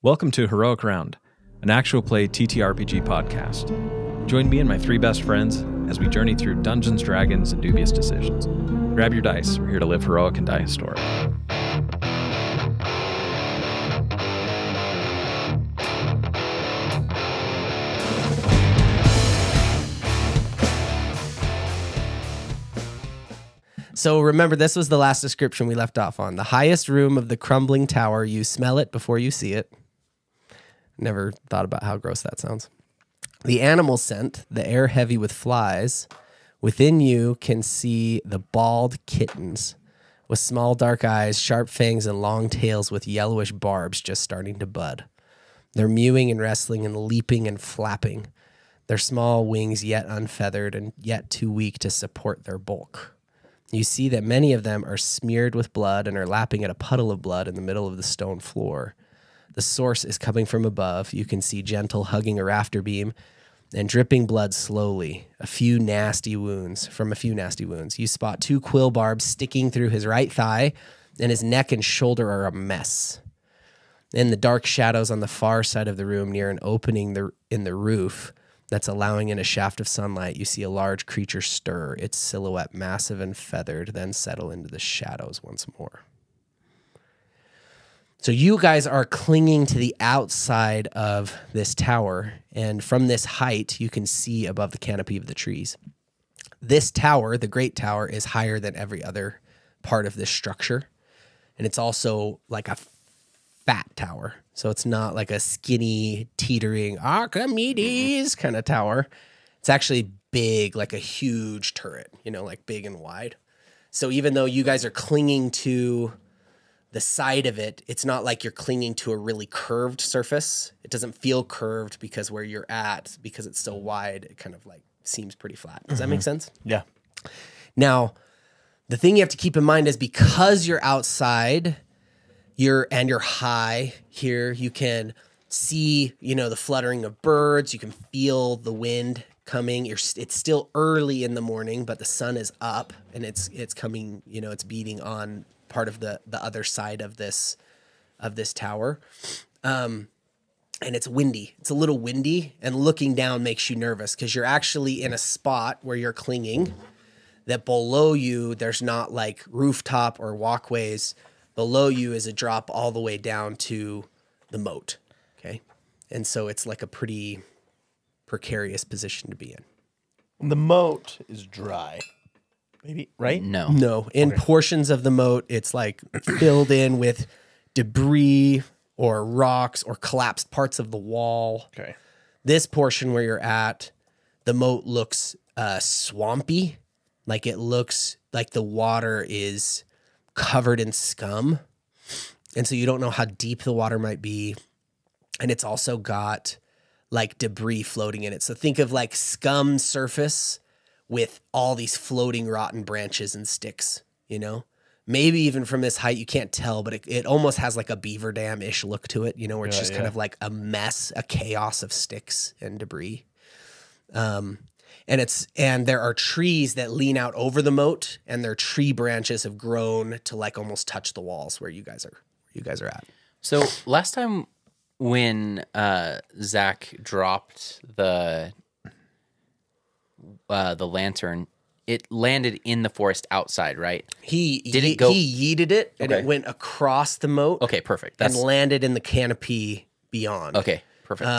Welcome to Heroic Round, an actual play TTRPG podcast. Join me and my three best friends as we journey through Dungeons, Dragons, and dubious decisions. Grab your dice. We're here to live heroic and die historic. So remember, this was the last description we left off on. The highest room of the crumbling tower. You smell it before you see it. Never thought about how gross that sounds. The animal scent, the air heavy with flies. Within you can see the bald kittens with small dark eyes, sharp fangs, and long tails with yellowish barbs just starting to bud. They're mewing and wrestling and leaping and flapping, their small wings yet unfeathered and yet too weak to support their bulk. You see that many of them are smeared with blood and are lapping at a puddle of blood in the middle of the stone floor. The source is coming from above. You can see Gentle hugging a rafter beam and dripping blood slowly. A few nasty wounds. You spot two quill barbs sticking through his right thigh, and his neck and shoulder are a mess. In the dark shadows on the far side of the room, near an opening in the roof that's allowing in a shaft of sunlight, you see a large creature stir, its silhouette massive and feathered, then settle into the shadows once more. So you guys are clinging to the outside of this tower, and from this height, you can see above the canopy of the trees. This tower, the Great Tower, is higher than every other part of this structure, and it's also like a fat tower. So it's not like a skinny, teetering, Archimedes kind of tower. It's actually big, like a huge turret, like big and wide. So even though you guys are clinging to the side of it, it's not like you're clinging to a really curved surface. It doesn't feel curved because where you're at, because it's so wide, it kind of like seems pretty flat. Does that make sense? Yeah. Now, the thing you have to keep in mind is because you're outside, you're high here, you can see, the fluttering of birds, you can feel the wind coming. It's still early in the morning, but the sun is up and it's coming, it's beating on part of the other side of this tower. And it's windy. It's a little windy, and looking down makes you nervous because you're actually in a spot where you're clinging that below you, there's not like rooftop or walkways. Below you is a drop all the way down to the moat, okay? And so it's like a pretty precarious position to be in. The moat is dry. Maybe, right? No. In portions of the moat, it's like filled in with debris or rocks or collapsed parts of the wall. Okay. This portion where you're at, the moat looks swampy. Like it looks like the water is covered in scum. And so you don't know how deep the water might be. And it's also got like debris floating in it. So think of like scum surface with all these floating rotten branches and sticks, Maybe even from this height, you can't tell, but it almost has like a beaver dam-ish look to it, where it's just kind of like a mess, a chaos of sticks and debris. And there are trees that lean out over the moat, and their tree branches have grown to like almost touch the walls where you guys are at. So last time when Zach dropped the lantern, it landed in the forest outside, right? He yeeted it, and it went across the moat. Okay, perfect. And landed in the canopy beyond. Okay, perfect.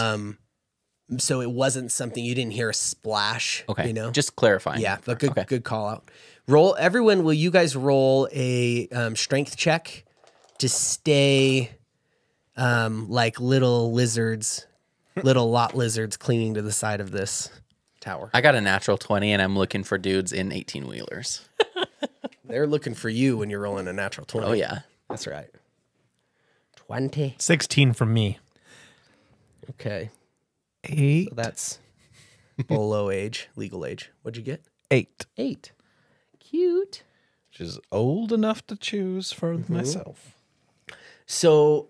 So it wasn't something you didn't hear a splash. Okay, just clarifying. Yeah, but good call out. Everyone, will you guys roll a strength check to stay like little lizards, little lot lizards clinging to the side of this tower? I got a natural 20, and I'm looking for dudes in 18-wheelers. They're looking for you when you're rolling a natural 20. Oh, yeah. That's right. 20. 16 from me. Okay. 8. So that's below age, legal age. What'd you get? 8. 8. Cute. Which is old enough to choose for myself. So,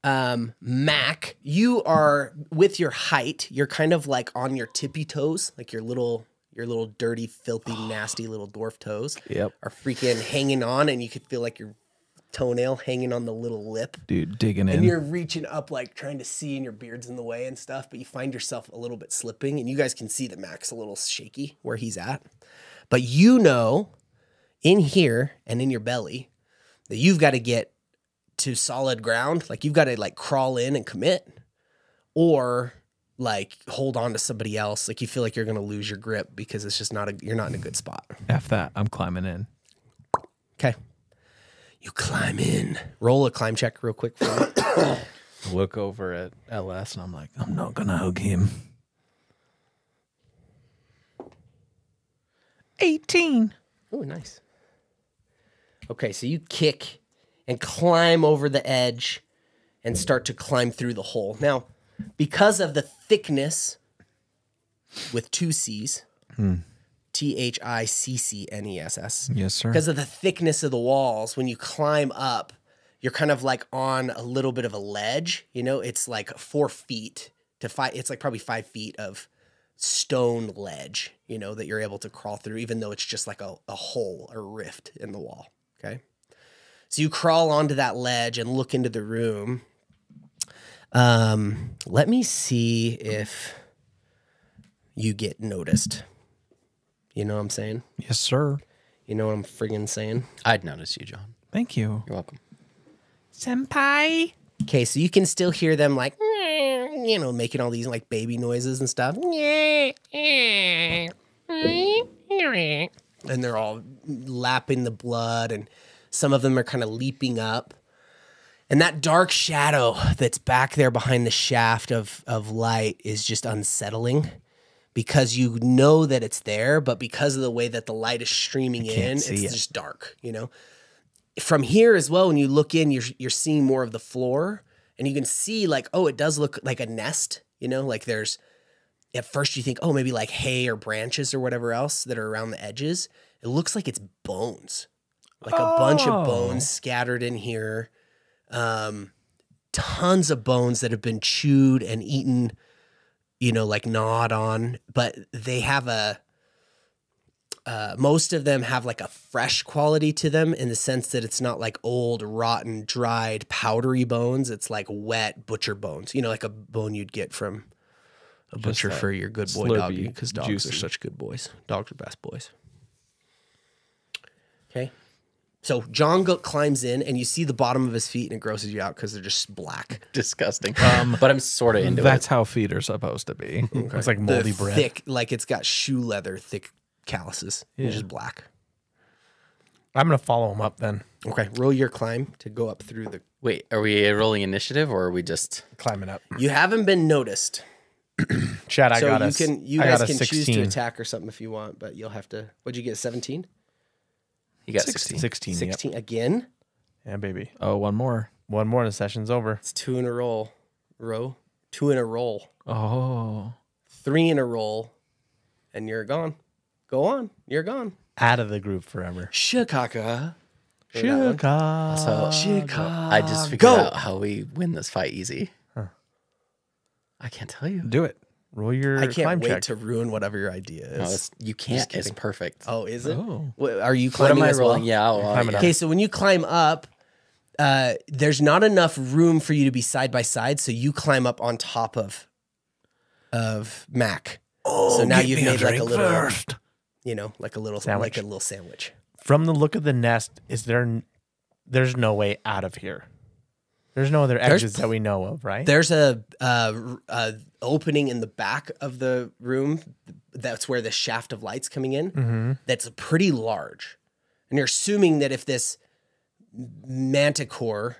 Mac, you are, with your height, you're kind of like on your tippy toes, like your little dirty, filthy, nasty little dwarf toes. Yep. Are freaking hanging on, and you could feel like you're toenail hanging on the little lip. Dude, digging And in. you're reaching up, like trying to see, and your beard's in the way and stuff, but you find yourself a little bit slipping, and you guys can see that Mac's a little shaky where he's at. But you know, in here and in your belly, that you've got to get to solid ground. Like you've got to like crawl in and commit, or like hold on to somebody else. Like you feel like you're going to lose your grip because it's just you're not in a good spot. F that. I'm climbing in. Okay. You climb in. Roll a climb check real quick for me. Look over at LS and I'm like, I'm not going to hug him. 18. Oh, nice. Okay, so you kick and climb over the edge and start to climb through the hole. Now, because of the thickness with 2 C's, THICCNESS. Yes, sir. Because of the thickness of the walls, when you climb up, you're kind of like on a little bit of a ledge. You know, it's like 4 feet to 5. It's like probably 5 feet of stone ledge, you know, that you're able to crawl through, even though it's just like a hole or rift in the wall. Okay. So you crawl onto that ledge and look into the room. Let me see if you get noticed. You know what I'm saying? Yes, sir. You know what I'm friggin' saying? I'd notice you, John. Thank you. You're welcome. Senpai. Okay, so you can still hear them like, you know, making all these like baby noises and stuff. And they're all lapping the blood, and some of them are kind of leaping up. And that dark shadow that's back there behind the shaft of light is just unsettling, because you know that it's there, but because of the way that the light is streaming in, it's just dark, you know? From here as well, when you look in, you're seeing more of the floor, and you can see like, oh, it does look like a nest, you know? Like there's, at first you think, oh, maybe like hay or branches or whatever else that are around the edges. It looks like it's bones, like a bunch of bones scattered in here. Tons of bones that have been chewed and eaten, you know, like gnawed on, but they have most of them have like a fresh quality to them, in the sense that it's not like old, rotten, dried, powdery bones. It's like wet butcher bones, you know, like a bone you'd get from a butcher for your good boy dog, slurpy, because dogs juicy. are such good boys. Dogs are best boys. Okay. So John climbs in, and you see the bottom of his feet, and it grosses you out because they're just black. Disgusting. But I'm sort of into That's it. how feet are supposed to be. It's like moldy bread. Thick, like it's got shoe leather, thick calluses. It's just black. I'm going to follow him up then. Okay, roll your climb to go up through the... Wait, are we rolling initiative or are we just... Climbing up. You haven't been noticed. Chad, I So got you I guys got a can choose 16. to attack or something if you want, but you'll have to... What'd you get, 17? You got 16. 16. 16 again? Yeah, baby. Oh, one more. One more and the session's over. It's 2 in a roll. 2 in a roll. Oh. 3 in a roll. And you're gone. Go on. You're gone. Out of the group forever. Chicago. Chicago. So Chicago. I just figured out how we win this fight easy. I can't tell you. Do it. Roll your I can't climb wait check. to ruin whatever your idea is. No, you can't. It's kidding. perfect. Oh, is it? Oh. Are you What climbing am I as well? rolling? Yeah. climbing up. Okay, so when you climb up, there's not enough room for you to be side by side, so you climb up on top of Mac. Oh, So now get you've me made like a drink little, first. you know, like a little Sandwich. like a little sandwich. From the look of the nest, there's no way out of here. There's no other exits that we know of, right? There's a opening in the back of the room. That's where the shaft of light's coming in. That's pretty large, and you're assuming that if this manticore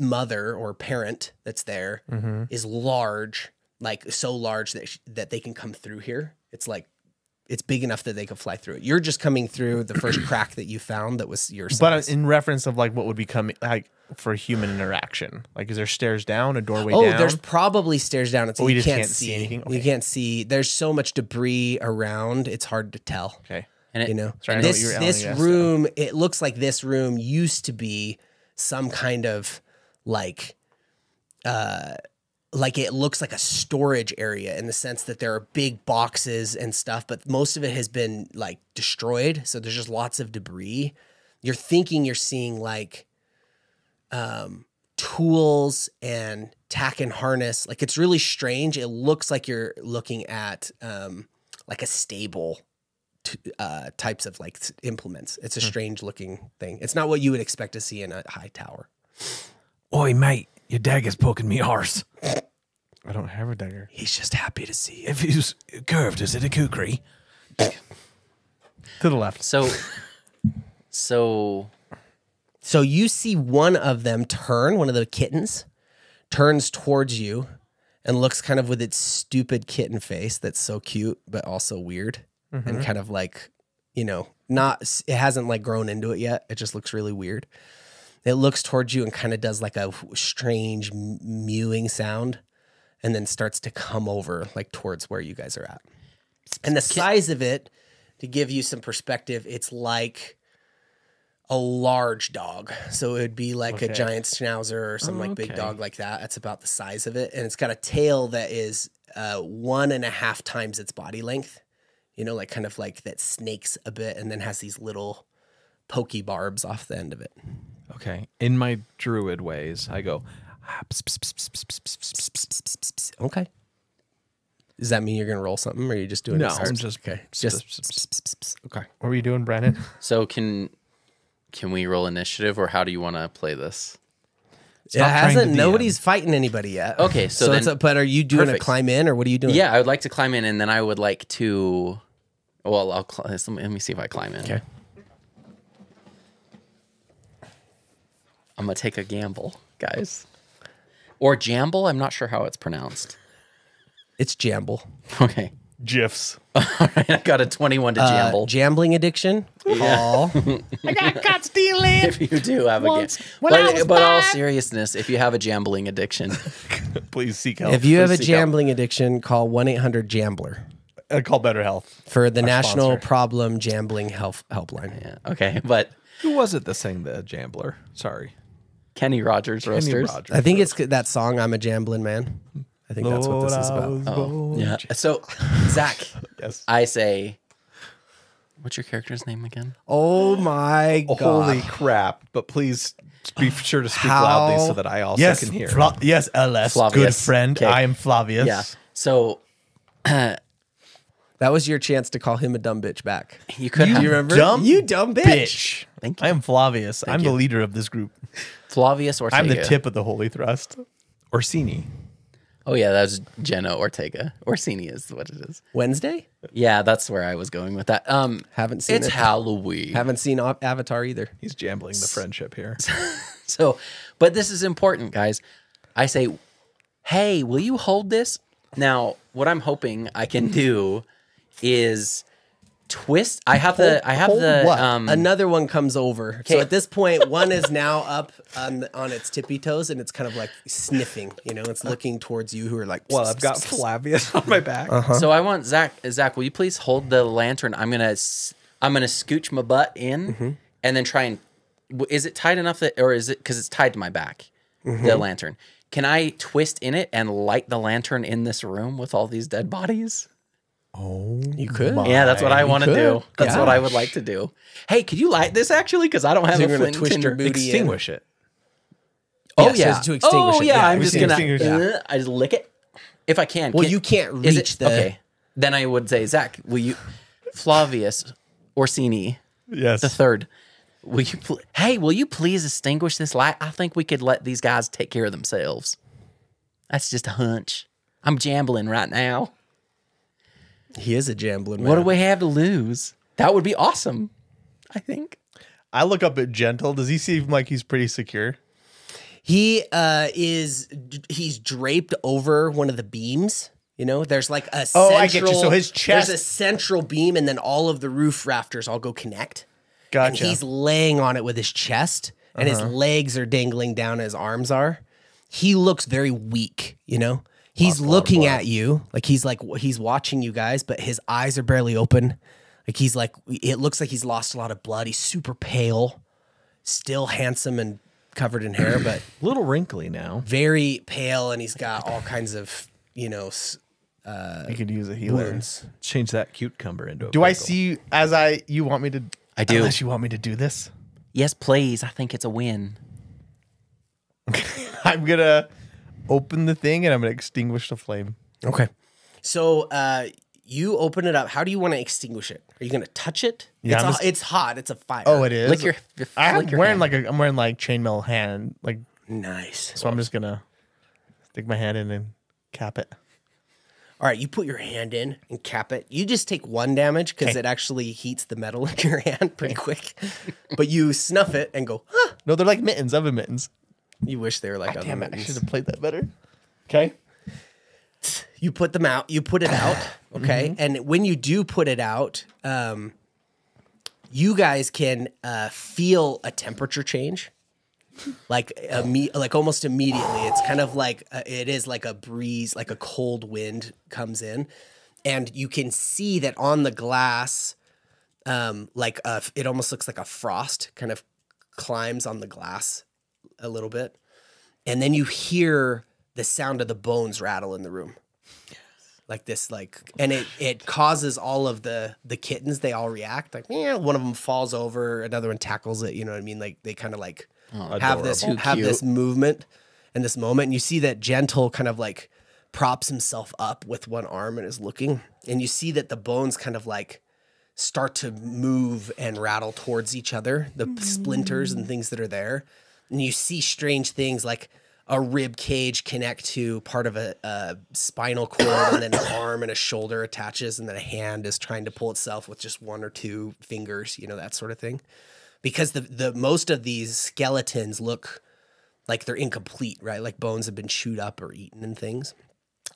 mother or parent that's there is large, like so large that they can come through here. It's like it's big enough that they could fly through it. You're just coming through the first crack that you found that was your size. But in reference of like what would be coming like for human interaction, like is there stairs down, a doorway Oh, down? there's probably stairs down. It's Oh, we you just can't can't see anything? You Okay. can't see. There's so much debris around. It's hard to tell. Okay. And it, You know, Sorry, I know what this you were this yelling at, room. It looks like this room used to be some kind of like it looks like a storage area in the sense that there are big boxes and stuff, but most of it has been like destroyed. So there's just lots of debris. you're thinking you're seeing like tools and tack and harness. Like it's really strange. It looks like you're looking at like a stable types of like implements. It's a strange looking thing. It's not what you would expect to see in a high tower. Oi, mate, your dagger's poking me arse. I don't have a dagger. He's just happy to see you. If it's curved, is it a kukri? To the left. So So you see one of them turn, one of the kittens turns towards you and looks kind of with its stupid kitten face that's so cute, but also weird. And kind of like, you know, it hasn't like grown into it yet. It just looks really weird. It looks towards you and kind of does like a strange mewing sound and then starts to come over like towards where you guys are at. And the size of it, to give you some perspective, it's like a large dog. So it would be like a giant schnauzer or some like big dog like that. That's about the size of it. And it's got a tail that is 1.5 times its body length. You know, like kind of like that snakes a bit and then has these little pokey barbs off the end of it. Okay. In my druid ways, I go, Okay. Does that mean you're going to roll something or are you just doing no, it? I'm just, Okay. Just okay. What were you doing, Brandon? so can we roll initiative, or how do you want to play this? It hasn't. Nobody's fighting anybody yet. Okay, so then- but are you doing Perfect. a climb in or what are you doing? Yeah, I would like to climb in, and then I would like to. Well, let me see if I climb in. Okay. I'm gonna take a gamble, guys, or jamble. I'm not sure how it's pronounced. It's jamble. Okay. GIFs. All right, I got a 21 to jamble. Jambling addiction. Call. I got caught stealing. If you do have Once, a gamble, when I was but all five. seriousness, if you have a jambling addiction, Please seek help. If you have a Please seek help. jambling addiction, call 1-800-JAMBLER Call Better Health. for the National sponsor. Problem Jambling Helpline. yeah, okay. But who was it that sang the Jambler? Sorry. Kenny Rogers Kenny roasters. Rogers. I think it's that song, I'm a Jambling Man. I think that's what this is about. Oh, yeah. So, Zach, Yes. I say, what's your character's name again? Oh my God. Holy crap. But please be sure to speak How- loudly so that I also Yes. can hear. Yes, LS. Good Flavius. friend. Okay. I am Flavius. Yeah. So, That was your chance to call him a dumb bitch back. you could Do have you remember? dumb You dumb bitch. Bitch. Thank you. I am Flavius. I'm you. the leader of this group. Flavius Ortega. I'm the tip of the holy thrust. Orsini. Oh, yeah, that was Jenna Ortega. Orsini is what it is. Wednesday? Yeah, that's where I was going with that. Haven't seen It's it. Halloween. Haven't seen Avatar either. He's jambling the friendship here. So, but this is important, guys. I say, hey, will you hold this? Now, what I'm hoping I can do is twist. I have the what? um Another one comes over. So at this point, one is now up on its tippy toes, and it's kind of like sniffing. You know, it's looking towards you, who are like. Well, I've got Flavius on my back. So I want Zach, will you please hold the lantern? I'm gonna scooch my butt in and then try and. Is it tight enough that, or is it because it's tied to my back? The lantern. Can I twist in it and light the lantern in this room with all these dead bodies? You could. Yeah, that's what I want to could. do. That's what I would Gosh. like to do. Hey, could you light this actually? Because I don't have So a you're gonna flint twist your tinder. booty in. Extinguish it. Oh Yes, yeah, to extinguish oh it. yeah. Yeah, I'm we just can gonna. extinguish it. I just lick it if I can. Well, you can't is reach it, the. Okay, then I would say, Zach, will you, Flavius Orsini Yes. the third, will you? Hey, will you please extinguish this light? I think we could let these guys take care of themselves. That's just a hunch. I'm jambling right now. He is a jambling man. What do we have to lose? That would be awesome. I think. I look up at Gentle. Does he seem like he's pretty secure? He he's draped over one of the beams. You know, there's like a central, Oh, I get you. So his chest- there's a central beam, and then all of the roof rafters all go connect. Gotcha. And he's laying on it with his chest, and his legs are dangling down. His arms are. He looks very weak. You know, he's looking at you like he's watching you guys, but his eyes are barely open. Like it looks like he's lost a lot of blood. He's super pale, still handsome and covered in hair, but A little wrinkly now. very pale, and he's got all kinds of, you know, You could use a healer. wounds. Change that cucumber into a Do I pickle. see you want me to? I do. Unless you want me to do this. Yes, please. I think it's a win. I'm gonna open the thing and I'm gonna extinguish the flame. Okay. So you open it up. How do you want to extinguish it? Are you going to touch it? Yeah, It's hot. It's a fire. Oh, it is. I'm wearing like chainmail hand, like nice. so. I'm just gonna stick my hand in and cap it. All right, you put your hand in and cap it. You just take 1 damage because it actually heats the metal in your hand pretty quick. But you snuff it and go, huh. No, they're like mittens. I have mittens. You wish they were like other Damn it! I mittens. should have played that better. Okay. You put them out. You put it out. Okay. And when you do put it out, you guys can feel a temperature change. Like almost immediately. It's kind of like it is like a breeze, like a cold wind comes in, and you can see that on the glass, it almost looks like a frost kind of climbs on the glass a little bit, and then you hear the sound of the bones rattle in the room. Like this, and it causes all of the kittens. They all react. Like, one of them falls over, another one tackles it. You know what I mean? Like they kind of like have this movement and this moment. And you see that Gentle kind of like props himself up with one arm and is looking. And you see that the bones kind of like start to move and rattle towards each other. The splinters and things that are there, and you see strange things like a rib cage connect to part of a spinal cord, and then an arm and a shoulder attaches, and then a hand is trying to pull itself with just 1 or 2 fingers, that sort of thing. Because the most of these skeletons look like they're incomplete, right? Like bones have been chewed up or eaten and things.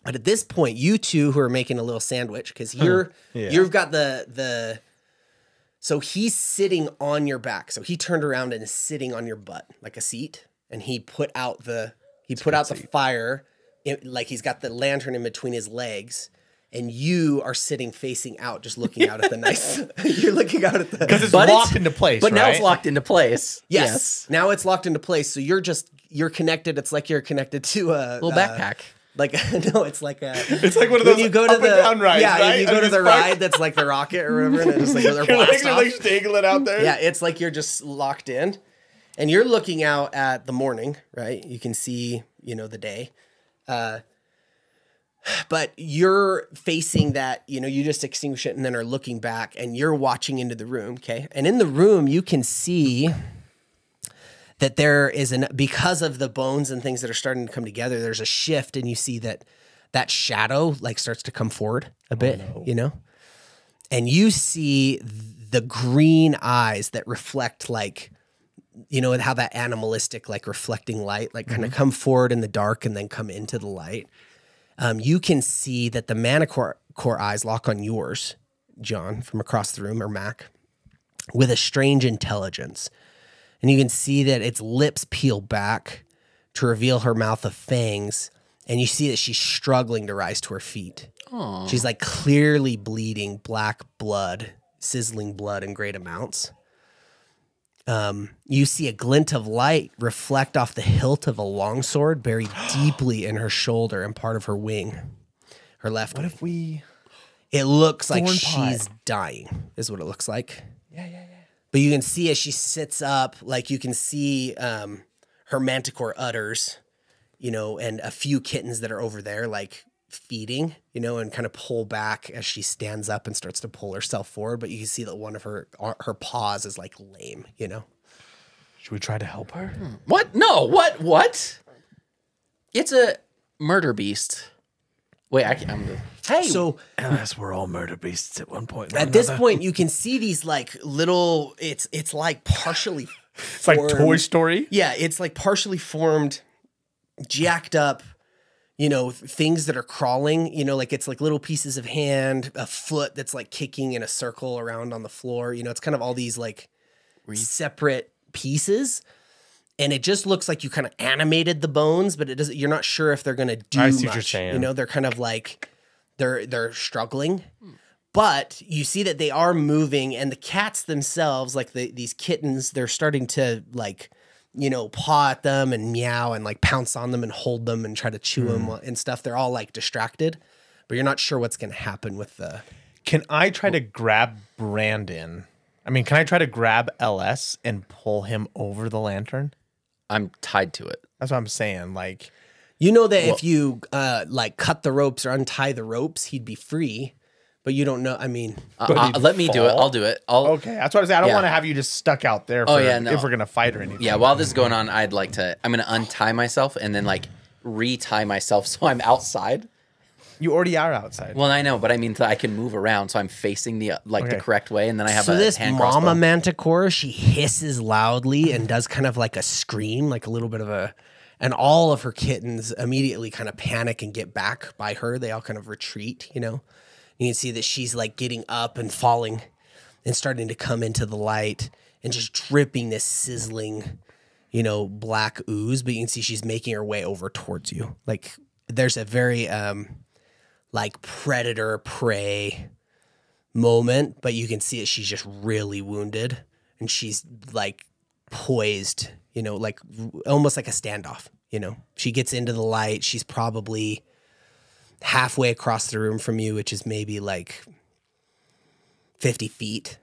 But at this point, you two who are making a little sandwich, because you've got so he's sitting on your back. So he turned around and is sitting on your butt like a seat. And he put out the fire, like he's got the lantern in between his legs, and you are sitting facing out, just looking out at the nice. You're looking out at the because it's locked into place. But right? now it's locked into place. Yes. Now it's locked into place. So you're connected. It's like you're connected to a little backpack. Like no, it's like it's like one of those when you go to up and down rides. Yeah, right? you go to the ride that's like the rocket or whatever, and it's like they're blast off. like dangling out there. Yeah, it's like you're just locked in. And you're looking out at the morning, right? You can see, the day. But you're facing that, you just extinguish it and then are looking back, and you're watching into the room, okay? And in the room, you can see that there is because of the bones and things that are starting to come together, there's a shift, and you see that shadow like starts to come forward a bit, And you see the green eyes that reflect like, how that animalistic, like reflecting light, like kind of come forward in the dark and then come into the light. You can see that the manicore eyes lock on yours, John, from across the room, or Mac, with a strange intelligence. And you can see that its lips peel back to reveal her mouth of fangs. And you see that she's struggling to rise to her feet. Aww. She's like clearly bleeding black blood, sizzling blood in great amounts. You see a glint of light reflect off the hilt of a longsword buried deeply in her shoulder and part of her wing, her left wing. What if we... It looks like she's dying, is what it looks like. Yeah. But you can see as she sits up, like you can see her manticore udders, and a few kittens that are over there, like feeding, and kind of pull back as she stands up and starts to pull herself forward. But you can see that one of her paws is like lame, Should we try to help her? What? No. What? It's a murder beast. Wait, hey. So unless we're all murder beasts at one point. At this point, you can see these like little. It's like partially. It's like Toy Story. Yeah, it's like partially formed, jacked up. Things that are crawling, like it's like little pieces of hand, a foot that's like kicking in a circle around on the floor. It's kind of all these like separate pieces. And it just looks like you kind of animated the bones, but it doesn't, you're not sure if they're going to do I see much. what you're saying. They're kind of like, they're struggling. But you see that they are moving, and the cats themselves, like these kittens, they're starting to like, paw at them and meow and like pounce on them and hold them and try to chew them and stuff. They're all like distracted, but you're not sure what's going to happen with the... Can I try to grab Brandon? I mean, can I try to grab LS and pull him over the lantern? I'm tied to it. That's what I'm saying. Like, You know that if you like cut the ropes or untie the ropes, he'd be free. But you don't know. I mean, Let me do it. I'll do it. okay, that's what I say. I don't Yeah. want to have you just stuck out there for, if we're gonna fight or anything. Yeah, while this is going on, I'm gonna untie myself and then like retie myself so I'm outside. You already are outside. Well, I know, but I mean, I can move around, so I'm facing the the correct way, and then I have so a this hand mama crossbow. manticore, she hisses loudly and does kind of like a scream, like a little bit of a, and all of her kittens immediately kind of panic and get back by her. They all kind of retreat, you know. You can see that she's like getting up and falling and starting to come into the light and just dripping this sizzling, you know, black ooze. But you can see she's making her way over towards you. Like there's a very like predator prey moment, but you can see it. She's just really wounded and she's like poised, you know, like almost like a standoff, you know. She gets into the light. She's probably halfway across the room from you, which is maybe like 50 feet.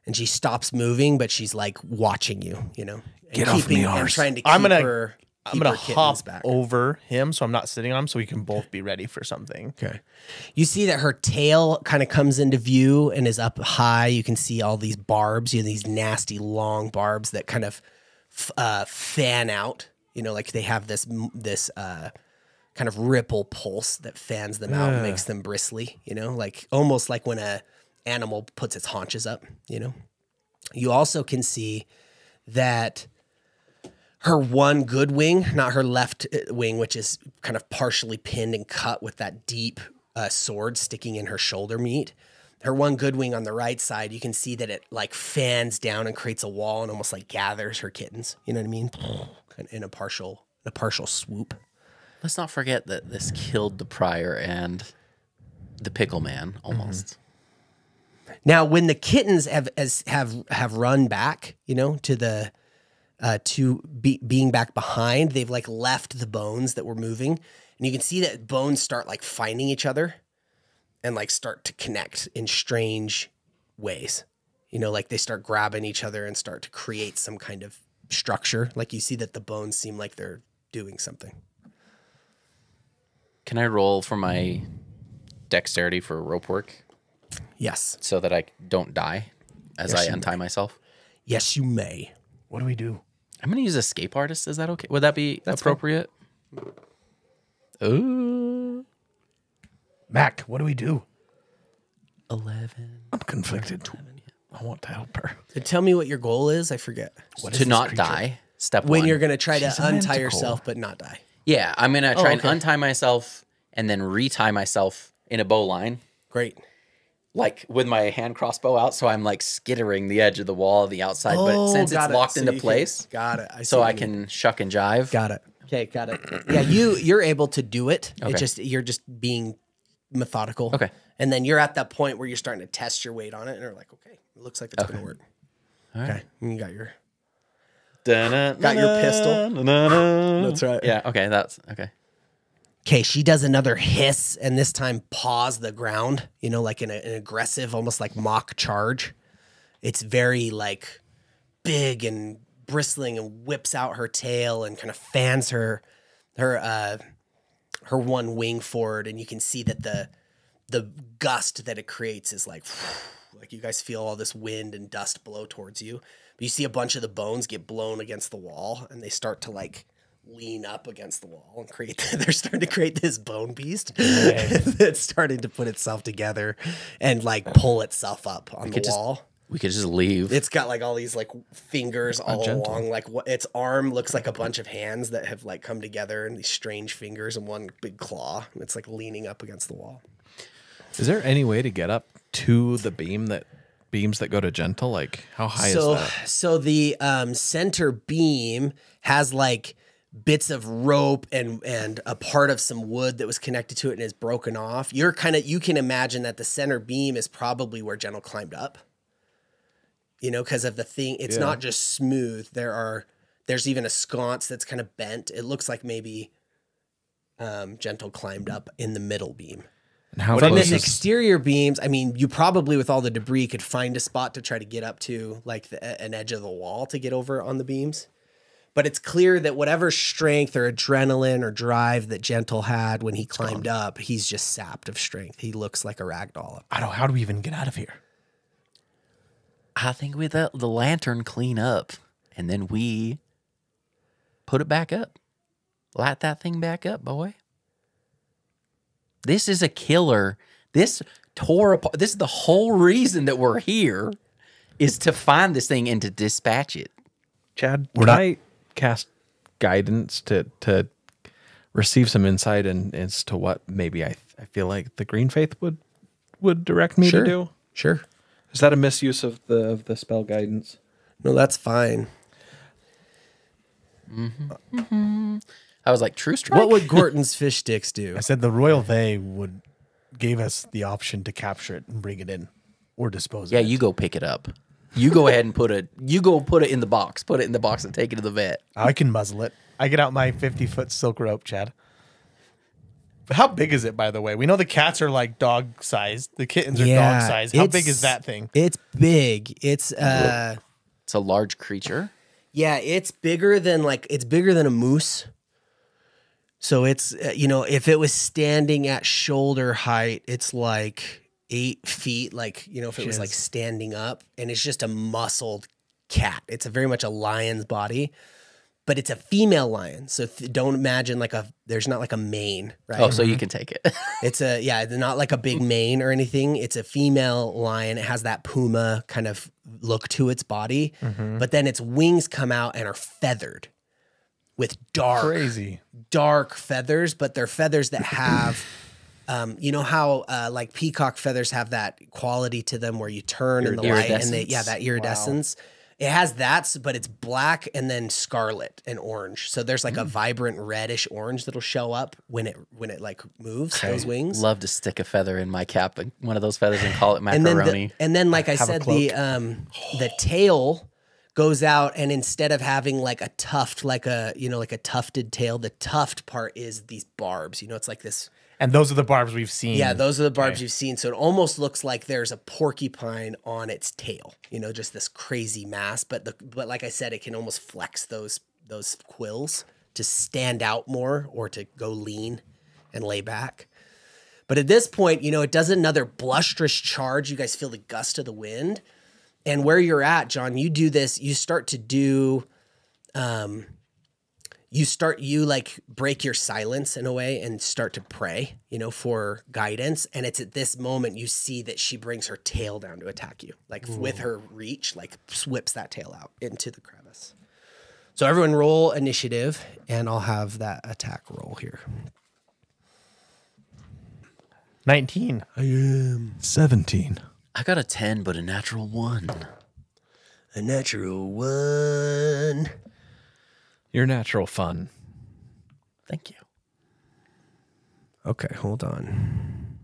And she stops moving, but she's like watching you, you know. Get off me, and arse. trying to keep I'm gonna her kittens hop back. over him so I'm not sitting on him, so we can both be ready for something. Okay. You see that her tail kind of comes into view and is up high. You can see all these barbs, you know, these nasty long barbs that kind of fan out, you know, like they have this kind of ripple pulse that fans them out and makes them bristly, you know, like almost like when a animal puts its haunches up, you know. You also can see that her one good wing, not her left wing, which is kind of partially pinned and cut with that deep sword sticking in her shoulder meat. Her one good wing on the right side, you can see that it like fans down and creates a wall and almost like gathers her kittens. You know what I mean? In a partial swoop. Let's not forget that this killed the prior and the pickle man almost. Now, when the kittens have run back, you know, to the being back behind, they've like left the bones that were moving, and you can see that bones start like finding each other and like start to connect in strange ways. You know, like they start grabbing each other and start to create some kind of structure. Like you see that the bones seem like they're doing something. Can I roll for my dexterity for rope work Yes. so that I don't die as I untie myself? Yes, you may. What do we do? I'm going to use escape artist. Is that okay? Would that be appropriate? Ooh. Mac, what do we do? 11. I'm conflicted. I want to help her. So tell me what your goal is. I forget. To not die. Step When one. you're going to try She's to a untie manticore. yourself but not die. Yeah, I'm going to try and okay. untie myself and then retie myself in a bow line, Great. like with my hand crossbow out. So I'm like skittering the edge of the wall of the outside. But since it's locked into place, got it. so I can shuck and jive. Got it. Okay, got it. Yeah, you're able to do it. Okay. You're just being methodical. Okay. And then you're at that point where you're starting to test your weight on it, and you're like, okay, it looks like it's gonna work. Okay. And you got your pistol. That's right. Yeah, okay, that's okay. Okay, she does another hiss and this time paws the ground, you know, like an aggressive, almost like mock charge. It's very like big and bristling and whips out her tail and kind of fans her one wing forward. And you can see that the gust that it creates is like you guys feel all this wind and dust blow towards you. But you see a bunch of the bones get blown against the wall and they start to like lean up against the wall and they're starting to create this bone beast that's starting to put itself together and like pull itself up on the wall. We could just leave. It's got like all these like fingers all along, like its arm looks like a bunch of hands that have like come together and these strange fingers and one big claw. And it's like leaning up against the wall. Is there any way to get up to the beams that go to gentle? Like how high is that? So the center beam has like bits of rope and a part of some wood that was connected to it and is broken off. You can imagine that the center beam is probably where Gentle climbed up. You know, because of the thing, it's not just smooth. There's even a sconce that's kind of bent. It looks like maybe Gentle climbed up in the middle beam. And how From close the is exterior beams, I mean, you probably with all the debris could find a spot to try to get up to, like an edge of the wall to get over on the beams. But it's clear that whatever strength or adrenaline or drive that Gentle had when he climbed up, he's just sapped of strength. He looks like a ragdoll. I don't. How do we even get out of here? I think we let the lantern clean up, and then we put it back up. Light that thing back up, boy. This is a killer. This tore apart. This is the whole reason that we're here, is to find this thing and to dispatch it. Chad, can I cast guidance to receive some insight as to what maybe I feel like the Green Faith would direct me to do? Sure. Is that a misuse of the spell guidance? No, that's fine. I was like, true strike? What would Gorton's fish sticks do? I said the Royal They gave us the option to capture it and bring it in or dispose of it. Yeah, you go pick it up. You go ahead and put it in the box. Put it in the box and take it to the vet. I can muzzle it. I get out my 50-foot silk rope, Chad. But how big is it, by the way? We know the cats are like dog sized. The kittens are dog sized. How big is that thing? It's big. It's a large creature. Yeah, it's bigger than a moose. So it's if it was standing at shoulder height, it's like 8 feet. Like if it was like standing up, and it's just a muscled cat. It's very much a lion's body, but it's a female lion. So don't imagine there's not like a mane, right? Oh, so you can take it. It's not like a big mane or anything. It's a female lion. It has that puma kind of look to its body, but then its wings come out and are feathered with dark feathers, but they're feathers that have, how like peacock feathers have that quality to them where you turn in the light and that iridescence. Wow. It has that, but it's black and then scarlet and orange. So there's like a vibrant reddish orange that'll show up when it like moves those wings. Love to stick a feather in my cap, one of those feathers, and call it macaroni. And then like I said, the tail goes out, and instead of having like a tuft, like a tufted tail, the tuft part is these barbs. It's like this. And those are the barbs we've seen. Yeah, those are the barbs you've seen. So it almost looks like there's a porcupine on its tail. Just this crazy mass. But like I said, it can almost flex those quills to stand out more or to go lean and lay back. But at this point, it does another blusterous charge. You guys feel the gust of the wind. And where you're at, John, you do this. You start to do. You like break your silence in a way and start to pray, for guidance. And it's at this moment you see that she brings her tail down to attack you, like with her reach, like whips that tail out into the crevice. So everyone roll initiative, and I'll have that attack roll here. 19. I am 17. I got a 10, but a natural 1. a natural 1. Your natural fun. Thank you. Okay, hold on.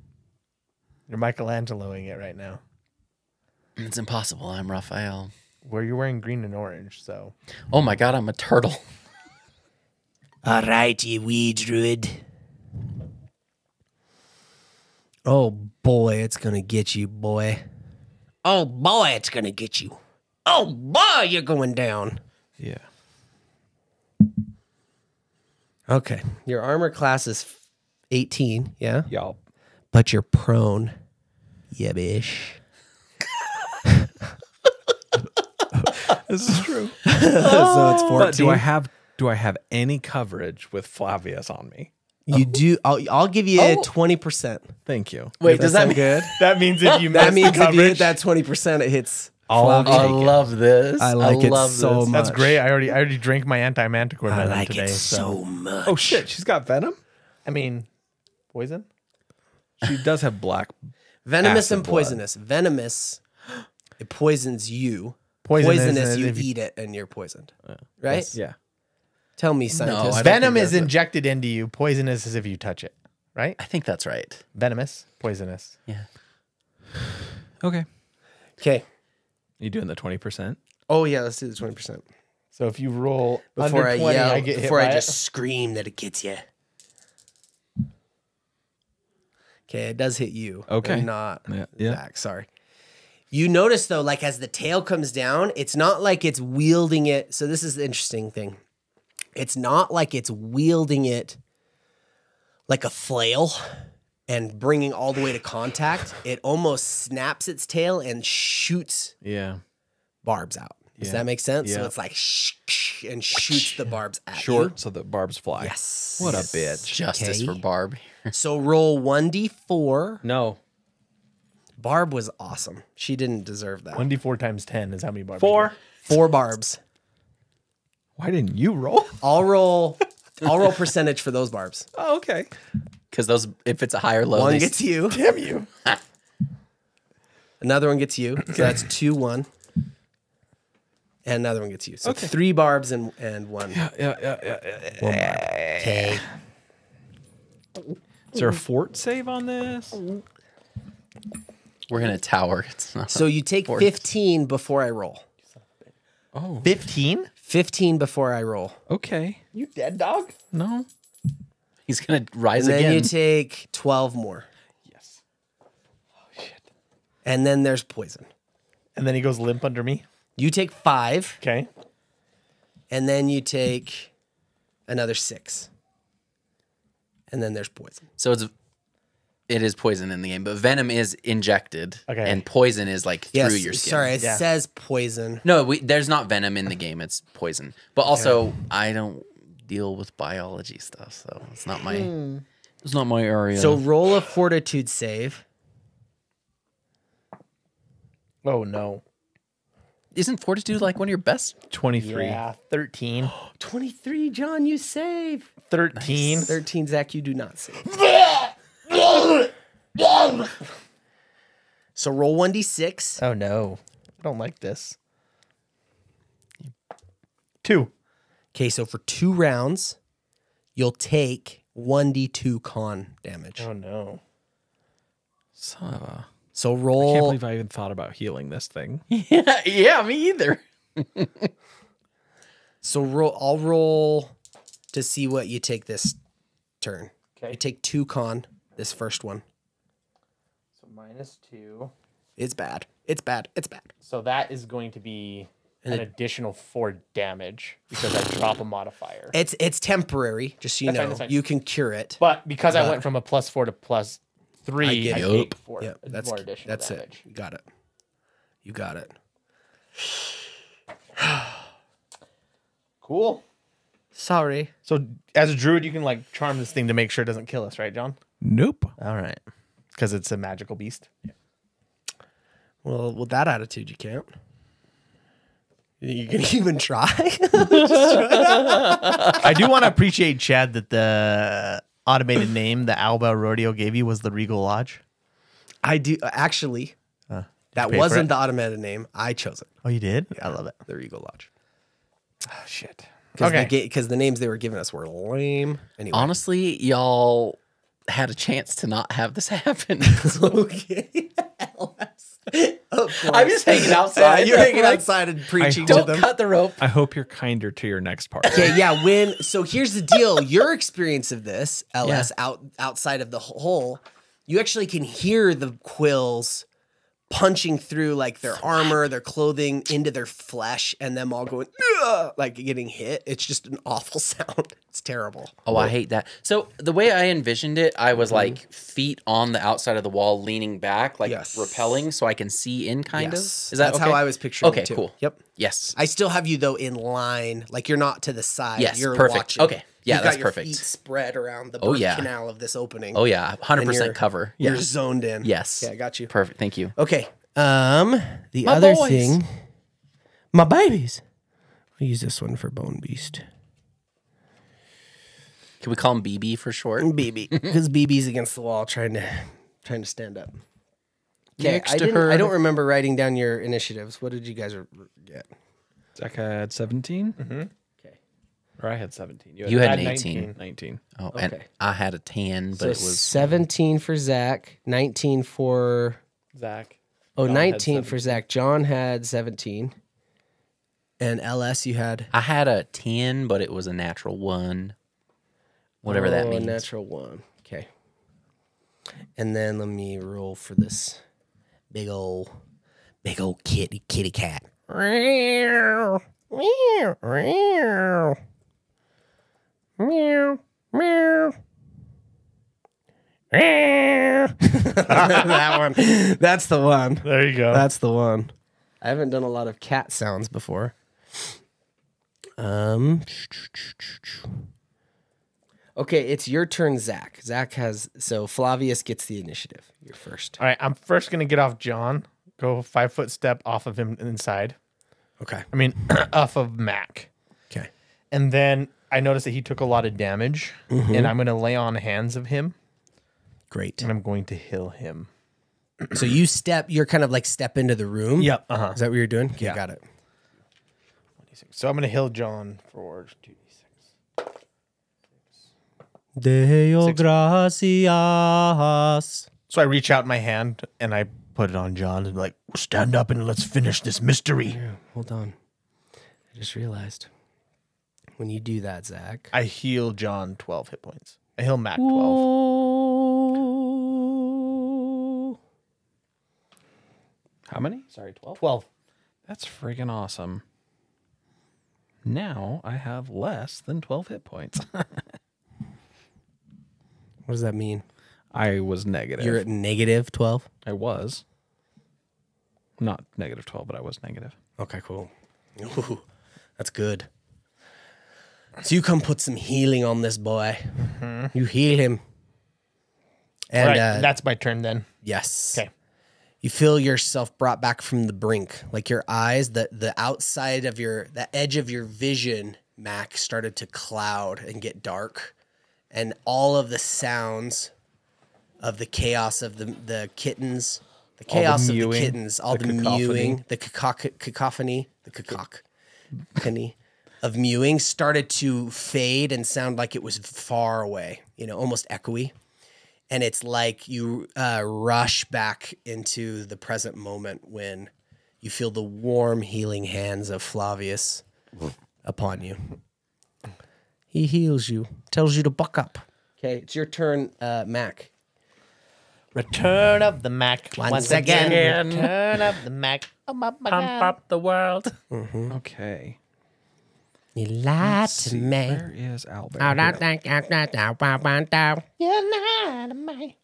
You're Michelangeloing it right now. It's impossible. I'm Raphael. Where you're wearing green and orange, so. Oh my God, I'm a turtle. All right, you wee druid. Oh boy, it's gonna get you, boy. Oh boy, it's gonna get you. Oh boy, you're going down. Yeah. Okay, your armor class is 18, yeah? Y'all. But you're prone. Yeah, bish. This is true. So it's 14. But do I have any coverage with Flavius on me? You do. I'll give you 20%. Thank you. Wait, does that mean good? That means if you That miss means the if you hit coverage, that 20%, it hits. I'll Flavia. take I it. love this. I like it love so this. much. that's great. I already drank my anti-manticore I venom like today. it so much. Oh shit, she's got venom? I mean, poison? She does have black. Venomous acid and blood. poisonous. Venomous, it poisons you. Poisonous Poisonous, you if you- eat it and you're poisoned. Right? Yeah. Tell me, scientist. I don't Venom think is that's injected into you. Poisonous is if you touch it, right? I think that's right. Venomous, poisonous. Yeah. Okay. Okay. You doing the 20%? Oh, yeah, let's do the 20%. So if you roll Before under I 20, yell, I get hit before by I just it. scream that it gets you. Okay, it does hit you. Okay. but not Yeah. Zach. Sorry. You notice though, like as the tail comes down, it's not like it's wielding it. So this is the interesting thing. It's not like it's wielding it like a flail and bringing all the way to contact. It almost snaps its tail and shoots Yeah. barbs out. Does Yeah. that make sense? Yeah. So it's like and shoots the barbs at you. Short so that barbs fly. Yes. What a bitch. Justice Okay. for Barb. So roll 1d4. No. Barb was awesome. She didn't deserve that. 1d4 times 10 is how many barbs? 4. 4 barbs. Why didn't you roll? I'll roll percentage for those barbs. Oh, okay. Because those, if it's a high or low, One they gets you. Damn you. Another one gets you. So that's 2-1. And another one gets you. So Okay. 3 barbs and 1. Yeah. One barb. Okay. Is there a fort save on this? we're in a tower. It's not. So you take 15 before I roll. Oh. 15? 15 before I roll. Okay. You dead dog? No. He's gonna rise And then again. you take 12 more. Yes. Oh shit. And then there's poison. And then he goes limp under me. You take 5, Okay. and then you take another 6. And then there's poison. So it is poison in the game, but venom is injected, Okay. and poison is like Yes, through your skin. sorry, it Yeah. says poison. No, there's not venom in the game. It's poison. But also, I don't deal with biology stuff, so it's not my area. So roll a fortitude save. Oh, no. isn't fortitude like one of your best? 23. Yeah, 13. 23, John, you save. 13. 13, Zach, you do not save. So roll 1d6. Oh, no. I don't like this. 2. Okay, so for 2 rounds, you'll take 1d2 con damage. Oh, no. Son of a... So I can't roll. believe I even thought about healing this thing. Yeah, me either. So roll. I'll roll to see what you take this turn. Okay. You take 2 con. This first one. So -2. It's bad. It's bad. It's bad. So that is going to be an additional 4 damage because I drop a modifier. It's temporary. Just so you That's fine, know, that's fine. you can cure it. But because I went from a +4 to +3, I get it. take 4 Yeah, that's more additional that's damage. it. You got it. You got it. Cool. Sorry. So as a druid, you can like charm this thing to make sure it doesn't kill us, right, John? Nope. All right. Because it's a magical beast. Well, with that attitude, you can't. You can even try. I do want to appreciate, Chad, that the automated name the Alba Rodeo gave you was the Regal Lodge. I do actually. Did That you pay for wasn't it? the automated name. I chose it. Oh, you did? I love it. The Regal Lodge. Oh, shit. Because the names they were giving us were lame. Anyway. Honestly, y'all had a chance to not have this happen. Okay. Of course. I'm just hanging outside. You're hanging outside and preaching to Don't them. cut the rope. I hope you're kinder to your next part. Okay, yeah. So here's the deal. Your experience of this, LS, outside of the hole, you actually can hear the quills punching through like their armor, their clothing, into their flesh, and them all going "Ugh," like getting hit. It's just an awful sound. It's terrible. Oh, I hate that. So the way I envisioned it, I was like feet on the outside of the wall, leaning back, like Yes. repelling, so I can see in kind Yes. of. Is that That's okay? how I was picturing Okay, it too. cool. Yep. Yes. I still have you though in line, like you're not to the side. Yes, you're perfect. watching. Okay. Yeah, You've that's got your perfect. Feet spread around the Oh, birth yeah. canal of this opening. Oh yeah, And 100% you're- cover. You're Yeah. zoned in. Yes. Yeah, I got you. Perfect. Thank you. Okay. The My other boys. thing, my babies. I'll use this one for Bone Beast. Can we call him BB for short? BB, because BB's against the wall, trying to stand up. Okay, Next to her. I don't remember writing down your initiatives. What did you guys get? Zach had 17? Okay. Or I had 17. You had an 19. 18. 19. Oh, Okay. and I had a 10, but So it was 17 for Zach, 19 for Zach. Oh, John had 19 for Zach. John had 17. And LS, you had? I had a 10, but it was a natural 1. Whatever that means. Natural 1. Okay. And then let me roll for this big old kitty cat. Meow, meow, meow. Meow, meow. That one. That's the one. There you go. That's the one. I haven't done a lot of cat sounds before. Okay, it's your turn, Zach. So Flavius gets the initiative. You're first. All right, I'm first going to get off John. Go 5-foot step off of him inside. Okay. I mean, off of Mac. Okay. And then I noticed that he took a lot of damage, and I'm going to lay on hands of him, Great. and I'm going to heal him. So you're kind of like step into the room. Yep. Is that what you're doing? Okay, Yeah. got it. So I'm going to heal John for 2d6. Deo 6. gracias. So I reach out my hand, and I put it on John, and like, stand up and let's finish this mystery. Hold on. I just realized. When you do that, Zach. I heal John 12 hit points. I heal Mac 12. Whoa. How many? Sorry, 12? 12. That's freaking awesome. Now I have less than 12 hit points. What does that mean? I was negative. You're at negative 12? I was. Not negative 12, but I was negative. Okay, cool. Ooh, that's good. So you come put some healing on this boy. You heal him. And All right, that's my turn then. yes. Okay. You feel yourself brought back from the brink. Like your eyes, the outside of the edge of your vision, Mac, started to cloud and get dark. And all of the sounds of the chaos of the kittens, the chaos of the mewing, kittens, all the cacophony. mewing, the cacophony of mewing started to fade and sound like it was far away, almost echoey. And it's like you rush back into the present moment when you feel the warm, healing hands of Flavius upon you. He heals you, tells you to buck up. Okay, it's your turn, Mac. Return of the Mac. Once again. Return of the Mac. Pump up the world. Okay. You lied Let's to see, me. Where is Albert? You're not me.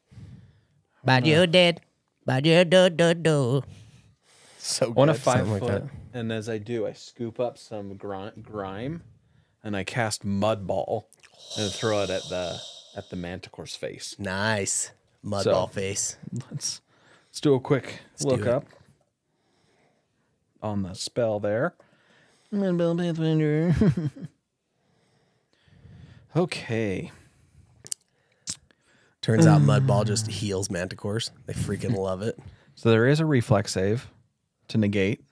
But you did. But you do. So I want a good. 5 Something like foot, that. and as I do, I scoop up some grime, and I cast mud ball and throw it at the manticore's face. Nice. Mud So- ball face. Let's do a quick look do it. up on the spell there. Okay. Turns out mud ball just heals manticores. They freaking love it. So there is a reflex save to negate.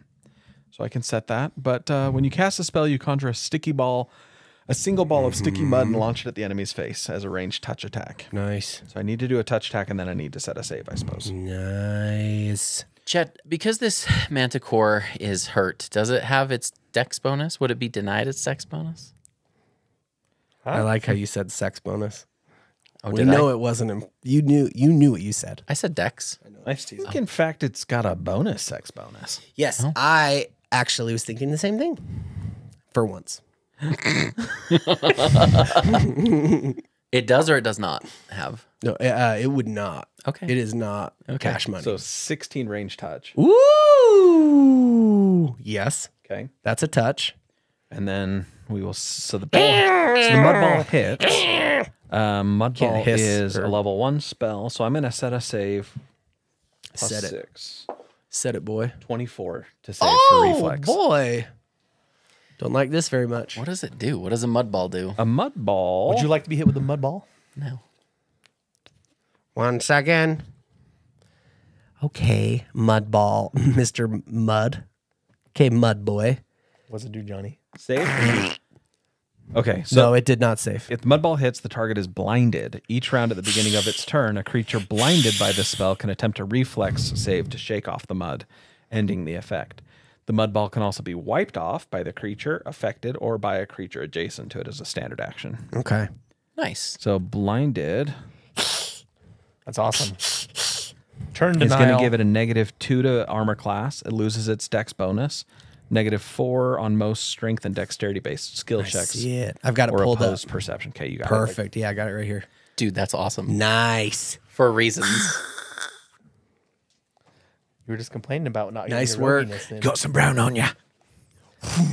So I can set that. But when you cast a spell, you conjure a single ball of sticky mud and launch it at the enemy's face as a ranged touch attack. Nice. So I need to do a touch attack and then I need to set a save, I suppose. Nice. Chet, because this manticore is hurt, does it have its dex bonus? Would it be denied its dex bonus? I like how you said sex bonus. Oh, We did know I? it wasn't. You knew what you said. I said dex. I think, in fact, it's got a bonus sex bonus. Yes, I actually was thinking the same thing. For once. It does or it does not have. No, it would not. Okay. It is not cash money. So 16 range touch. Ooh. Yes, Okay. that's a touch. And then we will. So the mud ball hits. Mud Can't ball hiss is or- a level 1 spell. So I'm going to set a save. Plus Set it. 6. Said it, boy. 24 to save for reflex. boy. Don't like this very much. What does it do? What does a mud ball do? A mud ball. Would you like to be hit with a mud ball? No. Once again. Okay, mud ball, Mr. Mud. Okay, mud boy. What's it do, Johnny? save? Okay. So No, it did not save. if the mud ball hits, the target is blinded. Each round at the beginning of its turn, a creature blinded by this spell can attempt a reflex save to shake off the mud, ending the effect. The mud ball can also be wiped off by the creature affected or by a creature adjacent to it as a standard action. Okay. Nice. So blinded. That's awesome. Turn denial. It's going to give it a -2 to armor class. It loses its dex bonus. -4 on most strength and dexterity-based skill checks. See it. I've got it Or pulled up. opposed perception. Okay, you got it. Perfect. Yeah, I got it right here. Dude, that's awesome. Nice. For reasons. You were just complaining about not Nice getting your work. roguiness in. Got some brown on ya.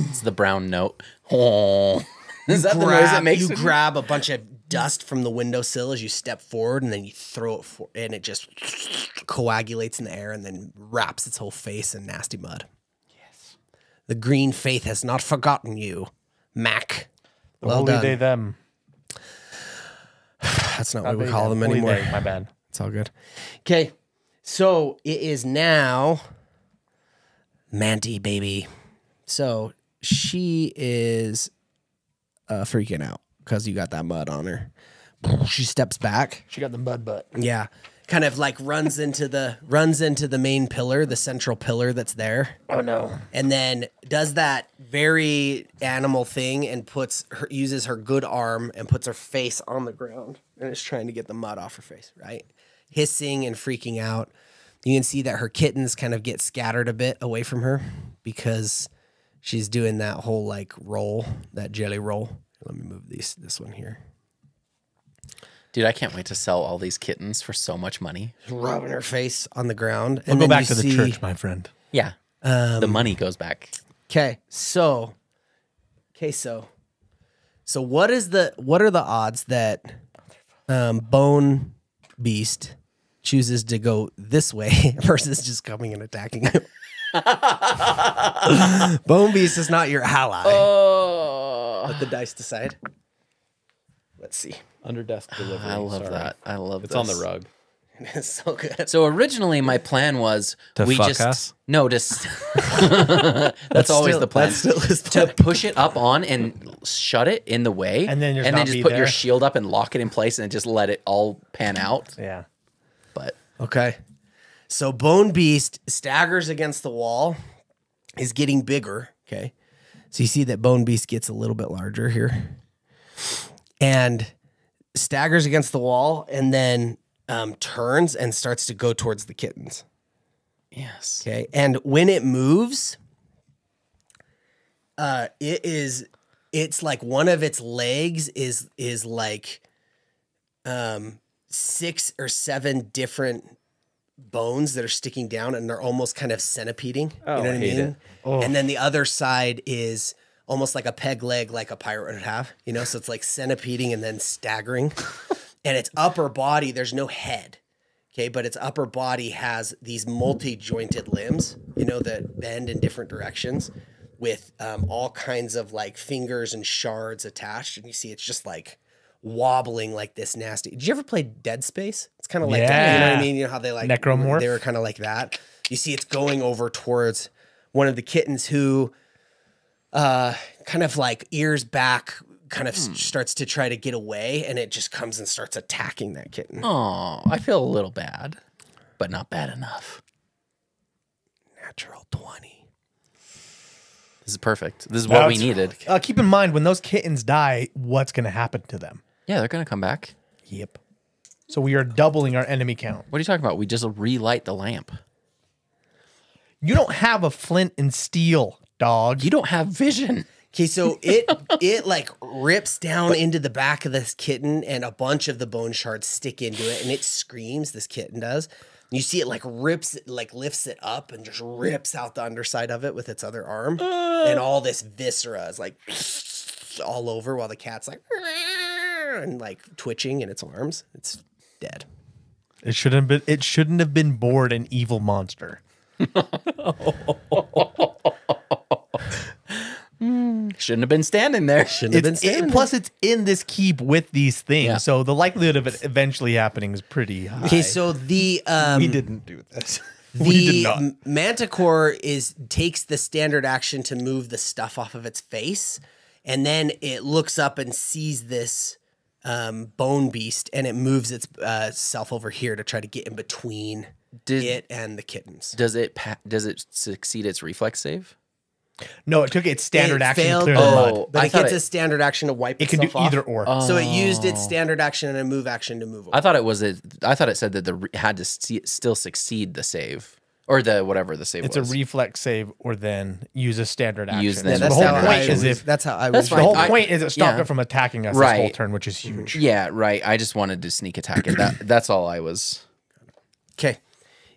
It's the brown note. Oh. Is that the noise it makes? You grab a bunch of dust from the windowsill as you step forward, and then you throw it and it just coagulates in the air and then wraps its whole face in nasty mud. Yes. The green faith has not forgotten you, Mac. The Well holy done. they, them. That's not what we They, call them holy anymore. they, my bad. It's all good. Okay, so it is now Mandy, baby. So she is freaking out because you got that mud on her. She steps back. She got the mud butt. Yeah, kind of like runs into the main pillar, the central pillar that's there. Oh no. And then does that very animal thing and uses her good arm and puts her face on the ground and is trying to get the mud off her face, right? Hissing and freaking out. You can see that her kittens kind of get scattered a bit away from her because she's doing that whole like roll, that jelly roll. Let me move this one here. Dude, I can't wait to sell all these kittens for so much money. Rubbing her face on the ground. We'll go back to the church, my friend. Yeah. The money goes back. Okay, so what are the odds that Bone Beast chooses to go this way versus just coming and attacking you? Bone Beast is not your ally. Let the dice decide. Let's see. Under desk delivery. I love Sorry. that. I love It's this. on the rug. It's so good. So originally my plan was To we fuck just us? no, just that's always still- the plan. that's still his to plan. push it up on and shut it in the way, And then just not just be put there. your shield up and lock it in place and just let it all pan out. Yeah. But Okay. So Bone Beast staggers against the wall, is getting bigger. Okay. So you see that Bone Beast gets a little bit larger here and staggers against the wall and then turns and starts to go towards the kittens. yes, Okay. And when it moves, it's like one of its legs is like 6 or 7 different bones that are sticking down and they're almost kind of centipeding. Oh, you know what I I hate mean? it. And then the other side is almost like a peg leg, like a pirate would have, you know? So it's like centipeding and then staggering. And its upper body, there's no head. Okay, but its upper body has these multi-jointed limbs, you know, that bend in different directions with all kinds of like fingers and shards attached. And you see it's just like wobbling like this nasty. Did you ever play Dead Space? It's kind of like that. You know what I mean? You know how they like Necromorph? They were kind of like that. You see it's going over towards one of the kittens who kind of like ears back, kind of starts to try to get away, and it just comes and starts attacking that kitten. oh, I feel a little bad, but not bad enough. Natural 20. This is perfect. This is what we That's needed. Keep in mind, when those kittens die, what's going to happen to them? Yeah, they're gonna come back. Yep. So we are doubling our enemy count. What are you talking about? We just relight the lamp. You don't have a flint and steel, dog. You don't have vision. Okay, so it like rips down into the back of this kitten, and a bunch of the bone shards stick into it, and it screams. This kitten does. You see it like lifts it up and just rips out the underside of it with its other arm, and all this viscera is like all over while the cat's like and like twitching in its arms. It's dead. It shouldn't have been bored an evil monster. Shouldn't have been standing there. Plus, it's in this keep with these things, Yeah. so the likelihood of it eventually happening is pretty high. Okay, so the We didn't do this. We did the not. manticore takes the standard action to move the stuff off of its face, and then it looks up and sees this bone beast, and it moves its self over here to try to get in between it and the kittens. Does it succeed its reflex save? No, it took its standard It action to failed clear the- the Oh, mud. But I it thought gets it- a standard action to wipe It can do itself off. either or. So it used its standard action and a move action to move over. I thought it said that it had to still succeed the save or the whatever the save It's a was. reflex save or then use a standard action. Use So then Yeah, the that's whole how standard point I is was. if That's how I That's was. the fine. whole I- point is it stopped yeah. it from attacking us Right. this whole turn, which is huge. Yeah, right. I just wanted to sneak attack it. That's all I was. Okay,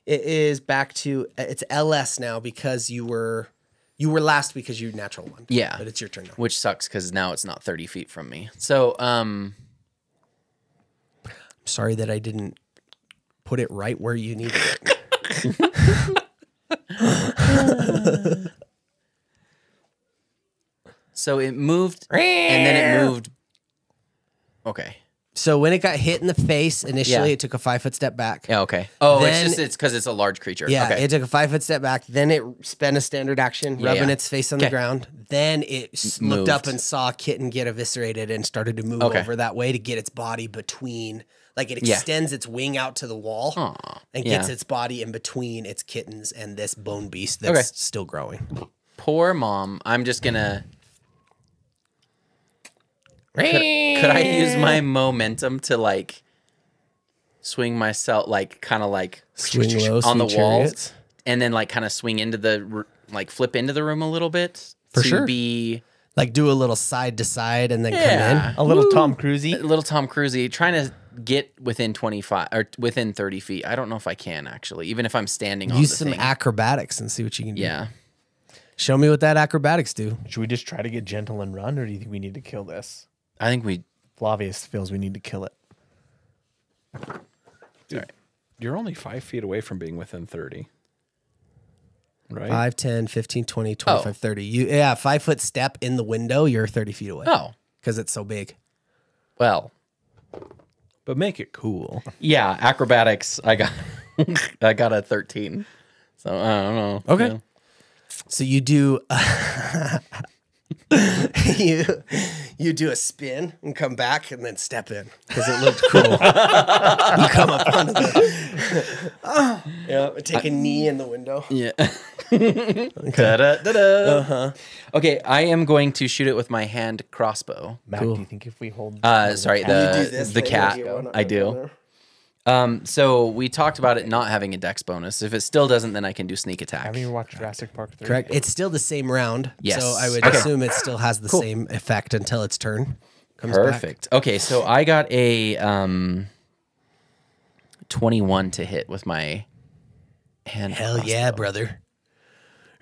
it is back to it's LS now because you were last because you natural one. Yeah. but it's your turn now. Which sucks because now it's not 30 feet from me. So, Sorry that I didn't put it right where you needed it. so it moved and then it moved. Okay. So when it got hit in the face initially, Yeah. it took a 5-foot step back. Yeah. Okay. Oh, Then- it's because it's a large creature. Yeah, Okay. it took a 5-foot step back. Then it spent a standard action, rubbing yeah. its face on the Okay. ground. Then it looked up Moved. and saw a kitten get eviscerated and started to move Okay. over that way to get its body between. Like it Yeah. extends its wing out to the wall Aw, and gets yeah. its body in between its kittens and this bone beast that's Okay. still growing. Poor mom. I'm just gonna. Could I use my momentum to like swing myself, like kind of like Swing low, on the sweet walls, chariots. and then like kind of swing into like flip into the room a little bit For to sure. be Like do a little side to side and then come yeah, in. A little Tom Cruisey. little Tom Cruisey, trying to get within 25 or within 30 feet. I don't know if I can actually, even if I'm standing on Use the some thing. acrobatics and see what you can do. Yeah. Show me what that acrobatics do. Should we just try to get gentle and run, or do you think we need to kill this? I think we. Flavius feels we need to kill it. Dude, you're only 5 feet away from being within 30. Right? 5, 10, 15, 20, 25, Oh. 30. Yeah, 5-foot step in the window, you're 30 feet away. Oh, Because it's so big. well. But make it cool. Yeah, acrobatics. I got I got a 13. So I don't know. Okay. Yeah. So you do you do a spin and come back and then step in because it looked cool. You come up onto the yeah, take a knee in the window. Yeah. Da-da-da-da. Okay, I am going to shoot it with my hand crossbow. Mac, Cool. do you think if we hold? Sorry, You do the this the thing, cat. you wanna- I do. So we talked about it not having a dex bonus. If it still doesn't, then I can do sneak attack. Have you ever watched Jurassic Park 3? Correct. It's still the same round. Yes. So I would Okay. assume it still has the same effect until its turn comes back. Perfect. Okay, so I got a 21 to hit with my hand. Hell crossbow. yeah, brother.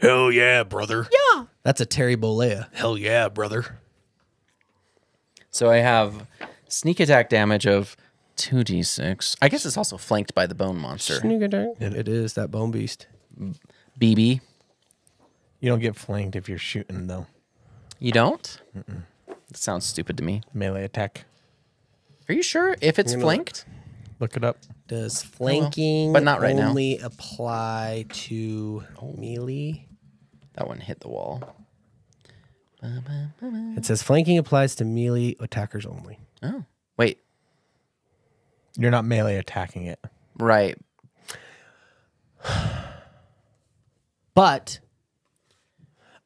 Hell yeah, brother. Yeah. That's a Terry Bollea. Hell yeah, brother. So I have sneak attack damage of 2d6. I guess it's also flanked by the bone monster. It is that bone beast. BB. You don't get flanked if you're shooting though. You don't? That sounds stupid to me. Melee attack. Are you sure if it's flanked? Look it up. Does flanking but not right now. only apply to melee? That one hit the wall. It says flanking applies to melee attackers only. Oh, wait. You're not melee attacking it. Right. But,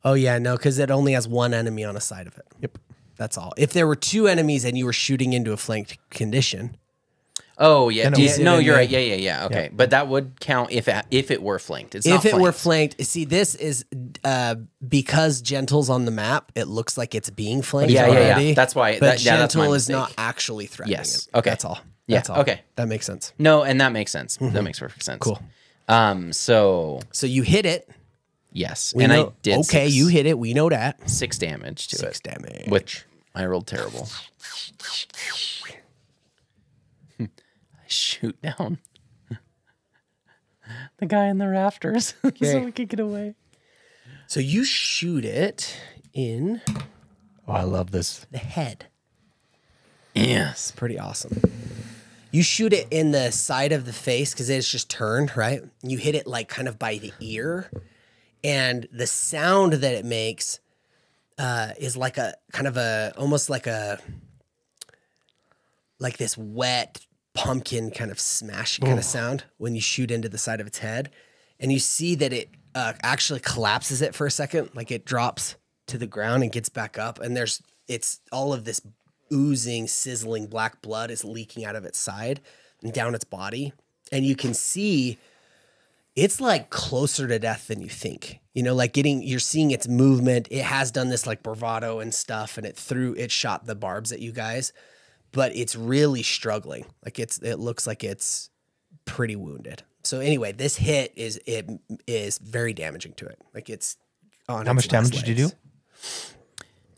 oh yeah, no, because it only has one enemy on a side of it. Yep. That's all. If there were two enemies and you were shooting into a flanked condition, Oh, yeah. Then it Geez, was- no, you're then- right. Yeah. Okay. But that would count if it were flanked. It's if not it were flanked. flanked, see, this is because Gentle's on the map, it looks like it's being flanked Yeah. already. That's why. But Yeah, that's my Gentle is mistake. not actually threatening Yes. it. Okay. That's all. Yeah, That's all. okay. That makes sense. No, and that makes sense. That makes perfect sense. Cool. So So you hit it. yes, We and know, I did. Okay, you hit it. We know that. 6 damage to 6 it. damage. Which I rolled terrible. I shoot down the guy in the rafters so we could get away. So you shoot it in Oh, I love this. the head. Yes. Pretty awesome. You shoot it in the side of the face because it's just turned, right? You hit it like kind of by the ear. And the sound that it makes is like a kind of a, almost like this wet pumpkin kind of smash kind of sound when you shoot into the side of its head. And you see that it actually collapses it for a second. Like it drops to the ground and gets back up. And it's all of this oozing, sizzling black blood is leaking out of its side and down its body. And you can see it's like closer to death than you think. You know, like you're seeing its movement. It has done this like bravado and stuff, and it shot the barbs at you guys, but it's really struggling. Like it looks like it's pretty wounded. So anyway, this hit is very damaging to it. Like it's on. How much damage did you do?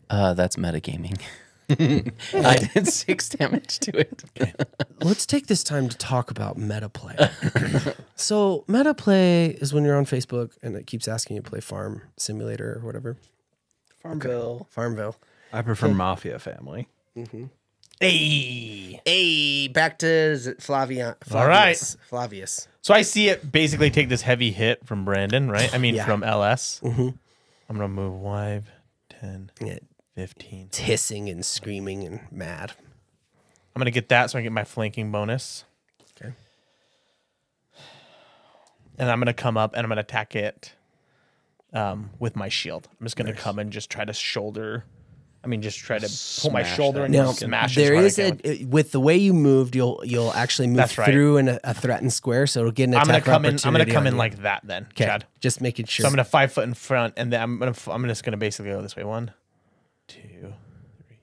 That's metagaming. I did 6 damage to it. Let's take this time to talk about meta play. So meta play is when you're on Facebook and it keeps asking you to play Farm Simulator or whatever. Farmville. Okay. Farmville. I prefer Mafia Family. Mm-hmm. Hey. Back to is it Flavius. All right. Flavius. So I see it basically take this heavy hit from Brandon, right? I mean, Yeah. from LS. Mm-hmm. I'm going to move 5, 10, Yeah, 15. it's hissing and screaming and mad. I'm going to get that so I get my flanking bonus. Okay. And I'm going to come up and I'm going to attack it with my shield. I'm just going to come and just try to just try to pull my Smash shoulder that and Now, smash there as hard is as I can. with the way you moved, you'll actually move That's right. through in a threatened square, so it'll get an I'm attack going to opportunity. come in on you. like that then, Okay, Chad. just making sure. So I'm going to 5 foot in front, and then I'm just going to basically go this way. 1, 2, 3.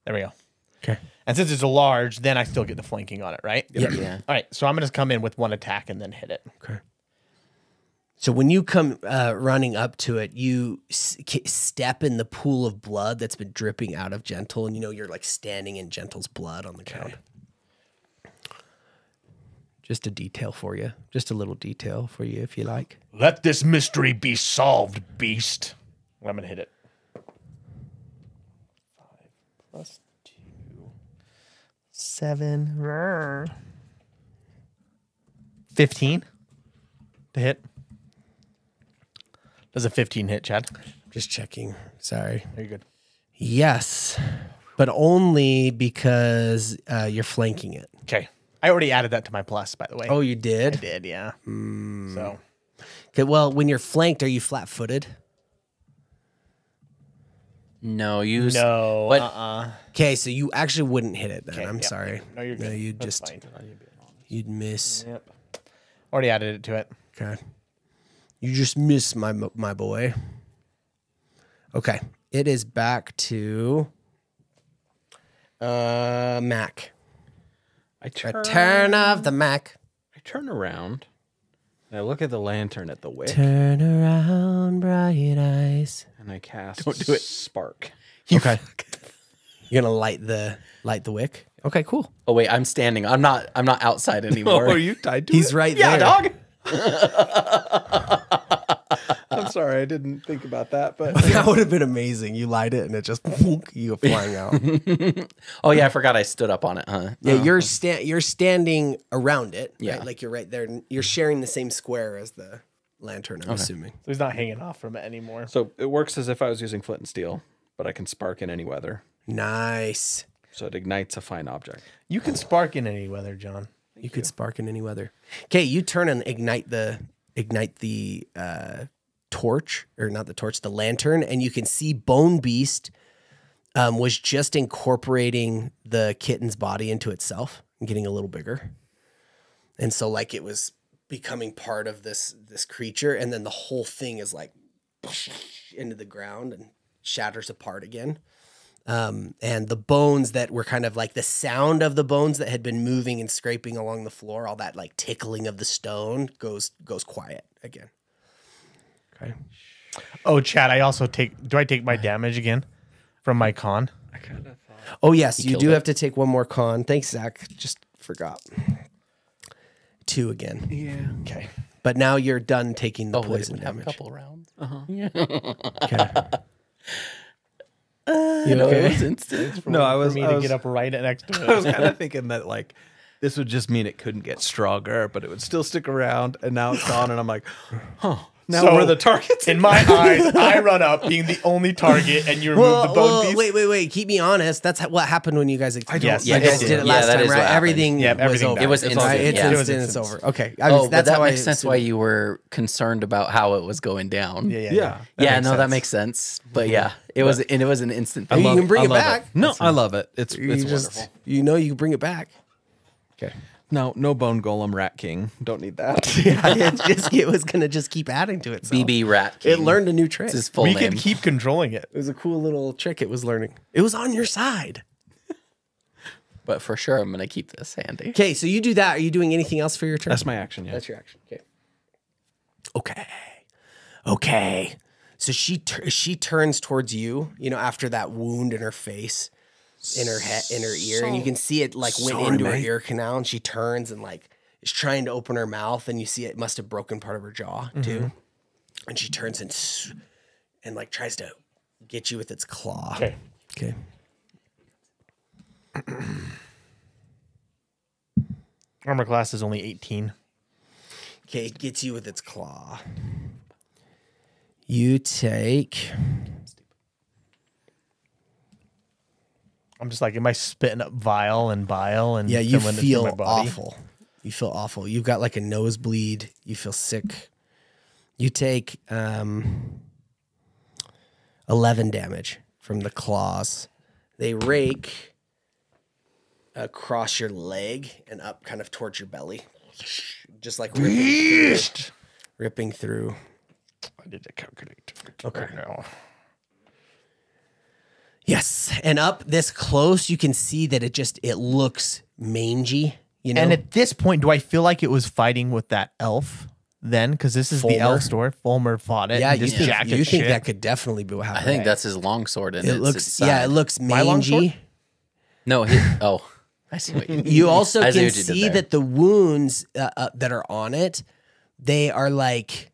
There we go. Okay. And since it's a large, then I still get the flanking on it, right? Yep. Yeah. All right. So I'm going to come in with 1 attack and then hit it. Okay. So when you come running up to it, you step in the pool of blood that's been dripping out of Gentle, and you're like standing in Gentle's blood on the ground. Just a detail for you. Just a little detail for you, if you like. Let this mystery be solved, beast. I'm going to hit it. 5 plus 2. 7. 15 to hit. Does a 15 hit, Chad? Just checking. Sorry. Are you good? Yes, but only because you're flanking it. Okay. I already added that to my plus, by the way. Oh, you I did? did, yeah. So Okay, well, when you're flanked, are you flat-footed? No, you. no. But Okay, so you actually wouldn't hit it then. Okay, I'm yeah, sorry. yeah. No, you're good. You'd That's just fine. you'd miss. Yep. Already added it to it. Okay. You just miss my boy. Okay. It is back to Mac. Return of the Mac. I turn around and I look at the lantern at the wick Turn around, bright eyes. and I cast Don't do it. Spark. Okay. You're gonna light the wick. Okay, cool. Oh wait, I'm standing. I'm not outside anymore. you tied to He's right yeah, there. dog. I'm sorry, I didn't think about that, but That would have been amazing. You light it and it just you go flying out. Oh yeah, I forgot I stood up on it, huh? Yeah, you're standing around it. Right? Yeah. Like you're right there. You're sharing the same square as the lantern, I'm assuming. So he's not hanging off from it anymore. so it works as if I was using flint and steel, but I can spark in any weather. Nice. So it ignites a fine object. You can spark in any weather, John. You could spark in any weather. Okay, you turn and ignite the torch, or not the torch, the lantern, and you can see Bone Beast was just incorporating the kitten's body into itself and getting a little bigger. And so like it was becoming part of this creature, and then the whole thing is like into the ground and shatters apart again. And the bones that were kind of like the sound of the bones that had been moving and scraping along the floor, all that like tickling of the stone goes quiet again. Okay. Oh, Chad, do I take my damage again from my con? I kind of thought. Oh yes, you killed do it. have to take one more con. Thanks, Zach. Just forgot. 2 again. Yeah. Okay. But now you're done taking the Oh, wait, poison we have a damage. couple rounds. Okay. You know, it was instant. No, I was For me to get up right next to I was it. kind of thinking that like this would just mean it couldn't get stronger, but it would still stick around. And now it's gone, and I'm like, huh, Now So, we're the targets. In my eyes, I run up being the only target, and you remove the bone piece. Wait. Keep me honest. That's what happened when you guys. Yes, you I guys did. did it Yeah, last that time, is what right? happened. Everything Yeah, was everything over. died. It was It's instant, It's yeah. instant. It was It's instant. over. Okay. But That's that how makes sense why you were concerned about how it was going down. Yeah. That makes sense. But yeah, it was an instant You thing. can bring I it love back. No, I love it. It's You wonderful. you know you can bring it back. Okay. No bone golem rat king. Don't need that. It was gonna just keep adding to itself. BB Rat King. It learned a new trick. It's his full We name. could keep controlling it. It was a cool little trick it was learning. It was on your side. But for sure, I'm gonna keep this handy. Okay, so you do that. Are you doing anything else for your turn? That's my action. Yeah. That's your action. Okay. Okay. So she turns towards you. You know, after that wound in her face, in her head, in her ear, and you can see it like went into her ear canal, and she turns and like is trying to open her mouth, and you see it must have broken part of her jaw too. And she turns and like tries to get you with its claw. Okay. Armor class is only 18. Okay, it gets you with its claw. You take. I'm just like, am I spitting up bile and and Yeah, you filling it through feel my body? awful. You feel awful. You've got like a nosebleed. You feel sick. You take 11 damage from the claws. They rake across your leg and up kind of towards your belly. Just like ripping through. I did a calculate. Okay. Right now. Yes. And up this close, you can see that it looks mangy, you know? And at this point, do I feel like it was fighting with that elf then? Because this is the Fulmer? elf store. Fulmer fought it. yeah, and you just think, jacked you its think shit. that could definitely be what I happened. think that's his longsword, and it looks it looks longsword? mangy. No, I see what you. You also I see can what you did see there. that the wounds that are on it, they are like,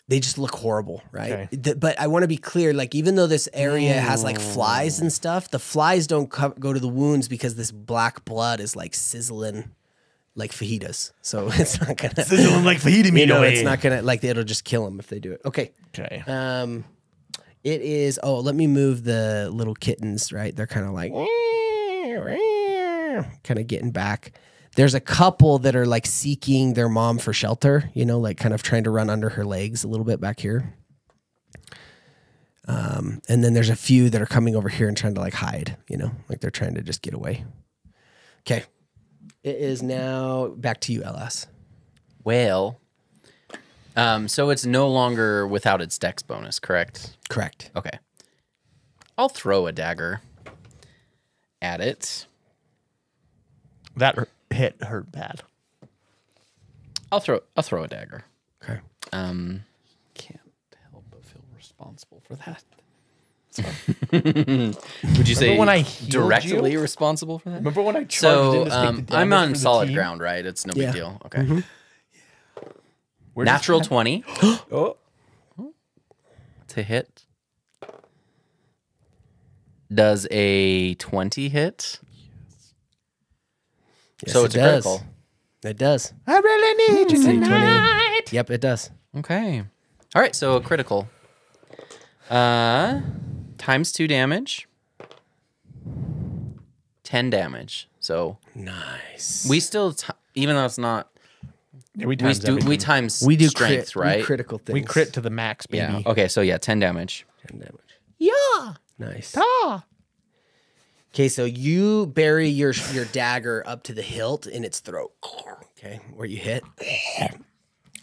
they just look horrible, right? Okay. But I want to be clear, like even though this area has like flies and stuff, the flies don't go to the wounds because this black blood is like sizzling like fajitas. So it's not gonna Sizzling like fajita meat you know, away. it's not gonna like it'll just kill them if they do it. Okay. Okay. It is. Oh, let me move the little kittens. Right, they're kind of like, kind of getting back. There's a couple that are like seeking their mom for shelter. You know, like kind of trying to run under her legs a little bit back here. And then there's a few that are coming over here and trying to like hide. You know, like they're trying to just get away. Okay, it is now back to you, LS. Well, so it's no longer without its dex bonus, correct? Correct. Okay. I'll throw a dagger at it. That hit hurt bad. I'll throw a dagger. Okay. Um, Can't help but feel responsible for that. would you say when I healed directly you? responsible for that? Remember when I charged So in to take the I'm damage on for the solid team? ground, right? It's no Yeah. big deal. Okay. Where does Natural that- 20 Oh, to hit. Does a 20 hit? So Yes, it's it a does. critical. It does. I really need you See, tonight. Yep, it does. Okay. All right, so a critical. Times 2 damage. 10 damage. So Nice. we still, even though it's not, Yeah, we we times do everything. we times We do strength, crit, right? We critical things. We crit to the max, baby. Yeah. Okay, so yeah, 10 damage. 10 damage. Yeah. Nice. Ah. Okay, so you bury your dagger up to the hilt in its throat. Okay, where you hit.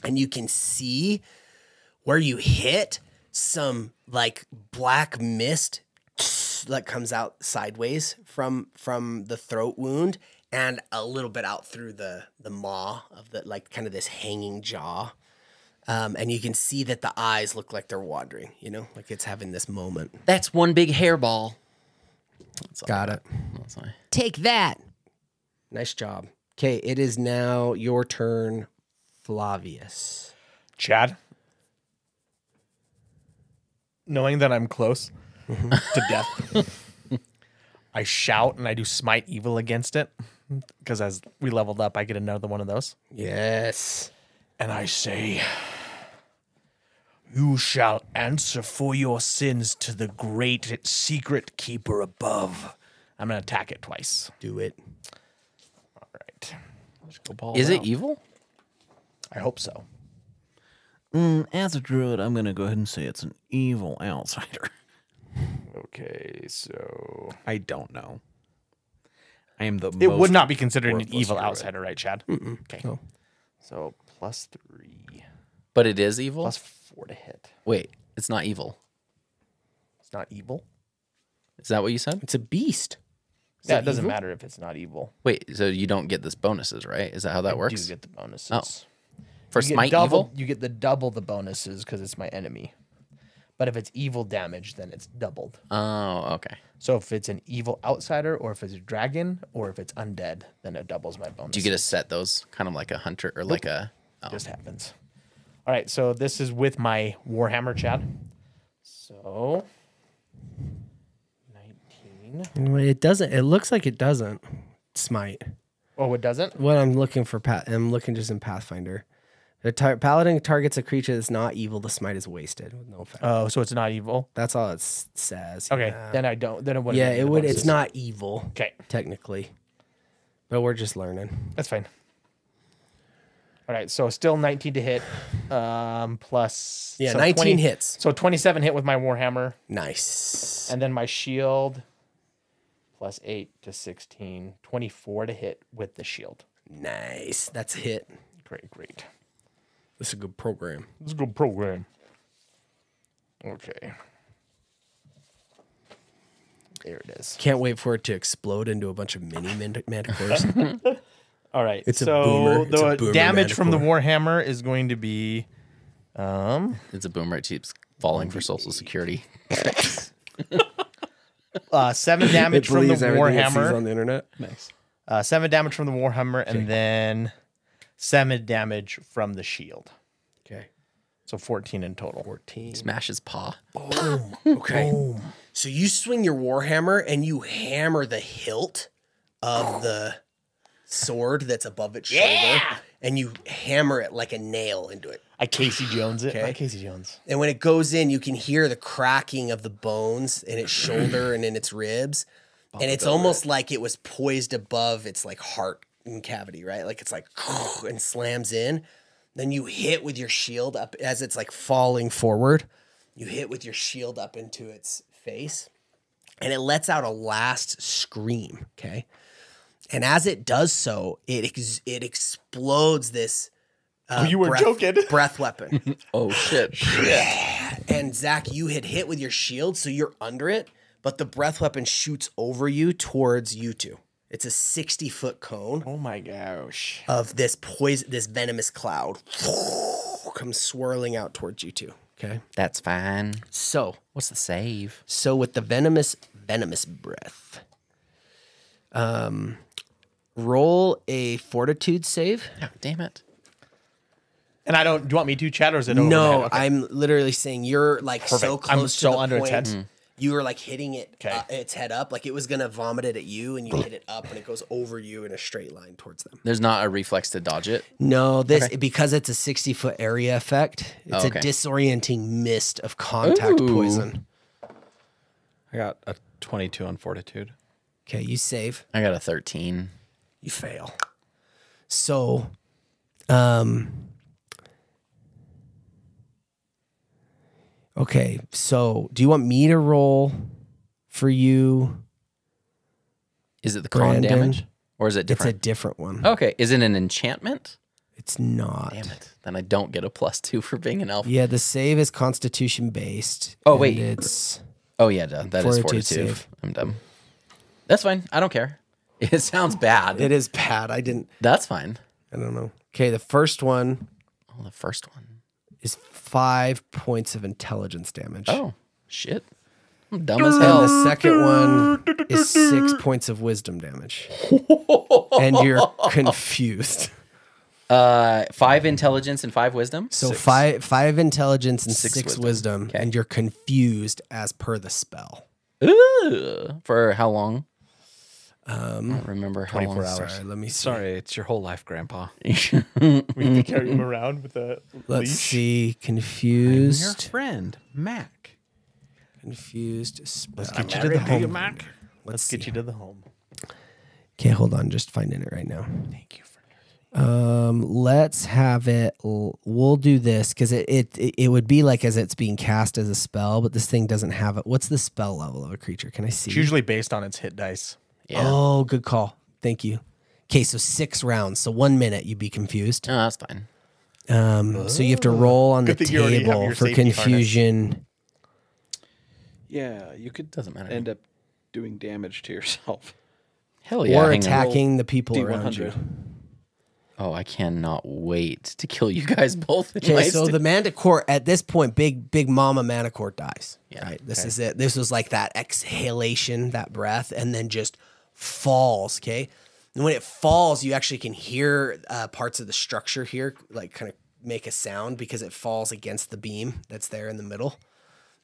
And you can see where you hit some like black mist that comes out sideways from the throat wound and a little bit out through the maw of the like kind of this hanging jaw. And you can see that the eyes look like they're wandering, you know, like it's having this moment. That's one big hairball. Got it. That's fine. Take that. Nice job. Okay, it is now your turn, Flavius. Chad, knowing that I'm close to death, I shout and I do smite evil against it because as we leveled up, I get another one of those. Yes. And I say, You shall answer for your sins to the great secret keeper above. I'm going to attack it twice. Do it. All right. Let's go ball Is out. it evil? I hope so. As a druid, I'm going to go ahead and say it's an evil outsider. Okay, so I don't know. I am the it most would not be considered an worthless evil druid. outsider, right, Chad? Okay. No. So +3, But it is evil? +4 to hit. Wait, it's not evil. It's not evil. Is that what you said? It's a beast. Yeah, it doesn't matter if it's not evil. Wait, so you don't get this bonuses, right? Is that how that You works? do get the bonuses. Oh. For You get smite double, evil? You get the double the bonuses because it's my enemy. But if it's evil damage, then it's doubled. Oh, okay. So if it's an evil outsider, or if it's a dragon, or if it's undead, then it doubles my bonus. Do you get to set those kind of like a hunter or like a? Oh. Just happens. All right, so this is with my Warhammer, Chad. So 19. It doesn't. It looks like it doesn't. Smite. Oh, it doesn't? What I'm looking for, I'm looking just in Pathfinder. The paladin targets a creature that's not evil. The smite is wasted with no effect. Oh, so it's not evil. That's all it says. Okay, Yeah. then I don't. Then it wouldn't. Yeah, be it the would. bonuses. It's not evil Okay, technically, but we're just learning. that's fine. All right, so still 19 to hit, plus Yeah, so 19 hits. So 27 hit with my Warhammer, Nice. and then my shield +8 to 16, 24 to hit with the shield. Nice. That's a hit. Great. This is a good program. Let's go program. Okay. There it is. Can't wait for it to explode into a bunch of mini manticores. All right. It's a so boomer. It's a the boomer damage from the manticore. Warhammer is going to be It's a boomer. It keeps falling for Social Security. 7 damage from the Warhammer. on the internet. Nice. 7 damage from the Warhammer, and then 7 damage from the shield. Okay. So 14 in total. 14. Smash his paw. Okay. So you swing your warhammer and you hammer the hilt of the sword that's above its shoulder, and you hammer it like a nail into it. I Casey Jones it. Okay. I Casey Jones. And when it goes in, you can hear the cracking of the bones in its shoulder and in its ribs. And it's almost like it was poised above its like heart and cavity, right? Like it's like and slams in. Then you hit with your shield up as it's like falling forward. You hit with your shield up into its face, and it lets out a last scream. Okay. And as it does so, it explodes this. You were joking. Breath weapon. Oh shit! And Zach, you had hit with your shield, so you're under it, but the breath weapon shoots over you towards you two. It's a 60-foot cone Oh my gosh. of this this venomous cloud comes swirling out towards you two. Okay. That's fine. So What's the save? with the venomous breath, roll a fortitude save. God damn it! And I don't. Do you want me to, Chad, or is it over No, the head? Okay. I'm literally saying you're like so Perfect. close I'm to so the under its point. head. You were like hitting it, Okay. its head up, like it was gonna vomit it at you, and you hit it up, and it goes over you in a straight line towards them. There's not a reflex to dodge it. No, because it's a 60-foot area effect. It's okay. a disorienting mist of contact Ooh. poison. I got a 22 on fortitude. Okay, you save. I got a 13. You fail. So, okay. So, do you want me to roll for you? Is it the con Brandon? damage, or is it It's a different? different one. Okay, is it an enchantment? It's not. Damn it! Then I don't get a +2 for being an elf. Yeah, the save is Constitution based. Oh, and wait. it's Oh yeah, duh, that is Fortitude fortitude. save. I'm dumb. That's fine. I don't care. It sounds bad. it is bad. I That's fine. don't know. Okay, the first one Oh, the first one. is 5 points of intelligence damage. Oh shit! I'm dumb as And hell. the second one is 6 points of wisdom damage. And you're confused. 5 intelligence and 5 wisdom. So five intelligence and 6 6 wisdom. wisdom, Okay. and you're confused as per the spell. Ooh, for how long? I don't remember how long. 24 hours. Sorry, let me see. Sorry, it's your whole life, Grandpa. We have to carry him around with a Let's leash. see. Your Confused. friend, Mac. Confused. Spell. Let's get you to the home. Mac. Let's get you to the home. Okay, hold on. Just finding it right now. Thank you for Let's have it. We'll do this because it would be like as it's being cast as a spell, but this thing doesn't have it. What's the spell level of a creature? Can I see? It's usually based on its hit dice. Yeah. Oh, good call. Thank you. Okay, so 6 rounds. So 1 minute, you'd be confused. No, that's fine. So you have to roll on Good the thing you already have table your for safety confusion. Yeah, you could Doesn't matter. end up doing damage to yourself. Hell yeah. Or hang on. attacking the people around you. D100. Oh, I cannot wait to kill you guys both. in my Okay, so st- the Manticore at this point, big Mama Manticore dies. Yeah, Right. This is it. This was like that exhalation, that breath, and then just falls. Okay. And when it falls, you actually can hear parts of the structure here, like kind of make a sound because it falls against the beam that's there in the middle.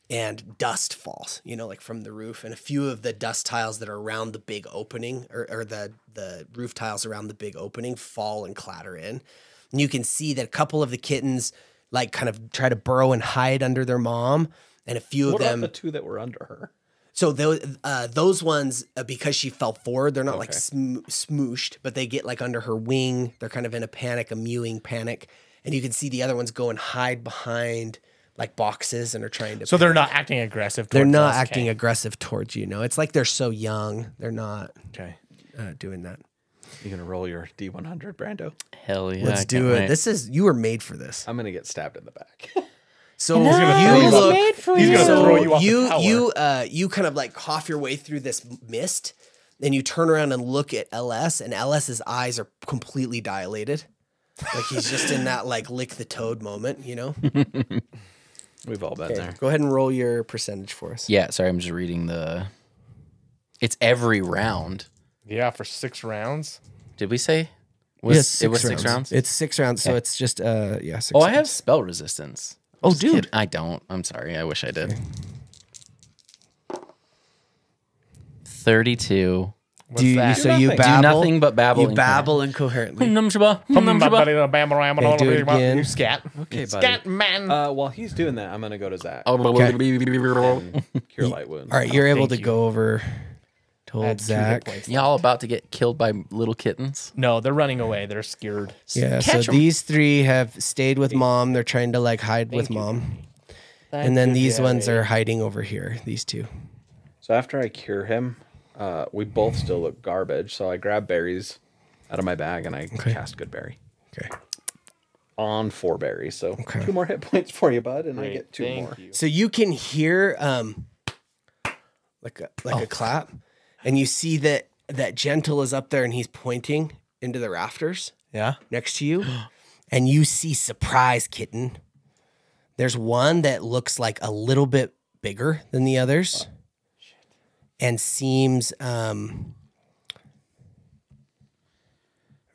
And dust falls, like from the roof. And a few of the dust tiles that are around the big opening or the roof tiles around the big opening fall and clatter in. And you can see that a couple of the kittens like kind of try to burrow and hide under their mom. And a few What of about them. the two that were under her? So those ones, because she fell forward, they're not like smooshed, but they get like under her wing. They're kind of in a panic, a mewing panic. And you can see the other ones go and hide behind like boxes and are trying to. So they're not acting aggressive. They're towards not us, acting okay. aggressive towards you. No, it's like they're so young. They're not Okay. doing that. You gonna roll your D100, Brando? Hell yeah. Let's I do can't it. wait. This is you were made for this. I'm gonna get stabbed in the back. So He's gonna throw you off- He's gonna throw you off the tower. you kind of like cough your way through this mist, then you turn around and look at LS, and LS's eyes are completely dilated, like he's just in that like lick the toad moment. We've all been there. Go ahead and roll your percentage for us. Yeah, sorry, I'm just reading the. It's every round. Yeah, for 6 rounds. Did we say? Yeah, It was 6 rounds? It's 6 rounds, so Okay. it's just 6 Oh, I rounds. have spell resistance. Oh, Just dude. kidding. I don't. I'm sorry. I wish I did. 32. What's Do you, that? so you nothing. babble, Do nothing but babble. You babble incoherently. Hmm. Okay, do it again. You scat. Okay, buddy. Scat man. While he's doing that, I'm gonna go to Zach. Okay. And cure light wounds. All right, you're able thank to you. go over to old Add 2 hit Zach. points. Y'all about to get killed by little kittens? No, they're running away. They're scared. Yeah, so Catch 'em. these 3 have stayed with mom. They're trying to like hide with mom. And then these ones are hiding over here, these 2. So after I cure him, we both still look garbage. So I grab berries out of my bag and I cast good berry Okay. on 4 berries. So Okay. 2 more hit points for you, bud, and I Great, get 2 thank more. you. So you can hear like a clap, and you see that Gentle is up there and he's pointing into the rafters Yeah. next to you, and you see Surprise Kitten. There's one that looks like a little bit bigger than the others, and seems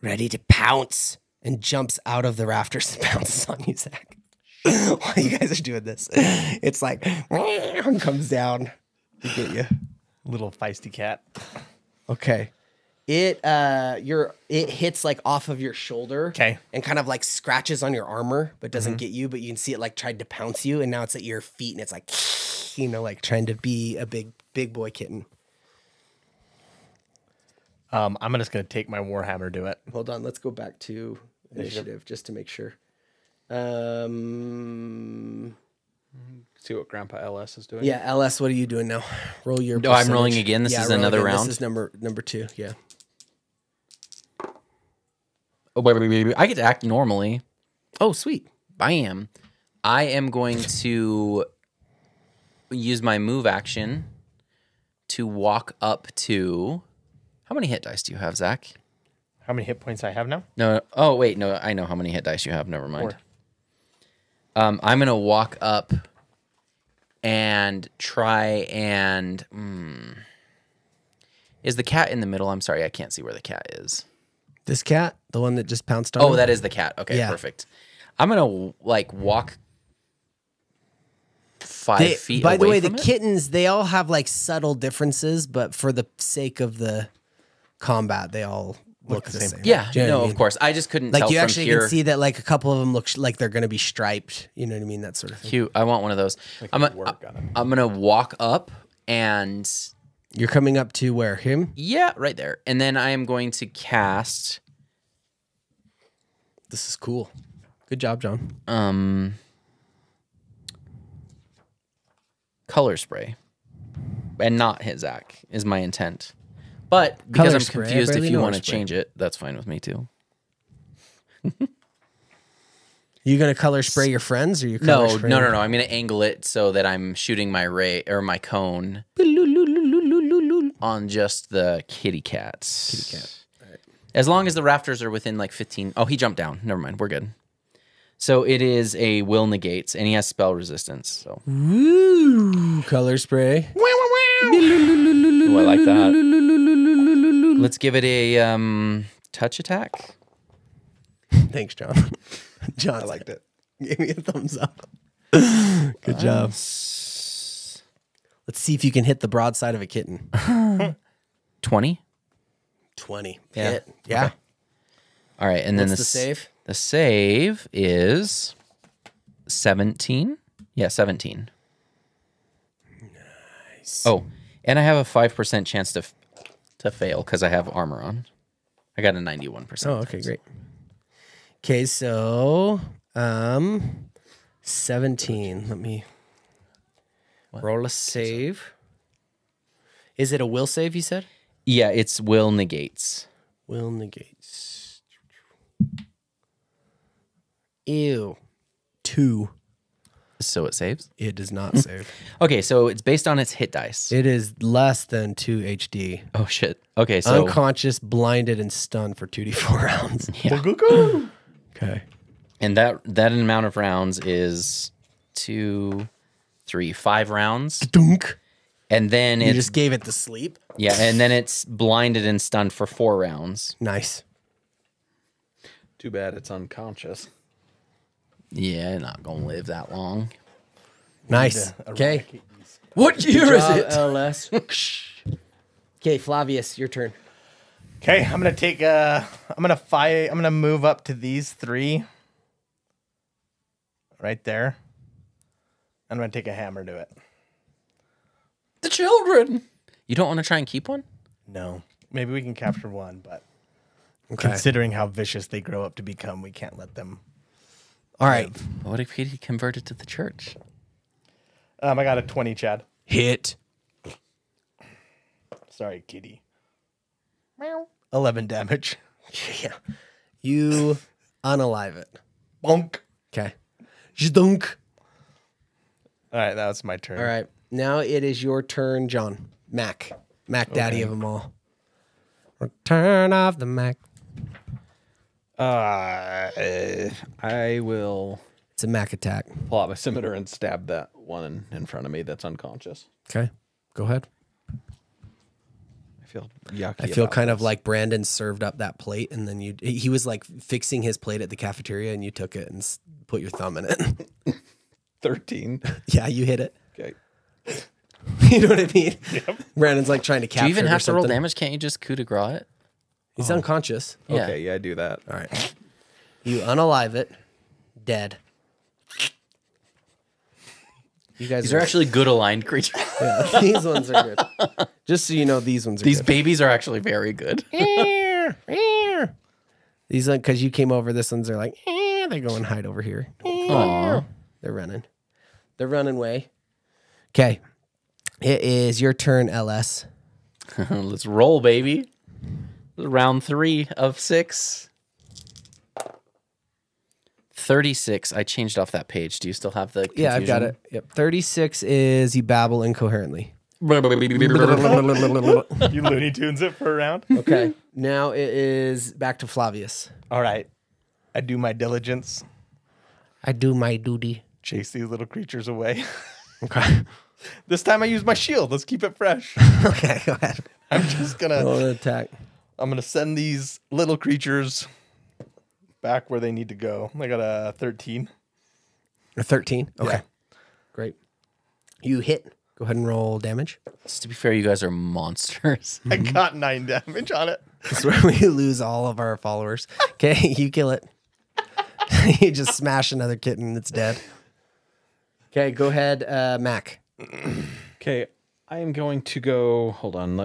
ready to pounce, and jumps out of the rafters and pounces on you, Zach. While you guys are doing this, it's like and comes down to get you. Little feisty cat. Okay. It hits like off of your shoulder. Okay. And kind of like scratches on your armor, but doesn't get you, but you can see it like tried to pounce you, and now it's at your feet, and it's like like trying to be a big boy kitten. I'm just gonna take my warhammer to it. Hold on, let's go back to initiative just to make sure. See what Grandpa LS is doing. Yeah, LS, what are you doing now? Roll your No, I'm rolling percentage. again. This is roll another again. round? This is number 2, yeah. Oh, wait. I get to act normally. Oh, sweet. Bam. I am going to use my move action to walk up to. How many hit dice do you have, Zach? How many hit points I have now? No. Oh, wait. No, I know how many hit dice you have. Never mind. 4. I'm going to walk up and try and. Is the cat in the middle? I'm sorry. I can't see where the cat is. This cat, the one that just pounced on Oh, him? that is the cat. Okay, Yeah. perfect. I'm going to like walk 5 feet By the away way, from the it. kittens, they all have like subtle differences, but for the sake of the combat, they all look the same. Yeah, Do you know what I no, mean? of course. I just couldn't Like tell you from actually here. can see that like a couple of them look like they're going to be striped. You know what I mean? That sort of thing. Cute. I want one of those. I'm gonna walk up and You're coming up to where? Him? yeah, right there. And then I am going to cast This is cool. Good job, John. color spray. And not hit Zach is my intent. But because Color I'm spray, I confused if barely you know want to what spray. change it, that's fine with me too. You going to color spray your friends, or you color No, spray? no. I'm going to angle it so that I'm shooting my ray or my cone on just the kitty cats. Kitty cat. As long as the rafters are within like 15. Oh, he jumped down. Never mind. We're good. So it is a will negates, and he has spell resistance. So Woo! Color spray. Ooh, I like that. Let's give it a touch attack. Thanks, John. John, I liked it. Gave me a thumbs up. Good job. Let's see if you can hit the broadside of a kitten. 20. 20. Yeah. Hit. Yeah. Okay. All right, and then What's the save? The save is 17. Yeah, 17. Nice. Oh, and I have a 5% chance to fail because I have armor on. I got a 91%. Oh, okay, great. Okay, so 17. Let me roll a save. Is it a will save, you said? Yeah, it's will negates. Will negates. Ew. 2. So it saves? It does not save. Okay, so it's based on its hit dice. It is less than 2 HD. Oh, shit. Okay, so... Unconscious, blinded, and stunned for 2d4 rounds. Yeah. Okay. And that amount of rounds is 2, 3, 5 rounds. Dunk. And then You it's... just gave it the sleep. Yeah, and then it's blinded and stunned for 4 rounds. Nice. Too bad it's unconscious. Yeah, not gonna live that long. Nice. Okay. What year is it? LS. Okay, Flavius, your turn. Okay, I'm gonna take I'm gonna move up to these 3. Right there. I'm gonna take a hammer to it. The children. You don't want to try and keep one? No. Maybe we can capture one, but Okay. considering how vicious they grow up to become, we can't let them. All right. What if he converted to the church? I got a 20, Chad. Hit. Sorry, kitty. 11 damage. Yeah. You unalive it. Bonk. Okay. Dunk. All right, that was my turn. All right. Now it is your turn, John. Mac. Mac Daddy of them all. Return of the Mac. I will It's a Mac attack. pull out my scimitar and stab that one in front of me that's unconscious. Okay. Go ahead. I feel yucky. I feel about kind of this. like Brandon served up that plate and then he was like fixing his plate at the cafeteria and you took it and put your thumb in it. 13. Yeah, you hit it. Okay. You know what I mean? Yep. Brandon's like trying to capture Do you even it or have to roll something. damage? Can't you just coup de grace it? He's unconscious. Yeah. Okay, yeah, I do that. All right. You unalive it. Dead. You guys These are actually good aligned creatures. yeah, these ones are good. Just so you know, these ones are These good. babies are actually very good. These like because you came over, this ones are like, they go and hide over here. Aw. They're running. They're running away. Okay. It is your turn, LS. Let's roll, baby. Round 3 of 6. 36. I changed off that page. Do you still have the confusion? Yeah, I've got it. Yep. 36 is you babble incoherently. You Looney Tunes it for a round. Okay. Now it is back to Flavius. All right. I do my diligence. I do my duty. Chase these little creatures away. Okay. This time I use my shield. Let's keep it fresh. Okay, go ahead. I'm just gonna Roll an attack. I'm gonna send these little creatures back where they need to go. I got a 13. A 13. Okay. Yeah. Great. You hit. Go ahead and roll damage. To be fair, you guys are monsters. I got 9 damage on it. This is where we lose all of our followers. Okay, you kill it. You just smash another kitten that's dead. Okay, go ahead, Mac. Okay, I am going to go. Hold on,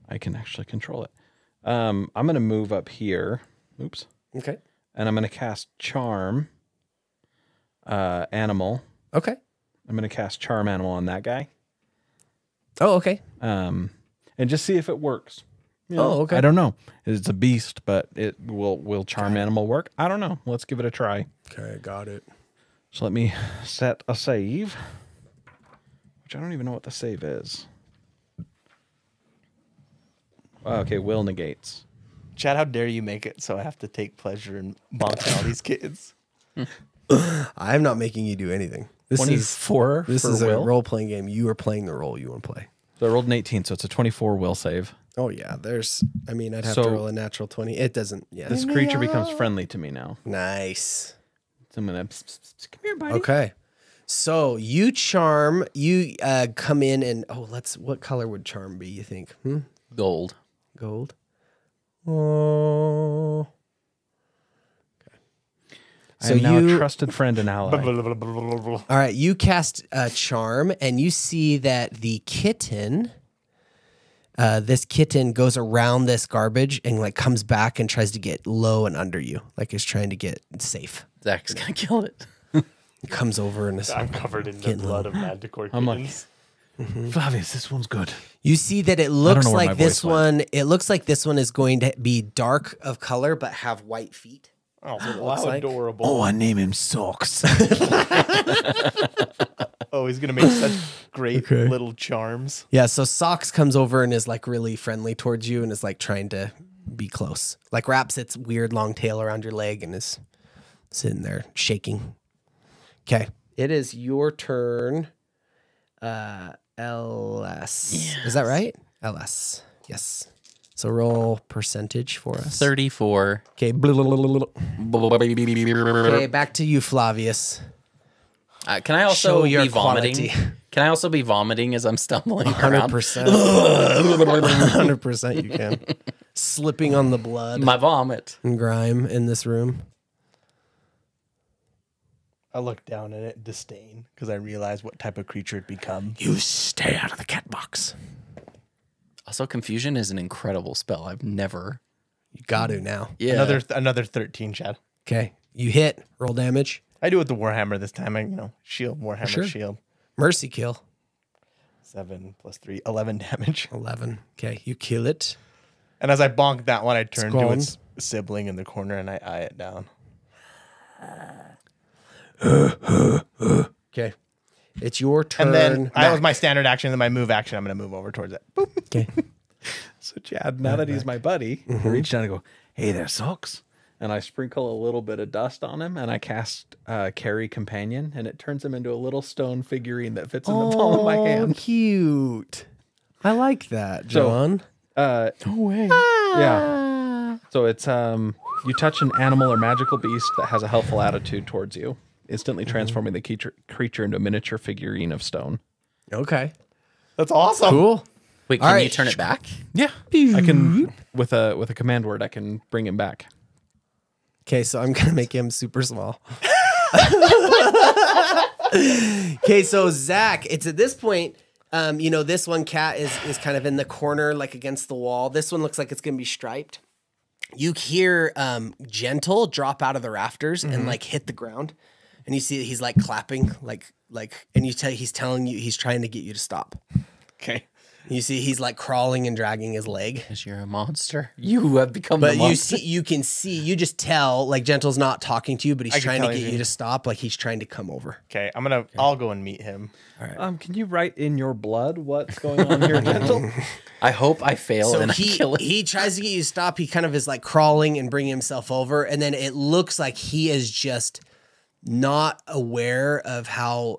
I can actually control it. I'm going to move up here. Oops. Okay. And I'm going to cast Charm Animal. Okay. I'm going to cast Charm Animal on that guy. Oh, okay. And just see if it works. You know, Oh, okay. I don't know. It's a beast, but it will Charm Animal work? I don't know. Let's give it a try. Okay, got it. So let me set a save, which I don't even know what the save is. Okay, will negates. Chad, how dare you make it so I have to take pleasure in bonking all these kids? I'm not making you do anything. This 24 is for a will. role-playing game. You are playing the role you want to play. So I rolled an 18, so it's a 24 will save. Oh, yeah. I'd have So- to roll a natural 20. It doesn't. Yeah. This creature becomes friendly to me now. Nice. So I'm going to... Come here, buddy. Okay. So you charm, you come in and, what color would charm be, you think? Gold. Gold. Oh. So I'm now a trusted friend and ally. All right, you cast charm, and you see that the kitten, this kitten goes around this garbage and like comes back and tries to get low and under you, like is trying to get safe. Zach's gonna kill it. It comes over and is, I'm covered in the Getting blood of Manticore I'm like- kittens. Flavius, this one's good. you see that it looks know where my like this voice went. one. It looks like this one is going to be dark of color but have white feet. Oh, looks how like. adorable. Oh, I name him Socks. Oh, he's going to make such great little charms. Yeah, so Socks comes over and is like really friendly towards you and is like trying to be close. Like wraps its weird long tail around your leg and is sitting there shaking. Okay, it is your turn. LS. Is that right? LS. Yes. So roll percentage for us. 34. Okay. Okay, back to you, Flavius. Can I also Show your be vomiting? quality. Can I also be vomiting as I'm stumbling 100%. around? 100% you can. Slipping on the blood My vomit. and grime in this room. I look down at it, disdain, because I realize what type of creature it become. You stay out of the cat box. Also, confusion is an incredible spell. I've never. You got to now. Yeah. Another 13, Chad. Okay. You hit. Roll damage. I do it with the Warhammer this time. Shield, Warhammer, Sure. shield. Mercy kill. 7 + 3, 11 damage. 11. Okay. You kill it. And as I bonk that one, I turn to gone. its sibling in the corner and I eye it down. Okay. It's your turn. And then that was Mac. my standard action. And then my move action, I'm going to move over towards it. Boop. Okay. So Chad, now that he's my buddy, I reach down and go, hey there, Socks. And I sprinkle a little bit of dust on him and I cast Carry Companion and it turns him into a little stone figurine that fits in the palm of my hand. Cute. I like that, John. No way. Yeah. So it's you touch an animal or magical beast that has a helpful attitude towards you, instantly transforming the creature into a miniature figurine of stone. Okay. That's awesome. Cool. Wait, All can right. you turn it back? Yeah. I can with a command word I can bring him back. Okay, so I'm gonna make him super small. Okay, so Zach, it's at this point, this one cat is kind of in the corner, like against the wall. This one looks like it's gonna be striped. You hear Gentle drop out of the rafters and like hit the ground, and you see that he's like clapping, like, and he's telling you he's trying to get you to stop. Okay. You see he's like crawling and dragging his leg. Because you're a monster. You have become But the monster. you just tell, like Gentle's not talking to you, but I he's can trying to tell get you. you to stop, like he's trying to come over. Okay. I'll go and meet him. Can you write in your blood what's going on here, Gentle? I hope I fail So and I kill it. he tries to get you to stop. He kind of is like crawling and bringing himself over, and then it looks like he is just not aware of how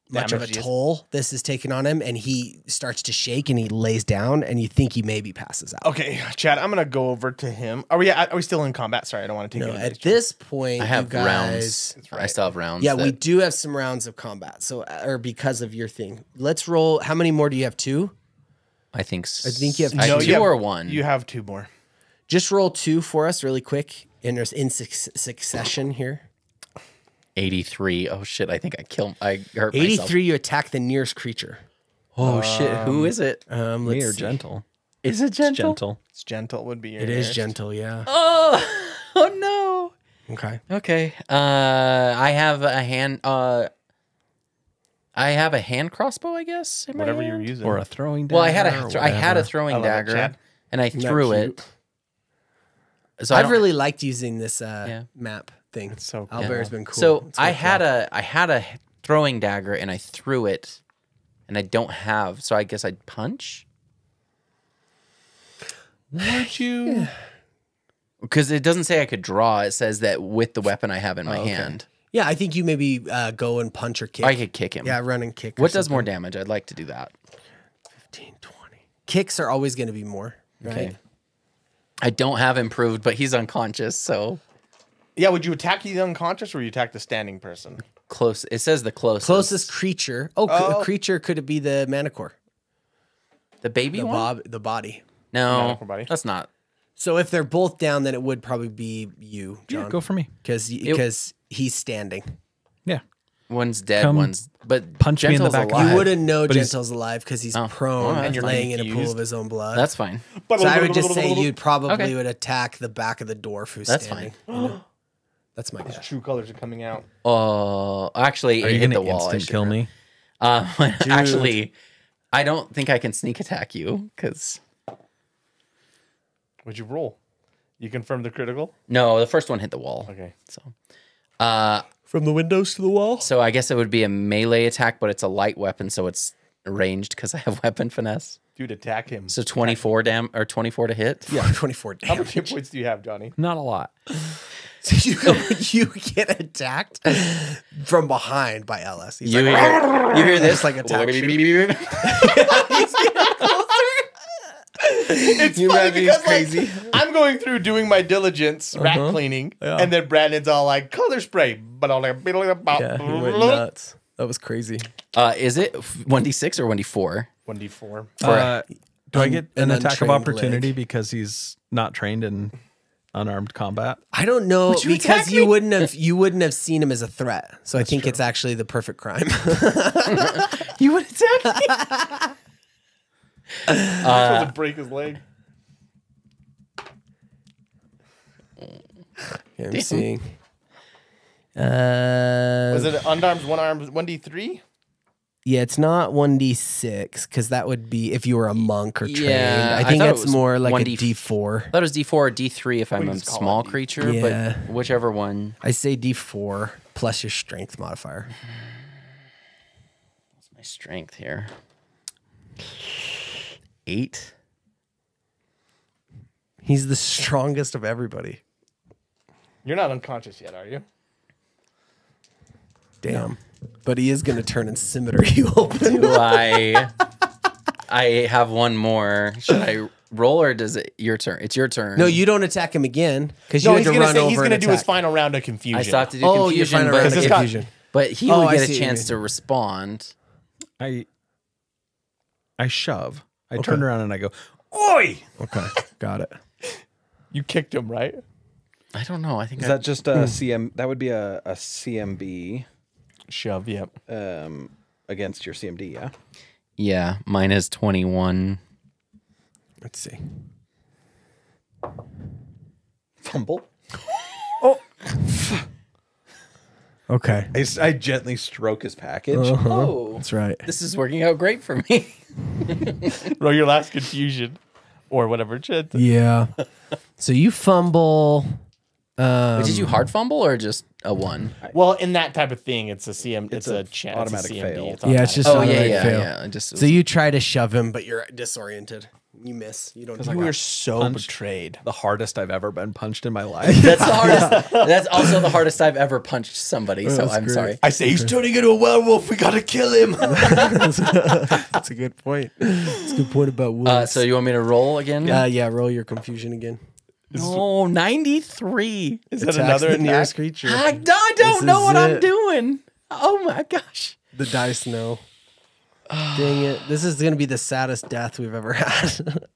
much of a Damaged he is. toll this is taking on him, and he starts to shake and he lays down, and you think he maybe passes out. Okay, Chad, I'm going to go over to him. Are we still in combat? Sorry, I don't want to take No, any at this point, I have you guys, rounds. I still have rounds. Yeah, that- we do have some rounds of combat. So, or because of your thing, let's roll. How many more do you have? 2? I think you have No, two or one. You have 2 more. Just roll 2 for us really quick in succession here. 83. Oh shit! I think I hurt 83, myself. you attack the nearest creature. Oh shit! Who is it? Me Let's or see. gentle? Is it gentle? It's gentle. It's gentle would be your It is nearest. gentle, yeah. Oh no. Okay. Okay. I have a hand. I have a hand crossbow, I guess. in my Whatever you're hand? using. Or a throwing dagger. Well, I had a or throwing I love it, dagger, Chad. and I threw cute? it. So I I've don't- really liked using this Yeah. map thing. It's so cool. Owlbear's been cool. So It's I been had fun. a throwing dagger, and I threw it, and I don't have. So I guess I'd punch. Would you? Because it doesn't say I could draw. It says that with the weapon I have in my hand, Yeah, I think you maybe go and punch or kick. I could kick him. Yeah, run and kick. or What does more something. damage? I'd like to do that. 15, 20. Kicks are always going to be more, right? Okay. I don't have improved, but he's unconscious, so Yeah, would you attack the unconscious or would you attack the standing person? close. It says the closest. Closest creature. Oh, a creature could it be the manicore? The baby one? The body. No, Manicore body. that's not. So if they're both down, then it would probably be you, John. Yeah, go for me. Because he's standing. Yeah. One's dead. Come One's but punch me in the Gentle's back of the alive. You wouldn't know But he's- Gentle's alive because he's Oh. prone Oh, and you're laying in a pool confused. of his own blood. That's fine. so I would just say you'd probably Okay. would attack the back of the dwarf who's That's standing. You know? That's my guess. True colors are coming out. Oh, actually, Are it you hit gonna the wall. I instant kill should've. me? Actually, I don't think I can sneak attack you because What'd you roll? You confirmed the critical? no, the first one hit the wall. Okay. So, From the windows to the wall? so I guess it would be a melee attack, but it's a light weapon, so it's ranged because I have weapon finesse. Dude, attack him. So 24 or 24 to hit. Yeah, 24 How damage. many points do you have, Johnny? Not a lot. So you get attacked from behind by Ellis. He's You like, hear, you hear this? It's like attack It's You funny might be because, crazy. Like, I'm going through doing my diligence, rat cleaning, and then Brandon's all like, color spray. But all like, Yeah, he went nuts. That was crazy. Is it 1d6 or 1d4? 1d4. Do I get an attack of untrained opportunity leg. because he's not trained in unarmed combat? I don't know you because attack you me? wouldn't have seen him as a threat. So I think it's actually the perfect crime. You would attack me? I'm supposed to break his leg. Yeah, I'm seeing. Was it unarmed, one armed, 1d3? Yeah, it's not 1d6 because that would be if you were a monk or trained. Yeah, I I think thought it it's was more like 1d4. a d4. I thought it was d4 or d3 if I'm We a just call small it D4. creature, Yeah. but whichever one. I say d4 plus your strength modifier. What's my strength here? 8. He's the strongest of everybody. You're not unconscious yet, are you? Damn. But he is going to turn and scimitar you open. Do I have one more. Should I roll or does it your turn? It's your turn. No, you don't attack him again because you No, had he's to gonna run say over he's and gonna do his attack. final round of confusion. I still have to do Oh, you're confusion, final but, round of it's got- confusion. but he Oh, would I get see a what you chance mean. to respond. I shove. I turn around and I go, "Oi!" Okay, got it. You kicked him, right? I don't know. I think Is that just a CM? That would be a CMB Shove, yep. against your CMD, yeah. yeah, mine is 21. Let's see. Fumble. Okay. I gently stroke his package. Oh, That's right. this is working out great for me. Roll your last confusion. Or whatever. Chad. Yeah. So you fumble. Did you hard fumble or just a 1? Well, in that type of thing, it's a CM. It's a automatic CMD. fail. It's Yeah, it's just Oh, automatic yeah. fail. I just So you try to shove him, but you're disoriented. You miss. You don't. You were so betrayed. The hardest I've ever been punched in my life. That's the hardest. That's also the hardest I've ever punched somebody. So I'm great. sorry. I say he's turning into a werewolf. We gotta kill him. That's a good point. That's a good point about wolves. So you want me to roll again? yeah, roll your confusion again. No, 93. Is that Attacks another the nearest attack? creature. I This don't know is what I'm it. doing. Oh my gosh. The dice know. Dang it. This is going to be the saddest death we've ever had.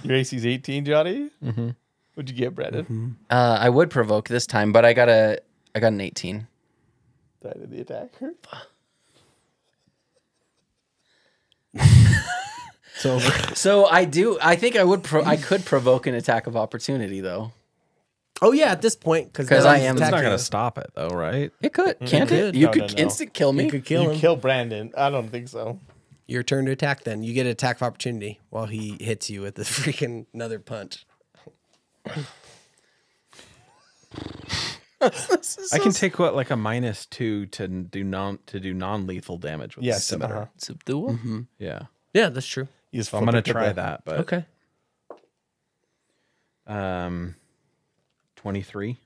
Your AC's 18, Johnny? Mm-hmm. What'd you get, Brandon? I would provoke this time, but I got an 18. Died of the attack. It's over. So I think I could provoke an attack of opportunity though. Oh, yeah, at this point. Because I am. It's not attacking going to us. stop it, though, right? It could. Can't it? could. You No, could no. instant kill me. You could kill You him. kill Brandon. I don't think so. Your turn to attack then. You get an attack of opportunity while he hits you with the freaking another punch. I can take what, like a -2 to do non-lethal damage with the Yes. scimitar. Subdual? Yeah. Yeah, that's true. You just So I'm flip going it to try the- that, but Okay. 23.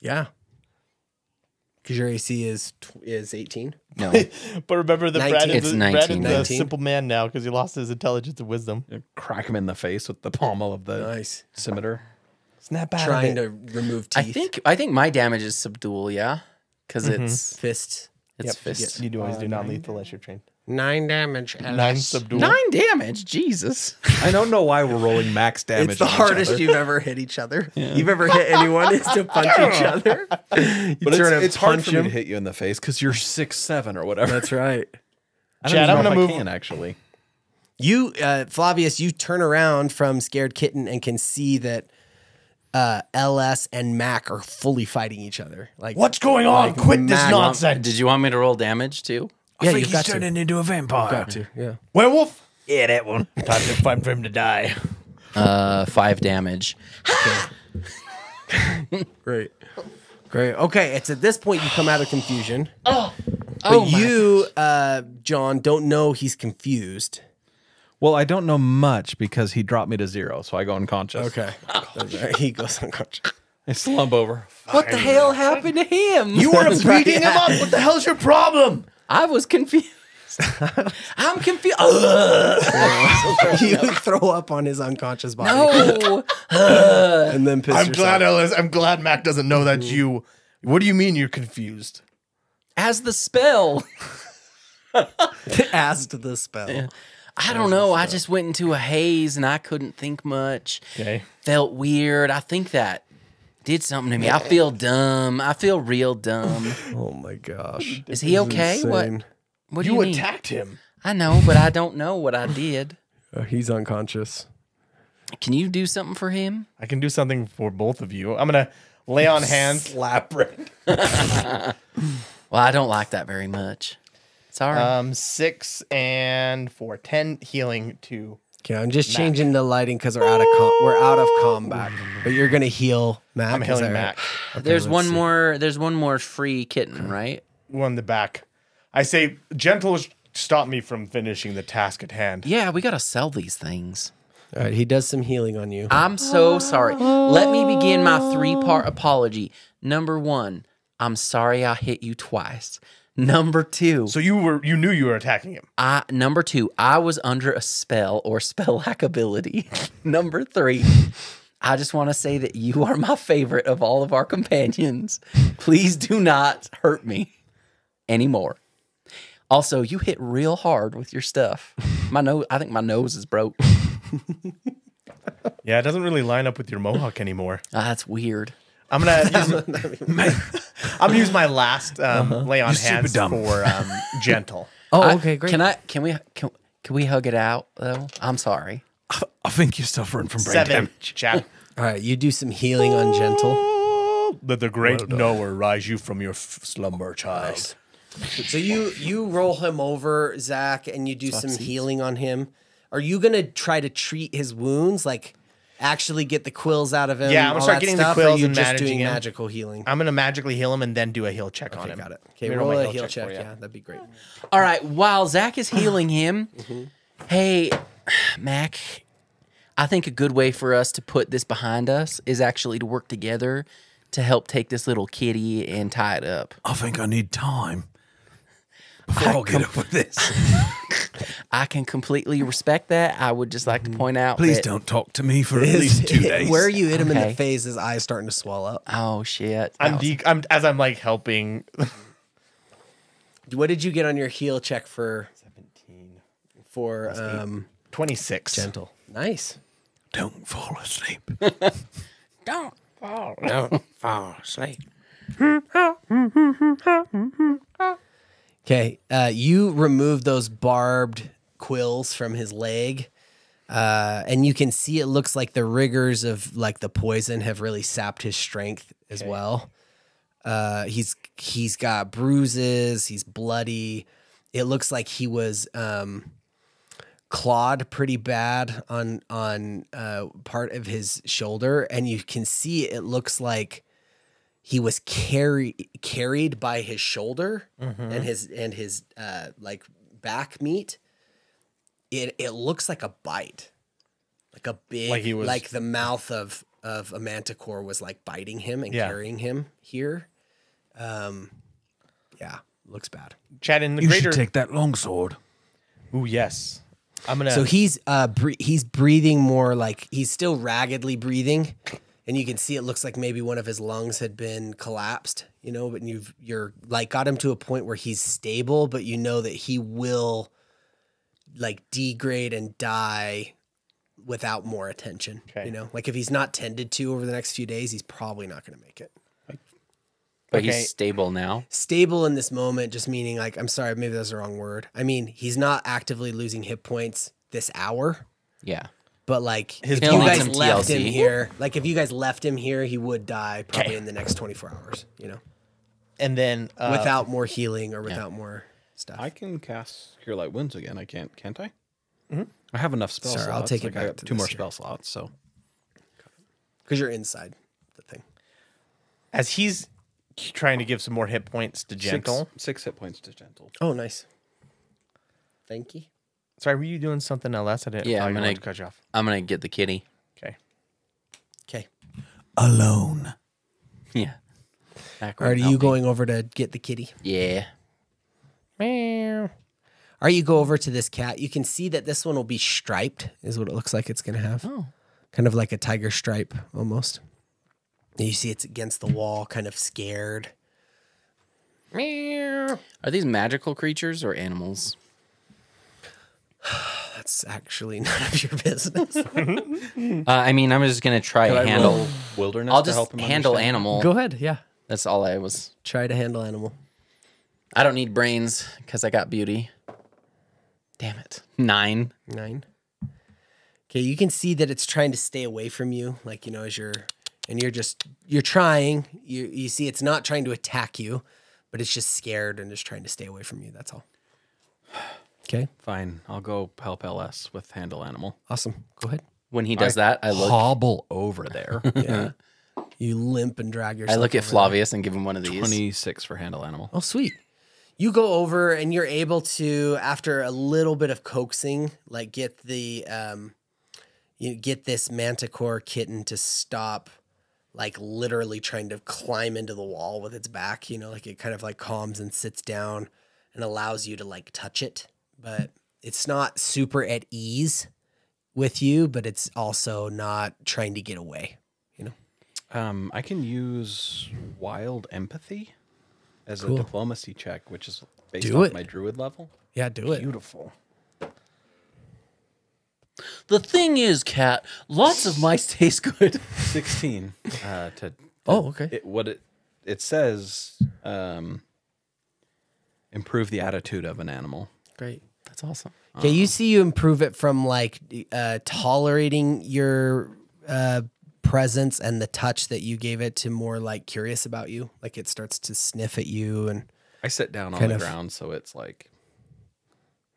Yeah. Because your AC is 18. No. But remember that 19. Brandon's, It's 19. Brandon's a 19. simple man now because he lost his intelligence and wisdom. Crack him in the face with the pommel of the Nice. scimitar. Snap out Trying of it. to remove teeth. I think my damage is subdual, yeah? Because it's Fists. fist. You do always do non-lethal unless you're trained. 9 damage. 9 subdual. 9 damage, Jesus. I don't know why we're rolling max damage. It's the on each hardest other. you've ever hit each other. You've ever hit anyone is to punch each other. You But turn and it's hard punch for me to him. hit you in the face because you're 6'7" or whatever. That's right. I Chad, don't I'm even know gonna if I move- can, actually. You, Flavius, you turn around from Scared Kitten and can see that LS and Mac are fully fighting each other. Like, What's going on? Like Quit this mad- nonsense. Did you want me to roll damage too? yeah, you've got to. into a vampire. Got to. Yeah. Werewolf? Yeah, that one. Time for him to die. 5 damage. Great. Great. Okay, it's at this point you come out of confusion. Oh But you, John, don't know he's confused. Well, I don't know much because he dropped me to 0, so I go unconscious. Okay. He goes unconscious. I slump over. What the hell happened to him? You were beating him up. What the hell's your problem? I was confused. I'm confused. You throw up on his unconscious body. No. And then piss I'm yourself. glad, Ellis. I'm glad Mac doesn't know that you. What do you mean you're confused? As the spell. Asked the spell. I don't know. I just went into a haze and I couldn't think much. Okay. Felt weird. I think that did something to me. I feel dumb. I feel real dumb. Oh my gosh. Is he okay? Insane. What do you You mean? attacked him. I know, but I don't know what I did. He's unconscious. Can you do something for him? I can do something for both of you. I'm gonna lay on hands, slap Brandon. Well, I don't like that very much. Sorry. 6 and 4, 10 healing to. Okay, I'm just changing the lighting because we're out of combat. But you're gonna heal Mac. I'm is healing that right? Mac. there's let's one see. more. There's one more free kitten, right? One in the back. I say, gentle, stop me from finishing the task at hand. Yeah, we gotta sell these things. All right, he does some healing on you. I'm so sorry. Let me begin my 3-part apology. Number 1, I'm sorry I hit you twice. Number 2, So you knew you were attacking him. Number 2, I was under a spell or spell-like ability. Number 3, I just want to say that you are my favorite of all of our companions. Please do not hurt me anymore. Also, you hit real hard with your stuff. I think my nose is broke. Yeah, it doesn't really line up with your mohawk anymore. That's weird. I'm gonna use my last lay on hands for gentle. Oh, okay, great. Can we hug it out though? I'm sorry. I think you're suffering from brain 7, damage. chat. All right, you do some healing on Gentle. Let the great knower rise you from your slumber, child. So you roll him over, Zach, and you do some healing on him. Are you gonna try to treat his wounds, like actually get the quills out of him? Yeah, I'm gonna all start that getting the stuff, or quills are you and just managing doing him. magical healing? I'm gonna magically heal him and then do a heal check on him. Got it. Let Okay, me roll my a heal for check. you. Yeah, that'd be great. All right, while Zach is healing him, hey, Mac, I think a good way for us to put this behind us is actually to work together to help take this little kitty and tie it up. I think I need time before I get up with this. I can completely respect that. I would just like to point out Please that, don't talk to me for at least 2 days. Where you hit him in Okay. the face, his eye's starting to swell up. Oh shit. I'm like helping. What did you get on your heal check for 17. for 26. gentle? Nice. Don't fall asleep. Don't fall. Don't fall asleep. Okay, you remove those barbed quills from his leg, and you can see it looks like the rigors of like the poison have really sapped his strength as well. He's got bruises. He's bloody. It looks like he was clawed pretty bad on part of his shoulder, and you can see it looks like he was carried by his shoulder and his like back meat. It looks like a bite, like a big, Like he was- like the mouth of a manticore was like biting him and carrying him here. Yeah, looks bad. Chad, in the You greater. should take that longsword. Ooh, yes. I'm gonna. So he's breathing more like he's still raggedly breathing, and you can see it looks like maybe one of his lungs had been collapsed, you know, but you're like got him to a point where he's stable, but you know that he will like degrade and die without more attention. Okay. You know, like if he's not tended to over the next few days, he's probably not going to make it. But Okay. he's stable now. Stable in this moment, just meaning like, I'm sorry, maybe that's the wrong word. I mean, he's not actively losing hit points this hour. Yeah. But like, His if you He'll need guys some left him TLC. here, like if you guys left him here, he would die probably Okay. in the next 24 hours, you know, and then without more healing or without more stuff. I can cast Cure Light Wounds again. I can't I? I have enough spell Sorry, slots. I'll take it Like, I back got to 2 more this here. spell slots. So Because you're inside the thing. as he's trying to give some more hit points to Gentle. six hit points to Gentle. Oh, nice. Thank you. Sorry, were you doing something else? I didn't. Yeah, I I'm wanted gonna to cut you off. I'm gonna get the kitty. Okay. Okay. Alone. Yeah. All right, are you going over to get the kitty? Yeah. Meow. Or you go over to this cat. You can see that this one will be striped, is what it looks like it's going to have. Oh. Kind of like a tiger stripe almost. And you see it's against the wall, kind of scared. Meow. Are these magical creatures or animals? That's actually none of your business. I mean, I'm just gonna try Could I handle. roll Wilderness I'll to just help him handle understand? animal. Go ahead. Yeah. That's all I was. Try to handle animal. I don't need brains because I got beauty. Damn it. 9. 9. Okay, you can see that it's trying to stay away from you, like, you know, as you're trying. You see it's not trying to attack you, but it's just scared and just trying to stay away from you. That's all. Okay, Fine. I'll go help LS with handle animal. awesome. Go ahead. When he does that, I look. Hobble over there. Yeah. You limp and drag yourself. I look at over Flavius and give him one of these. 26 for handle animal. there. Oh, sweet. You go over and you're able to, after a little bit of coaxing, like get the you get this manticore kitten to stop, like literally trying to climb into the wall with its back. You know, like it kind of like calms and sits down and allows you to like touch it, but it's not super at ease with you, but it's also not trying to get away. You know. I can use wild empathy as Cool. a diplomacy check, which is based Do off it. my druid level. Yeah, do it. Beautiful. The thing is, Cat, lots of mice taste good. 16. Oh, okay. It says improve the attitude of an animal. Great. That's awesome. Okay, you see you improve it from like tolerating your presence and the touch that you gave it to more like curious about you. Like it starts to sniff at you and I sit down on Kind the of. ground, so it's like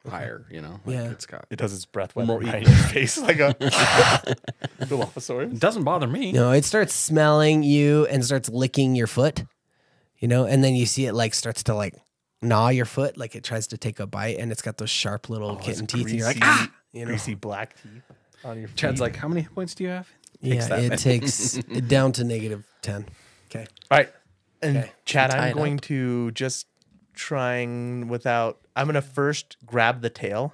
higher, you know? Like Yeah. It's got. It does its breath weapon More right in equal. your face like a Dilophosaurus. It doesn't bother me. no, it starts smelling you and starts licking your foot, you know, and then you see it like starts to like gnaw your foot, like it tries to take a bite and it's got those sharp little kitten teeth and you're like, ah, you know. Greasy black teeth on your feet. Chad's like, how many hit points do you have? Yeah, that it many. takes it down to -10. Okay. All right. And Okay. Chad, Tie I'm it going up. to just trying without. I'm going to first grab the tail.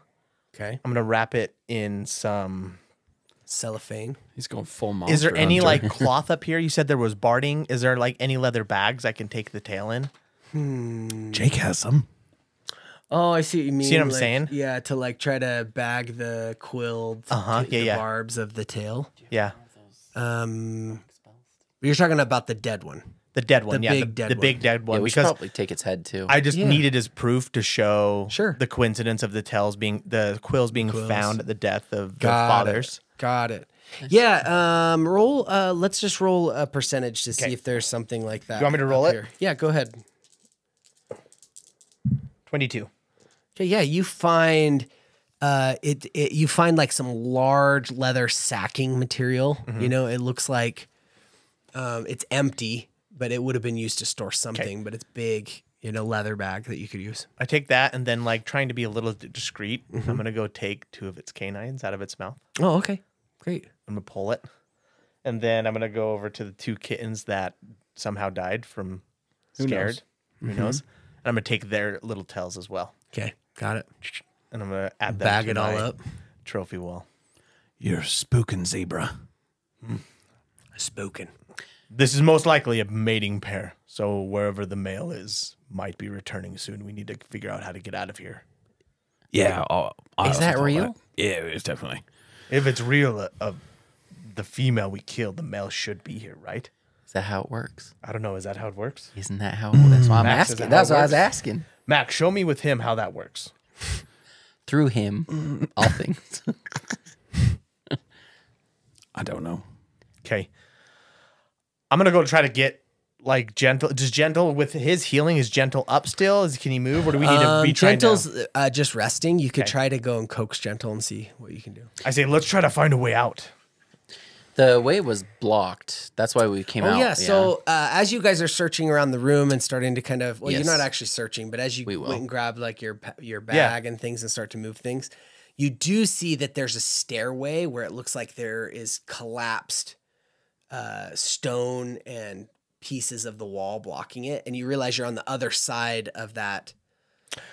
Okay. I'm going to wrap it in some. Cellophane. He's going full monster. Is there any hunter. like cloth up here? You said there was barding. Is there like any leather bags I can take the tail in? Jake has some. Oh, I see what you mean. See what I'm like, saying? Yeah, to like try to bag the quilled barbs of the tail. Yeah. You're talking about the dead one. The dead one, The yeah. big dead the big one. dead one. Yeah, we should because probably take its head too. I just Yeah. needed as proof to show Sure. the coincidence of the quills being found at the death of the fathers. Got it. Yeah, roll let's just roll a percentage to see if there's something like that. You want me to roll up it? here. Yeah, go ahead. 22. Okay, yeah, you find you find like some large leather sacking material. You know, it looks like it's empty, but it would have been used to store something, but it's big, leather bag that you could use. I take that and then, like, trying to be a little discreet, I'm going to go take 2 of its canines out of its mouth. Oh, okay. Great. I'm going to pull it. And then I'm going to go over to the 2 kittens that somehow died from scared. Who knows? And I'm going to take their little tails as well. Okay, got it. And I'm going to add them Bag to it all my up. trophy wall. You're spooking, zebra. Spoken. This is most likely a mating pair. So wherever the male is might be returning soon. We need to figure out how to get out of here. Yeah. I Is also that thought real? Yeah, it's definitely. If it's real, the female we killed, the male should be here, right? Is that how it works? I don't know. Is that how it works? Isn't that how? That's why I'm Max, is that asking. how That's it what I was works? asking. Max, show me with him how that works. Through him, all things. I don't know. Okay. I'm going to go try to get, like, gentle. Just gentle with his healing. Is gentle up still? Can he move? Or do we need to be trying Gentle's to... just resting. You could Okay. try to go and coax Gentle and see what you can do. I say, let's try to find a way out. The way was blocked. That's why we came out. Oh, yeah. So as you guys are searching around the room and starting to kind of, well, Yes. you're not actually searching, but as you We will. went and grabbed like your bag and things and start to move things, you do see that there's a stairway where it looks like there is collapsed stone and pieces of the wall blocking it. And you realize you're on the other side of that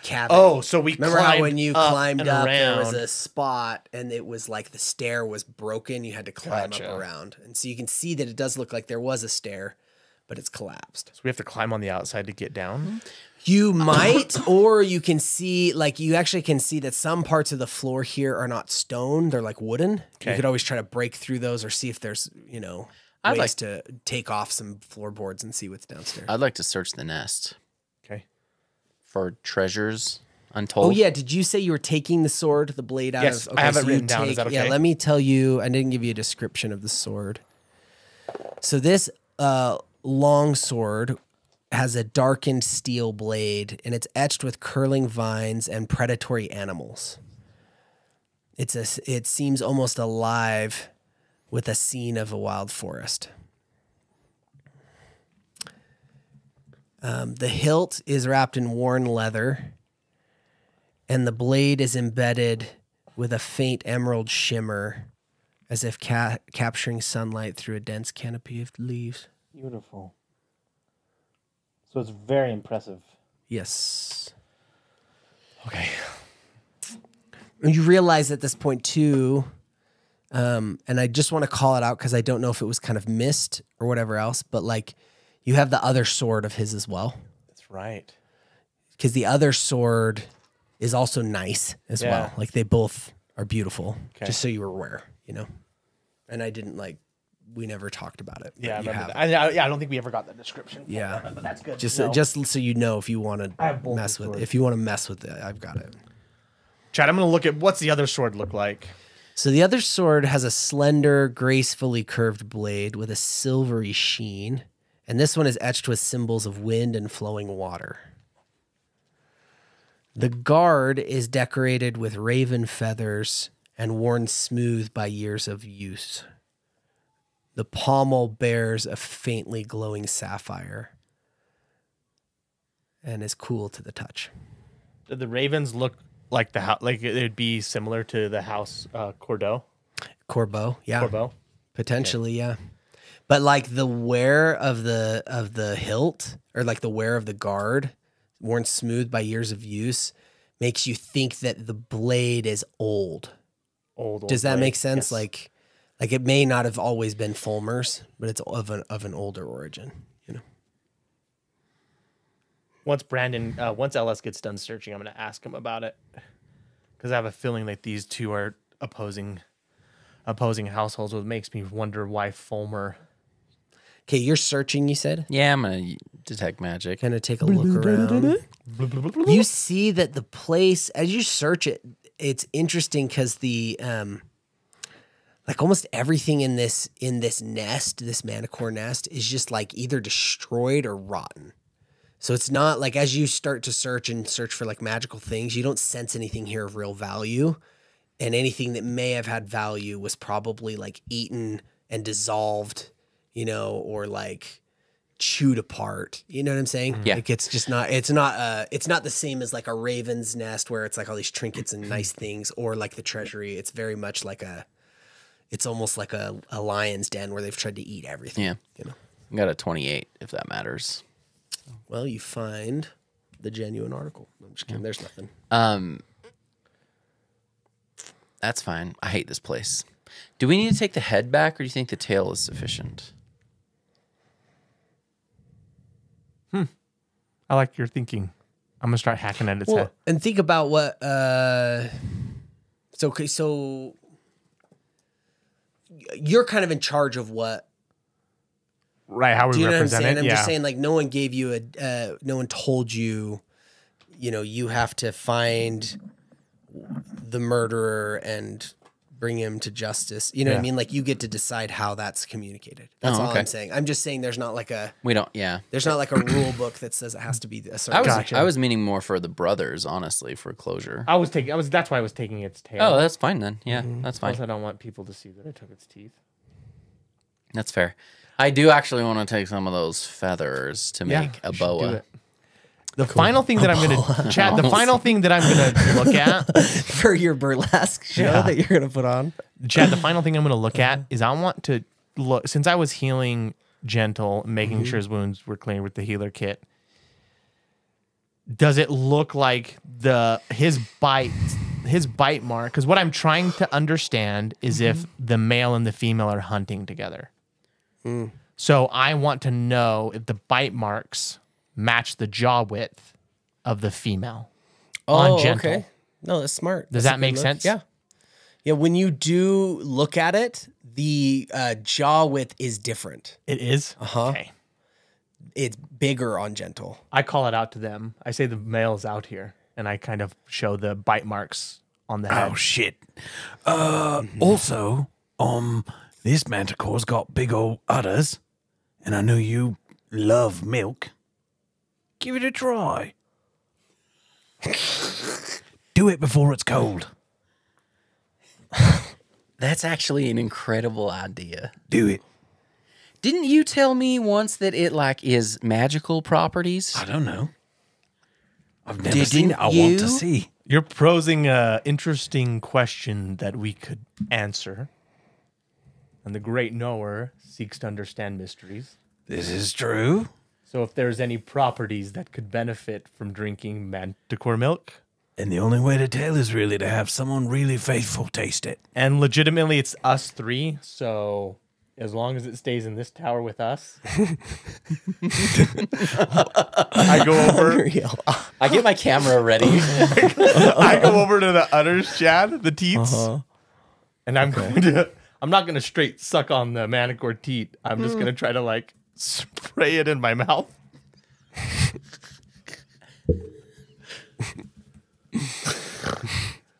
cavity. Oh, so we Remember climbed how when you up climbed and up, there was around. a spot and it was like the stair was broken. You had to climb Gotcha. up around. And so you can see that it does look like there was a stair, but it's collapsed. So we have to climb on the outside to get down? You might, or you can see, like, you actually can see that some parts of the floor here are not stone. They're like wooden. Okay. You could always try to break through those or see if there's, I'd ways like- to take off some floorboards and see what's downstairs. I'd like to search the nest Okay. for treasures untold. Oh yeah, did you say you were taking the sword, the blade out Yes, of? I have it so you written down. Is that Yeah, okay? let me tell you. I didn't give you a description of the sword. So this long sword has a darkened steel blade, and it's etched with curling vines and predatory animals. It seems almost alive with a scene of a wild forest. The hilt is wrapped in worn leather, and the blade is embedded with a faint emerald shimmer, as if capturing sunlight through a dense canopy of leaves. Beautiful. So it's very impressive. Yes. Okay. And you realize at this point too, and I just want to call it out because I don't know if it was kind of missed or whatever else, but like you have the other sword of his as well. That's right. Because the other sword is also nice as Yeah. well. Like they both are beautiful. Okay. Just so you were aware, And I didn't we never talked about it. but Yeah, I you remember have that. it. I don't think we ever got the description. Yeah. But that's good. Just No. just so you know, if you want to have both mess the with it, swords. if you want to mess with it, I've got it. Chad, I'm going to look at what's the other sword look like. So the other sword has a slender, gracefully curved blade with a silvery sheen, and this one is etched with symbols of wind and flowing water. The guard is decorated with raven feathers and worn smooth by years of use. The pommel bears a faintly glowing sapphire and is cool to the touch. Did the ravens look like the house? Like it'd be similar to the house Cordeaux? Corbeau, yeah. Corbeau? Potentially, yeah. But like the wear of the hilt, or like the wear of the guard, worn smooth by years of use, makes you think that the blade is old. Old Does that blade. make sense? Yes. Like it may not have always been Fulmer's, but it's of an older origin. once LS gets done searching, I'm going to ask him about it. Because I have a feeling like these two are opposing households, which makes me wonder why Fulmer. Okay, you're searching, you said? Yeah, I'm gonna detect magic. Kind of take a look around. You see that the place, as you search it, it's interesting because the like almost everything in this nest, this manicore nest, is just like either destroyed or rotten. So it's not like as you start to search for like magical things, you don't sense anything here of real value. And anything that may have had value was probably like eaten and dissolved, you know, or like chewed apart. You know what I'm saying? Yeah. Like it's not the same as like a raven's nest where it's like all these trinkets and nice things, or like the treasury. It's very much like it's almost like a lion's den where they've tried to eat everything. Yeah. You know. I got a 28, if that matters. Well, you find the genuine article. I'm just kidding. There's nothing. That's fine. I hate this place. Do we need to take the head back, or do you think the tail is sufficient? I like your thinking. I'm going to start hacking at its head. And think about what so you're kind of in charge of what. Right, how we Do you know what I'm represent saying? it? I'm Yeah. just saying, like, no one gave you no one told you, you know, you have to find the murderer and bring him to justice. You know what I mean? Like, you get to decide how that's communicated. That's all okay. I'm saying. I'm just saying there's not like a there's not like a rule book that says it has to be a certain. I was meaning more for the brothers, honestly, for closure. That's why I was taking its tail. Oh, that's fine then. Yeah, that's fine. Plus, I don't want people to see that I took its teeth. That's fair. I do actually want to take some of those feathers to make a do boa. it. The final thing that I'm gonna Chad. The final thing that I'm gonna look at for your burlesque show that you're gonna put on. Chad, the final thing I'm going to look at is I want to look, since I was healing Gentle, making sure his wounds were clean with the healer kit, does it look like his bite mark? Because what I'm trying to understand is if the male and the female are hunting together. So I want to know if the bite marks match the jaw width of the female on Gentle. Okay. No, that's smart. Does That's a that good make look. sense? Yeah. Yeah, when you do look at it, the jaw width is different. It is? Uh-huh. Okay. It's bigger on Gentle. I call it out to them. I say the male's out here, and I kind of show the bite marks on the head. Oh shit. Also, this manticore's got big old udders, and I know you love milk. Give it a try. Do it before it's cold. That's actually an incredible idea. Do it. Didn't you tell me once that it like is magical properties? I don't know. I've never seen it. I want to you? see. You're posing an interesting question that we could answer. And the great knower seeks to understand mysteries. This is true. So if there's any properties that could benefit from drinking manticore milk, And the only way to tell is really to have someone really faithful taste it. and legitimately it's us three, so as long as it stays in this tower with us, I go over. I get my camera ready. I go over to the udders, Chad, the teats, and I'm not going to straight suck on the manicore teat. I'm just going to try to like spray it in my mouth.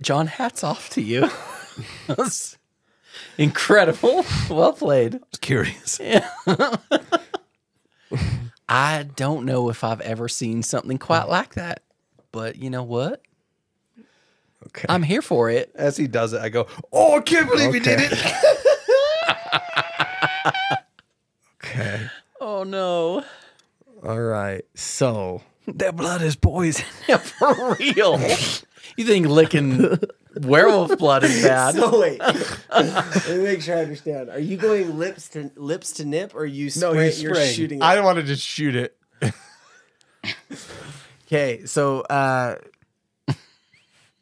John, hats off to you. That's incredible. Well played. I was curious. I don't know if I've ever seen something quite like that, but you know what? Okay. I'm here for it. As he does it, I go, "Oh, I can't believe he did it!" Okay. Oh no. All right. So Their blood is poison. Yeah, for real. You think licking werewolf blood is bad? So wait. Let me make sure I understand. Are you going lips to nip, or you spray, you're shooting it? I don't want to just shoot it. Okay, so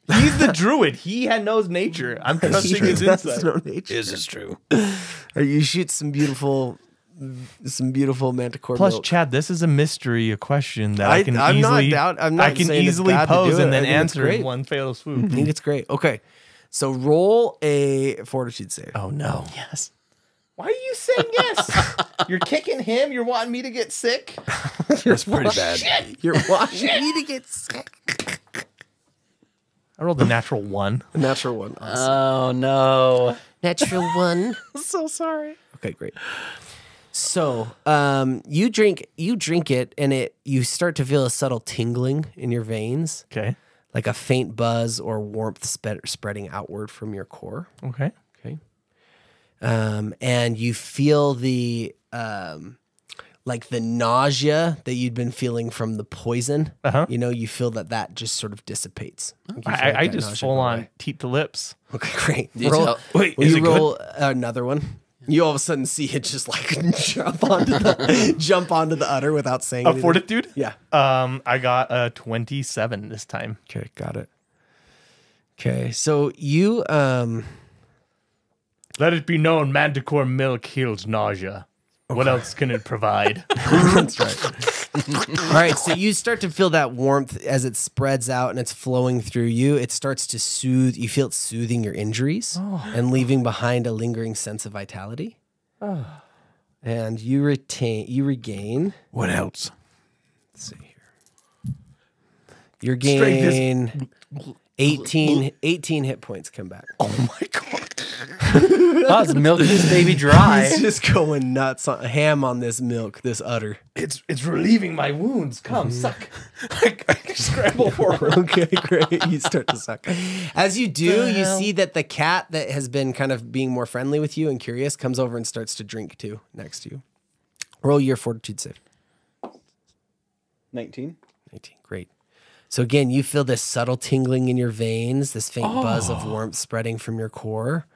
He's the druid. He knows nature. I'm trusting his insight. no nature. This is true. Or you shoot some beautiful some beautiful manticore Plus, milk. Chad, this is a mystery, a question that I can I'm easily, I'm not I can saying it's easily bad to pose do and it. then I think it's answer great. in one fatal I swoop. think it's great. Okay, so roll a fortitude save. Oh no! Yes. Why are you saying yes? You're kicking him. You're wanting me to get sick. That's pretty bad. You're watching me to get sick. I rolled a natural 1. A natural one. Awesome. Oh no. Natural one. So sorry. Okay, great. So, you drink it, and you start to feel a subtle tingling in your veins, Okay. like a faint buzz or warmth spreading outward from your core. Okay. Okay. And you feel the like the nausea that you'd been feeling from the poison. Uh-huh. You know, you feel that just sort of dissipates. Like you feel like I that just nausea full go on away. teat to lips. Okay, great. you Roll, tell- Wait, will is you it good? roll another one? You all of a sudden see it just like jump onto the udder without saying A anything. fortitude? Yeah. I got a 27 this time. Okay, got it. Okay, so you Let it be known, manticore milk heals nausea. What else can it provide? That's right. All right, so you start to feel that warmth as it spreads out and it's flowing through you. It starts to soothe. You feel it soothing your injuries and leaving behind a lingering sense of vitality. And you regain. What else? Let's see here. You gain 18 hit points come back. Oh my god. I was milking this baby dry. He's just going nuts, ham on this milk, this udder. It's relieving my wounds. Come, suck. I scramble forward. Okay, great. You start to suck. As you do, you see that the cat that has been kind of being more friendly with you and curious comes over and starts to drink too next to you. Roll your fortitude save. 19. 19, great. So again, you feel this subtle tingling in your veins, this faint buzz of warmth spreading from your core.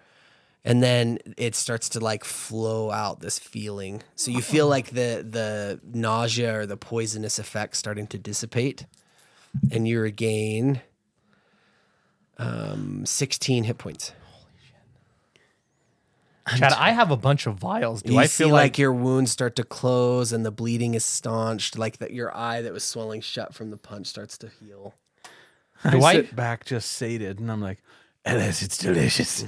And then it starts to like flow out, this feeling. So you feel like the nausea or the poisonous effect starting to dissipate. And you regain 16 hit points. Chad, I have a bunch of vials. Do You I see feel like your wounds start to close and the bleeding is staunched, like that your eye that was swelling shut from the punch starts to heal. I sit back just sated, and I'm like, Ellis, it's delicious.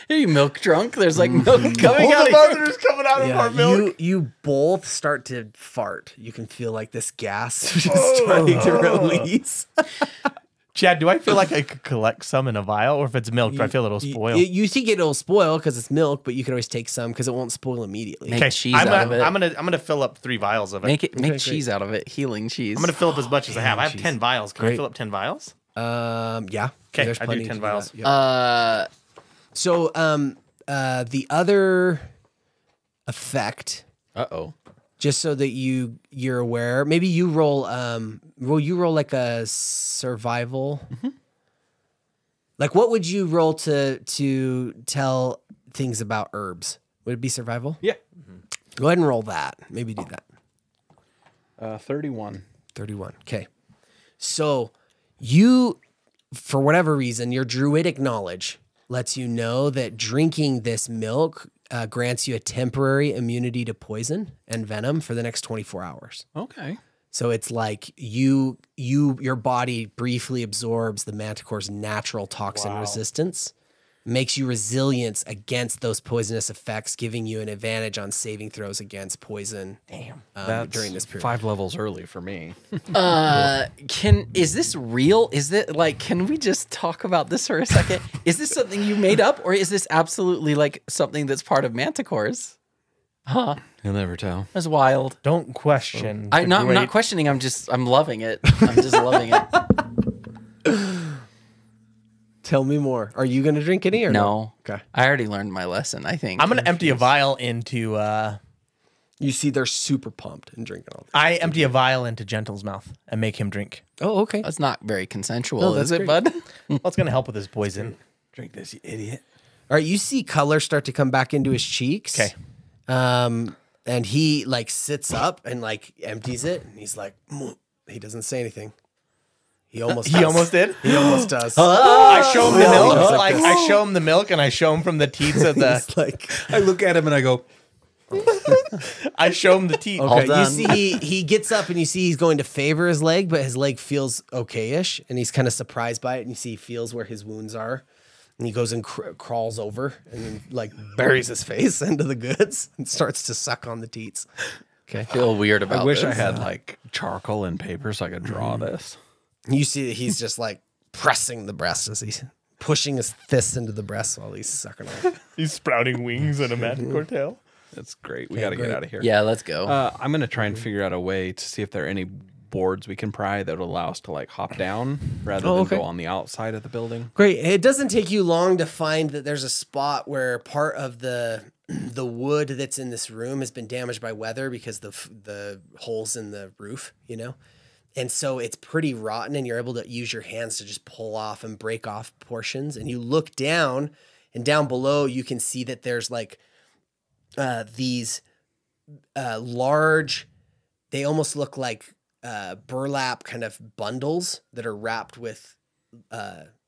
Are you milk drunk? There's like milk coming out of you. is coming out Yeah, you both start to fart. You can feel like this gas just starting to release. Chad, do I feel like I could collect some in a vial, or if it's milk, do I feel it'll spoil? You think it'll spoil because it's milk, but you can always take some because it won't spoil immediately. Make cheese I'm out of it. gonna fill up 3 vials of it. Make cheese out of it. Healing cheese. I'm gonna fill up as much as I have. I have 10 vials. Can I Great. fill up 10 vials? Yeah. Okay, There's I do plenty 10 to vials. that. Yep. So the other effect, Uh-oh. just so that you're aware, maybe you roll like a survival. Mm-hmm. Like what would you roll to tell things about herbs? Would it be survival? Yeah. Go ahead and roll that. Maybe do that. 31. 31. Okay. So you, for whatever reason, your druidic knowledge lets you know that drinking this milk grants you a temporary immunity to poison and venom for the next 24 hours. Okay. So it's like your body briefly absorbs the manticore's natural toxin resistance, makes you resilient against those poisonous effects, giving you an advantage on saving throws against poison. That's during this period. 5 levels early for me. Is this real? Is that like, can we just talk about this for a second? Is this something you made up, or is this absolutely like something that's part of manticores? Huh. You'll never tell. That's wild. Don't question. I'm not questioning. I'm loving it. I'm just loving it. Tell me more. Are you going to drink any or No. Okay. I already learned my lesson, I think. I'm gonna empty a vial into. You see they're super pumped and drinking all that. I empty a vial into Gentle's mouth and make him drink. Oh, okay. That's not very consensual, No, that's is it, great. bud? Well, it's gonna help with his poison. Drink this, you idiot. All right, you see color start to come back into his cheeks. Okay. And he like sits up and like empties it, and he's like, "Mm." He doesn't say anything. He almost He almost did. He almost does. I show him the milk. Like Like this. I show him the milk, and I show him from the teats of the. It's like I look at him and I go, I show him the teeth. All Okay, you done. see he gets up and you see he's going to favor his leg, but his leg feels okay-ish, and he's kind of surprised by it. And you see he feels where his wounds are, and he goes and crawls over and then like buries his face into the goods and starts to suck on the teats. I feel weird about I wish this. I had like charcoal and paper so I could draw this. You see that he's just like pressing the breast as he's pushing his fists into the breast while he's sucking on it. He's sprouting wings and a manticore tail. That's great. We got to get out of here. Yeah, let's go. I'm going to try and figure out a way to see if there are any boards we can pry that would allow us to like hop down rather than okay. go on the outside of the building. Great. It doesn't take you long to find that there's a spot where part of the wood that's in this room has been damaged by weather because the holes in the roof, you know? And so it's pretty rotten, and you're able to use your hands to just pull off and break off portions. And you look down, and down below you can see that there's like these large, they almost look like burlap kind of bundles that are wrapped with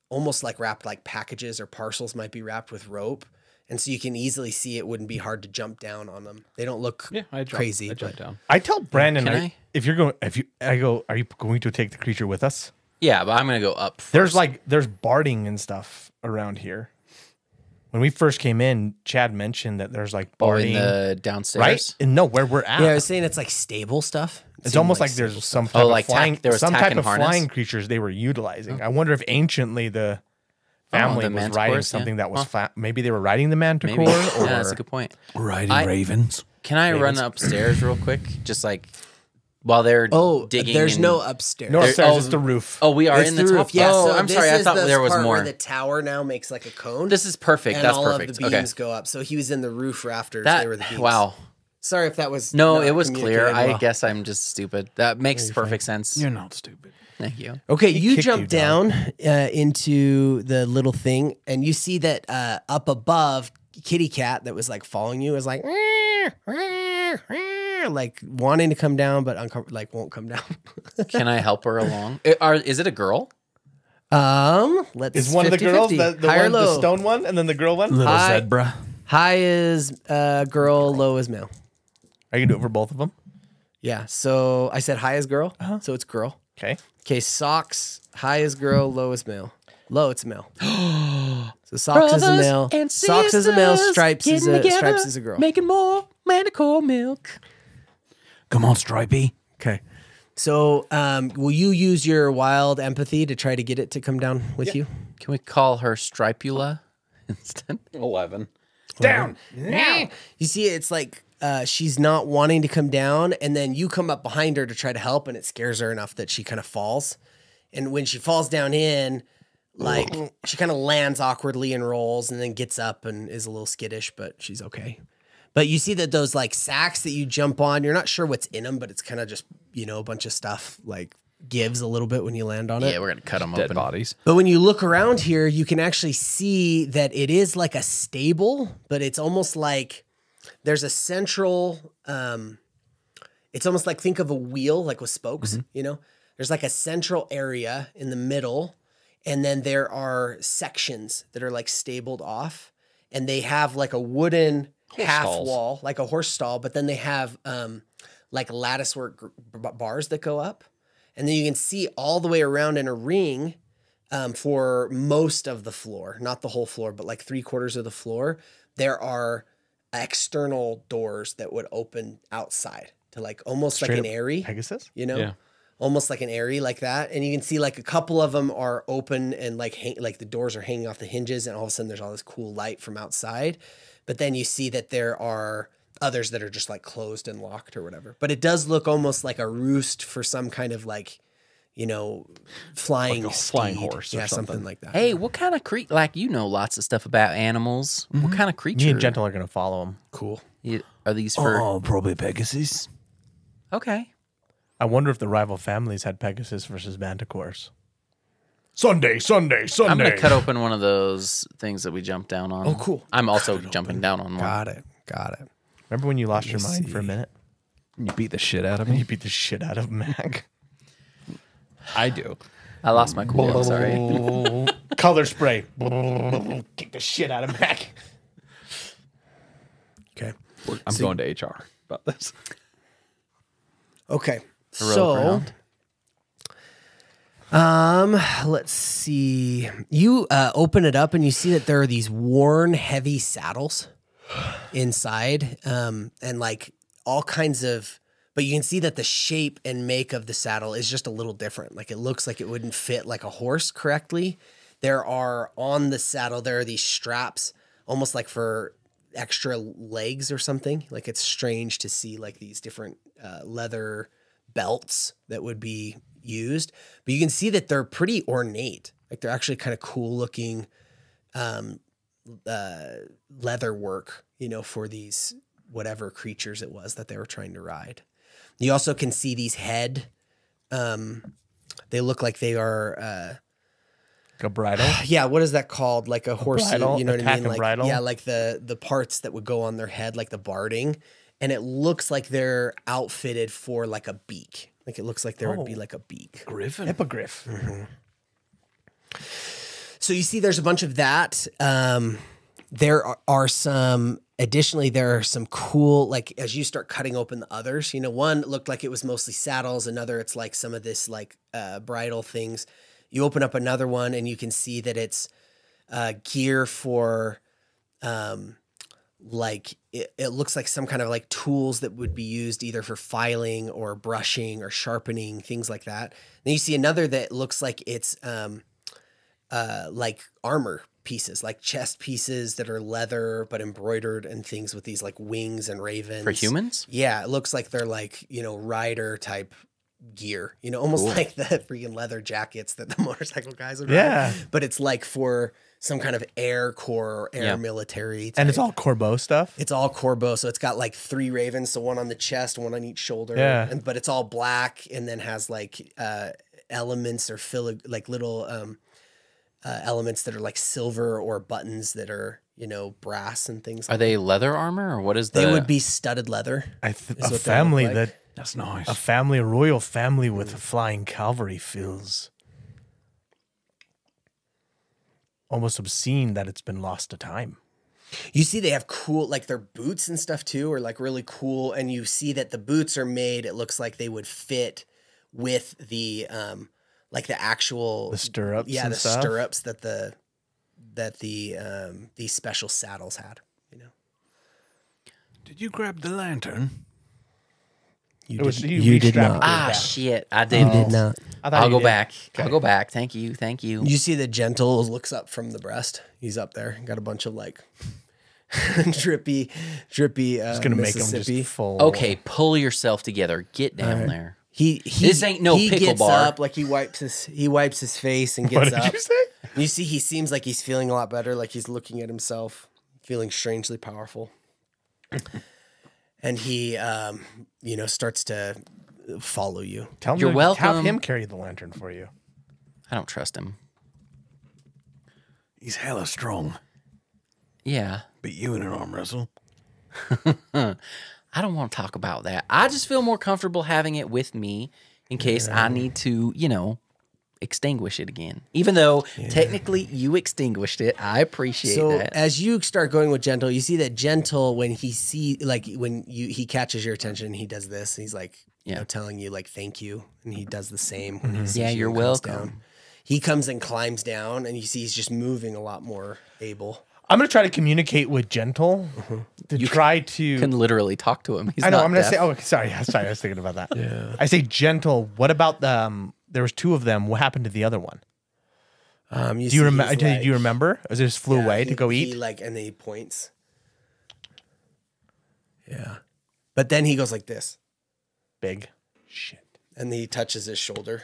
almost like wrapped like packages or parcels might be wrapped with rope. And so you can easily see it wouldn't be hard to jump down on them. They don't look crazy. I jumped down. I tell Brandon, Can I? if you're going, I go, are you going to take the creature with us? Yeah, but I'm gonna go up first. There's barding and stuff around here. When we first came in, Chad mentioned that there's like in barding, the downstairs. right? And no, where we're at. Yeah, I was saying it's like stable stuff. It It's seemed almost like stable there's stuff. some type like of flying, there was some tack type and of harness? flying creatures they were utilizing. I wonder if anciently the family the was riding manticores, something yeah. that was maybe they were riding the manticore, Maybe. or Yeah, that's a good point. Riding I- ravens. Can I run upstairs real quick? Just like while they're digging. there's and- no upstairs. no upstairs. oh, It's the roof. Oh, we are It's in the the top. roof. Yeah, Oh, so I'm this sorry. I is thought the there was part more. where the tower now makes like a cone. This is perfect. and That's all perfect. of the beams go up. So he was in the roof rafters. They were the beams. Wow. Sorry if that was No, not it was clear. communicated I well. guess I'm just stupid. That makes perfect sense. You're not stupid. Thank you. Okay, you kicked jump you, down into the little thing, and you see that up above, Kitty Cat that was like following you is like, like wanting to come down, but like won't come down. Can I help her along? Is it a girl? Let's. Is one of the 50-50. girls the high or one, low? the stone one, and then the girl one? Little Hi. zebra. High is girl, low is male. Are you gonna do it for both of them? Yeah. So I said high is girl, so it's girl. Okay. Okay, socks. High is girl, low is male. Low, it's a male. So socks is a Brothers male. and Socks is a male. sisters Stripes is getting a together, a girl. Making more manticore milk. Come on, Stripey. Okay. So, will you use your wild empathy to try to get it to come down with you? Can we call her Stripula instead? 11. Down. You see, it's like she's not wanting to come down, and then you come up behind her to try to help, and it scares her enough that she kind of falls. And when she falls down in, like she kind of lands awkwardly and rolls, and then gets up and is a little skittish, but she's okay. But you see that those like sacks that you jump on, you're not sure what's in them, but it's kind of just, you know, a bunch of stuff like gives a little bit when you land on it. Yeah, we're gonna cut them Dead open. bodies. But when you look around here, you can actually see that it is like a stable, but it's almost like there's a central, it's almost like think of a wheel, like with spokes, you know? There's like a central area in the middle, and then there are sections that are like stabled off, and they have like a wooden half stalls. wall, like a horse stall, but then they have like lattice work bars that go up. And then you can see all the way around in a ring for most of the floor, not the whole floor, but like 3/4 of the floor. There are external doors that would open outside to like almost Straight like an up airy, Pegasus? you know, Yeah. almost like an airy like that. And you can see like a couple of them are open and like like the doors are hanging off the hinges, and all of a sudden there's all this cool light from outside. But then you see that there are others that are just like closed and locked or whatever. But it does look almost like a roost for some kind of like, you know, flying Like a flying steed. horse or yeah, something something. like that. Hey, what kind of creature? Like, you know lots of stuff about animals. What kind of creature? Me and Gentle are gonna follow him. Cool. Are these for? Oh, probably Pegasus. Okay. I wonder if the rival families had Pegasus versus Manticores. Sunday, Sunday, Sunday. I'm gonna cut open one of those things that we jumped down on. Oh, cool. I'm also jumping down on one. Got it. Got it. Remember when you lost your mind for a minute? You beat the shit out of And me. you beat the shit out of Mac. I do. I lost my cool. I'm sorry. Color spray. Kick the shit out of Mac. Okay. I'm going to HR about this. Okay. Heroic So, round. let's see. You open it up and you see that there are these worn, heavy saddles inside, and like all kinds of. But you can see that the shape and make of the saddle is just a little different. Like it looks like it wouldn't fit like a horse correctly. There are on the saddle, there are these straps almost like for extra legs or something. Like it's strange to see like these different leather belts that would be used. But you can see that they're pretty ornate. Like they're actually kind of cool looking leather work, you know, for these whatever creatures it was that they were trying to ride. You also can see these head. They look like they are. Like a bridle. Yeah, what is that called? Like a horse. bridle? You know what I Attack mean? and Like bridle? yeah, like the parts that would go on their head, like the barding, and it looks like they're outfitted for like a beak. Like it looks like there would be like a beak. Griffin. Hippogriff. So you see, there's a bunch of that. There are some. Additionally, there are some cool, like as you start cutting open the others, you know, one looked like it was mostly saddles. Another, it's like some of this like bridle things. You open up another one and you can see that it's gear for like, it looks like some kind of like tools that would be used either for filing or brushing or sharpening, things like that. Then you see another that looks like it's like armor pieces, like chest pieces that are leather but embroidered and things with these like wings and ravens. For humans? Yeah, it looks like they're like, you know, rider type gear, you know, almost like the freaking leather jackets that the motorcycle guys would Yeah. ride. But it's like for some kind of air corps or air military type. And it's all Corbeau stuff. It's all Corbeau, so it's got like 3 ravens, so one on the chest, one on each shoulder. Yeah. But it's all black and then has like elements or like little elements that are like silver or buttons that are, you know, brass and things. Are they leather armor or what is They the? would be studded leather. A what they look family like. That's nice. a royal family with flying cavalry feels almost obscene that it's been lost to time. You see they have cool, like their boots and stuff too, are like really cool. And you see that the boots are made, it looks like they would fit with the, like the actual. The stirrups Yeah, and the stuff? stirrups that these special saddles had, you know. Did you grab the lantern? It was you did restrapped not. it Ah, back. shit! I did. You did not. I thought I'll you go did. back. Okay. I'll go back. Thank you. Thank you. You see the gentle looks up from the breast. He's up there. Got a bunch of like drippy. It's gonna make them Mississippi. just full. Okay, pull yourself together. Get down there. He This ain't no he pickle gets bar. up, like he wipes his face and What gets did up. you say? You see, he seems like he's feeling a lot better, like he's looking at himself, feeling strangely powerful. And he, you know, starts to follow you. Tell him You're to welcome. have him carry the lantern for you. I don't trust him. He's hella strong. Yeah. Beat you in an arm wrestle. I don't want to talk about that. I just feel more comfortable having it with me in case I need to, you know, extinguish it again. Even though technically you extinguished it. I appreciate So that. as you start going with Gentle, you see that Gentle, when he he catches your attention, he does this. He's like, you know, telling you like, thank you. And he does the same. When he sees Yeah, you you're and comes welcome. down. He comes and climbs down and you see he's just moving a lot more able. I'm gonna try to communicate with Gentle to try to. You can literally talk to him. He's I know. not I'm gonna deaf. say. Oh, sorry. I was thinking about that. Yeah. I say Gentle. What about the? There was 2 of them. What happened to the other one? You Do you remember? Do you remember? Or it just flew away to go eat? He like, and then he points. Yeah. But then he goes like this Big. Shit. and then he touches his shoulder.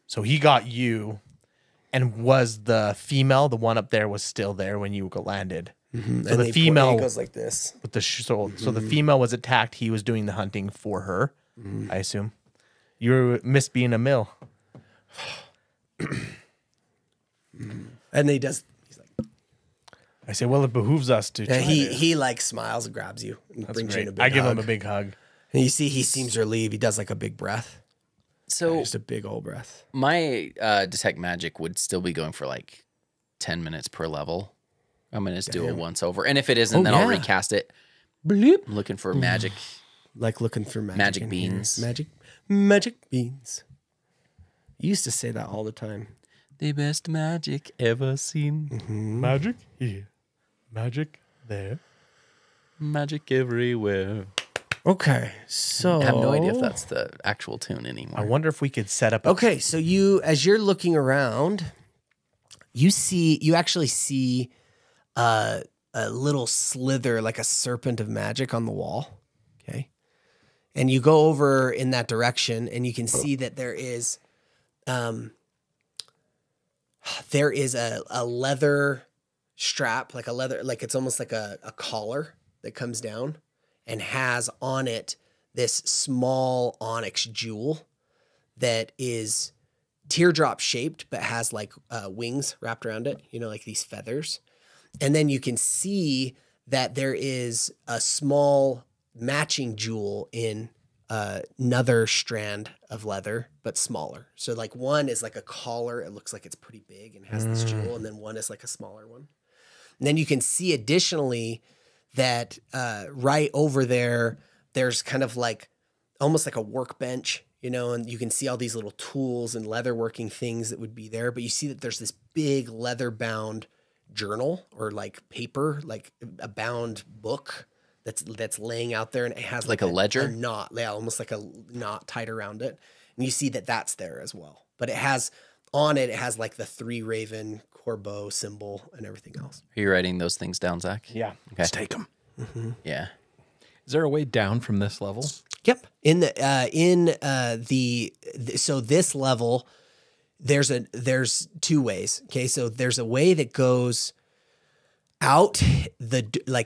So he got you, and was the female, the one up there, was still there when you landed? And So the he female goes like this. with the so the female was attacked. He was doing the hunting for her. I assume. You miss being a mill. And he does. He's like, I say, well, it behooves us to. yeah, try he to- he like smiles and grabs you and That's brings you in a great. big I give hug. him a big hug. And you see he seems relieved. He does like a big breath. So Just a big old breath. my detect magic would still be going for like 10 minutes per level. I'm going to just do a once over. And if it isn't, then I'll recast it. Bloop. I'm looking for magic. Like looking for magic. Magic in beans. Here. Magic beans. You used to say that all the time. The best magic ever seen. Magic here, magic there. Magic everywhere. Okay, so I have no idea if that's the actual tune anymore. I wonder if we could set up. Okay, so as you're looking around, you actually see a little slither, like a serpent of magic on the wall. Okay, and you go over in that direction, and you can see that there is a leather strap, like it's almost like a collar that comes down and has on it this small onyx jewel that is teardrop shaped, but has like wings wrapped around it, like these feathers. And then you can see that there is a small matching jewel in another strand of leather, but smaller. So like one is like a collar. It looks like it's pretty big and has this jewel. And then one is like a smaller one. And then you can see additionally that right over there, there's kind of like almost like a workbench, and you can see all these little tools and leatherworking things that would be there. But you see that there's this big leather bound journal or like paper, like a bound book that's laying out there, and it has like a ledger, a knot, almost like a knot tied around it. And you see that that's there as well. But it has like the 3 raven Corbeau symbol and everything else. Are you writing those things down, Zach? Yeah. Okay. Let's take them. Yeah. Is there a way down from this level? Yep. So this level, there's 2 ways. Okay. So there's a way that goes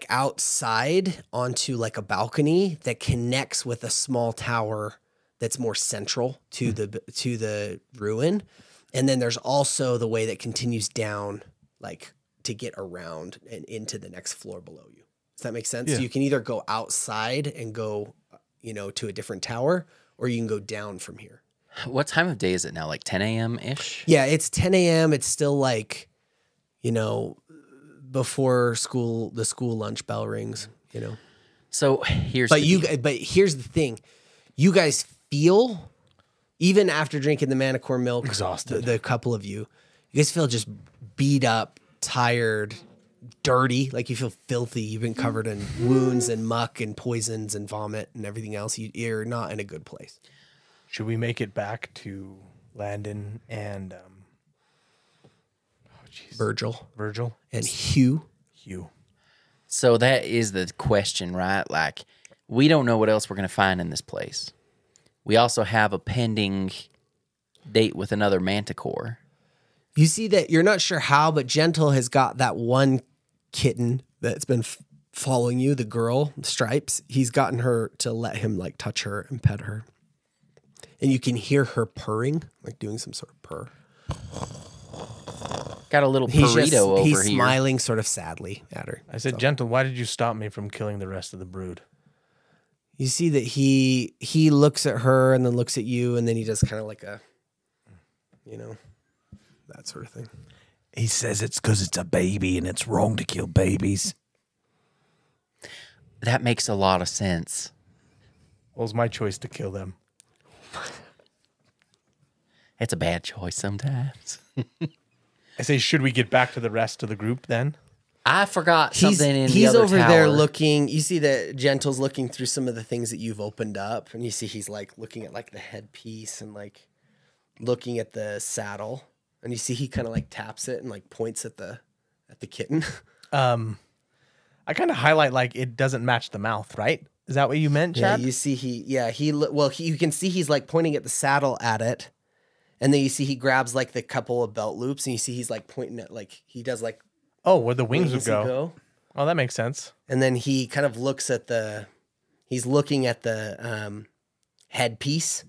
outside onto like a balcony that connects with a small tower that's more central to the ruin. And then there's also the way that continues down, like to get around and into the next floor below you. Does that make sense? Yeah. So you can either go outside and go, to a different tower, or you can go down from here. What time of day is it now? Like 10 a.m. ish? Yeah, it's 10 a.m. It's still like, before the school lunch bell rings, So here's But here's the thing. You guys feel, even after drinking the Manicore milk, Exhausted. the couple of you guys feel just beat up, tired, dirty, like you feel filthy. You've been covered in wounds and muck and poisons and vomit and everything else. You're not in a good place. Should we make it back to Landon and Virgil and Hugh. So that is the question, right? Like, we don't know what else we're going to find in this place. We also have a pending date with another manticore. You see that you're not sure how, but Gentle has got that one kitten that's been following you, the girl, Stripes. He's gotten her to let him like touch her and pet her. And you can hear her purring, like doing some sort of purr. Got a little burrito over he's here. smiling sort of sadly at her. I said, Gentle, why did you stop me from killing the rest of the brood? You see that he looks at her and then looks at you, and then he does kind of like a, that sort of thing. He says it's because it's a baby and it's wrong to kill babies. That makes a lot of sense. Well, it was my choice to kill them. It's a bad choice sometimes. I say, should we get back to the rest of the group then? I forgot something in the He's other over tower. there looking. You see that Gentle's looking through some of the things that you've opened up, and you see he's like looking at like the headpiece and like looking at the saddle, and you see he kind of like taps it and like points at the kitten. I kind of highlight like it doesn't match the mouth, right? Is that what you meant, Yeah, Chad? you see you can see he's like pointing at the saddle at it, and then you see he grabs like the couple of belt loops, and you see he's like pointing at like he does like Oh, where the wings would would go. Oh, that makes sense. And then he kind of looks at he's looking at the headpiece,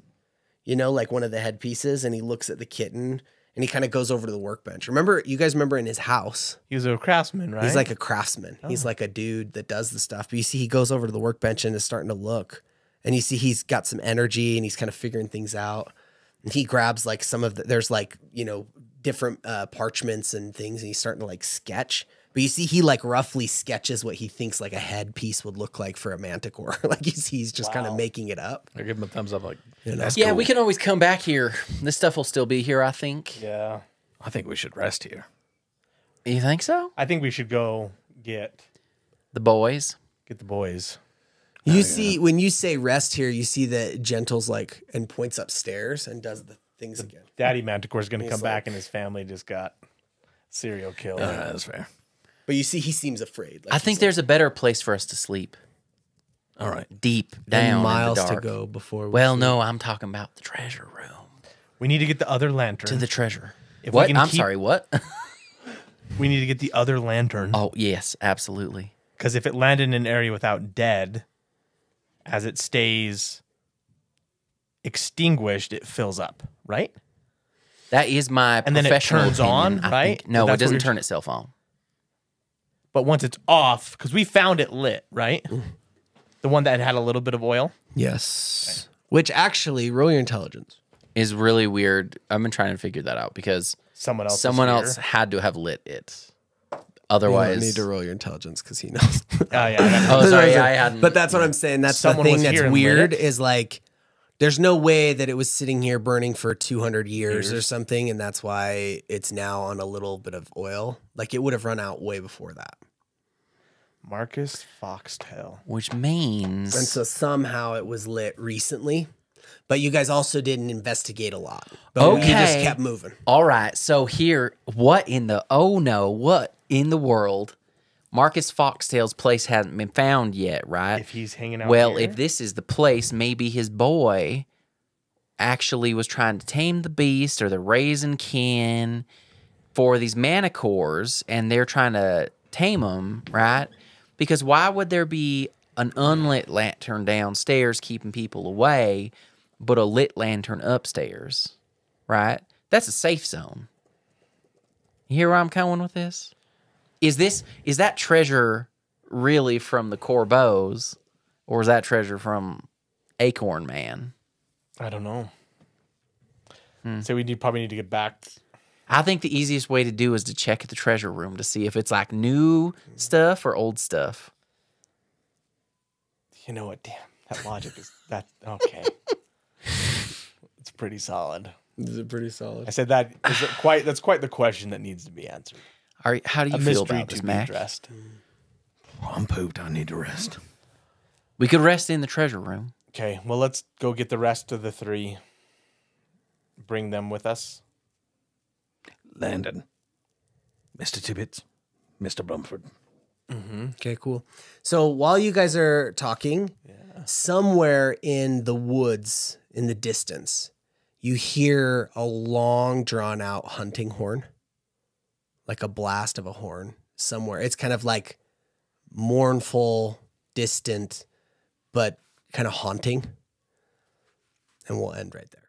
like one of the headpieces, and he looks at the kitten, and he kind of goes over to the workbench. You guys remember in his house, He was a craftsman, right? he's like a craftsman. He's like a dude that does the stuff. But you see he goes over to the workbench and is starting to look, and you see he's got some energy and he's kind of figuring things out. And he grabs like some of there's like, different parchments and things, and he's starting to like sketch. But you see, he like roughly sketches what he thinks like a headpiece would look like for a manticore. Like you see, he's just kind of making it up. I give him a thumbs up. Like, Yeah, we can always come back here. This stuff will still be here, I think. Yeah. I think we should rest here. You think so? I think we should go get The boys. the boys. You see, when you say rest here, you see that Gentle's like and points upstairs and does the things again. Daddy Manticore is going to He's come back, like- and his family just got serial killed. That's fair. But you see, he seems afraid. Like I think there's a better place for us to sleep. All right. Deep down miles in the to dark. go before. Well, no, I'm talking about the treasure room. We need to get the other lantern. To the treasure. If we What? can I'm keep- sorry, what? We need to get the other lantern. Oh, yes, absolutely. Because if it landed in an area without dead, as it stays extinguished, it fills up, right? That is my And then it professional turns opinion, on, I right? think. No, it That's what doesn't you're- turn itself on. But once it's off, because we found it lit, right? The one that had a little bit of oil. Yes. Which actually, roll your intelligence. Is really weird. I've been trying to figure that out because Someone else. someone is else here. had to have lit it. You Otherwise, don't need to roll your intelligence because he knows. Oh, yeah. I got oh, sorry, I hadn't. But that's what I'm saying. That's the Someone thing was that's here and lit weird it? is like, there's no way that it was sitting here burning for 200 years or something, and that's why it's now on a little bit of oil. Like it would have run out way before that. Marcus Foxtail. which means And so somehow it was lit recently, but you guys also didn't investigate a lot. But you just Okay. kept moving. all right. So here, what in the what in the world? Marcus Foxtail's place hasn't been found yet, right? If he's hanging out Well, here. if this is the place, maybe his boy actually was trying to tame the beast or the raising kin for these manicores, and they're trying to tame them, right? Because why would there be an unlit lantern downstairs keeping people away, but a lit lantern upstairs, right? That's a safe zone. You hear where I'm going with this? Is that treasure really from the Corbeaus, or is that treasure from Acorn Man? I don't know. So we probably need to get back. I think the easiest way to do is to check at the treasure room to see if it's like new stuff or old stuff. You know what? Damn, that logic is that okay. It's pretty solid. Is it pretty solid? I said that is it quite. That's quite the question that needs to be answered. How do you A feel mystery about to this, be Mac? addressed. I'm pooped. I need to rest. We could rest in the treasure room. Okay, well, let's go get the rest of the three. Bring them with us. Landon, Mr. Tibbets, Mr. Brumford. Okay, cool. So while you guys are talking, somewhere in the woods in the distance, you hear a long drawn out hunting horn, like a blast of a horn somewhere. It's kind of like mournful, distant, but kind of haunting. And we'll end right there.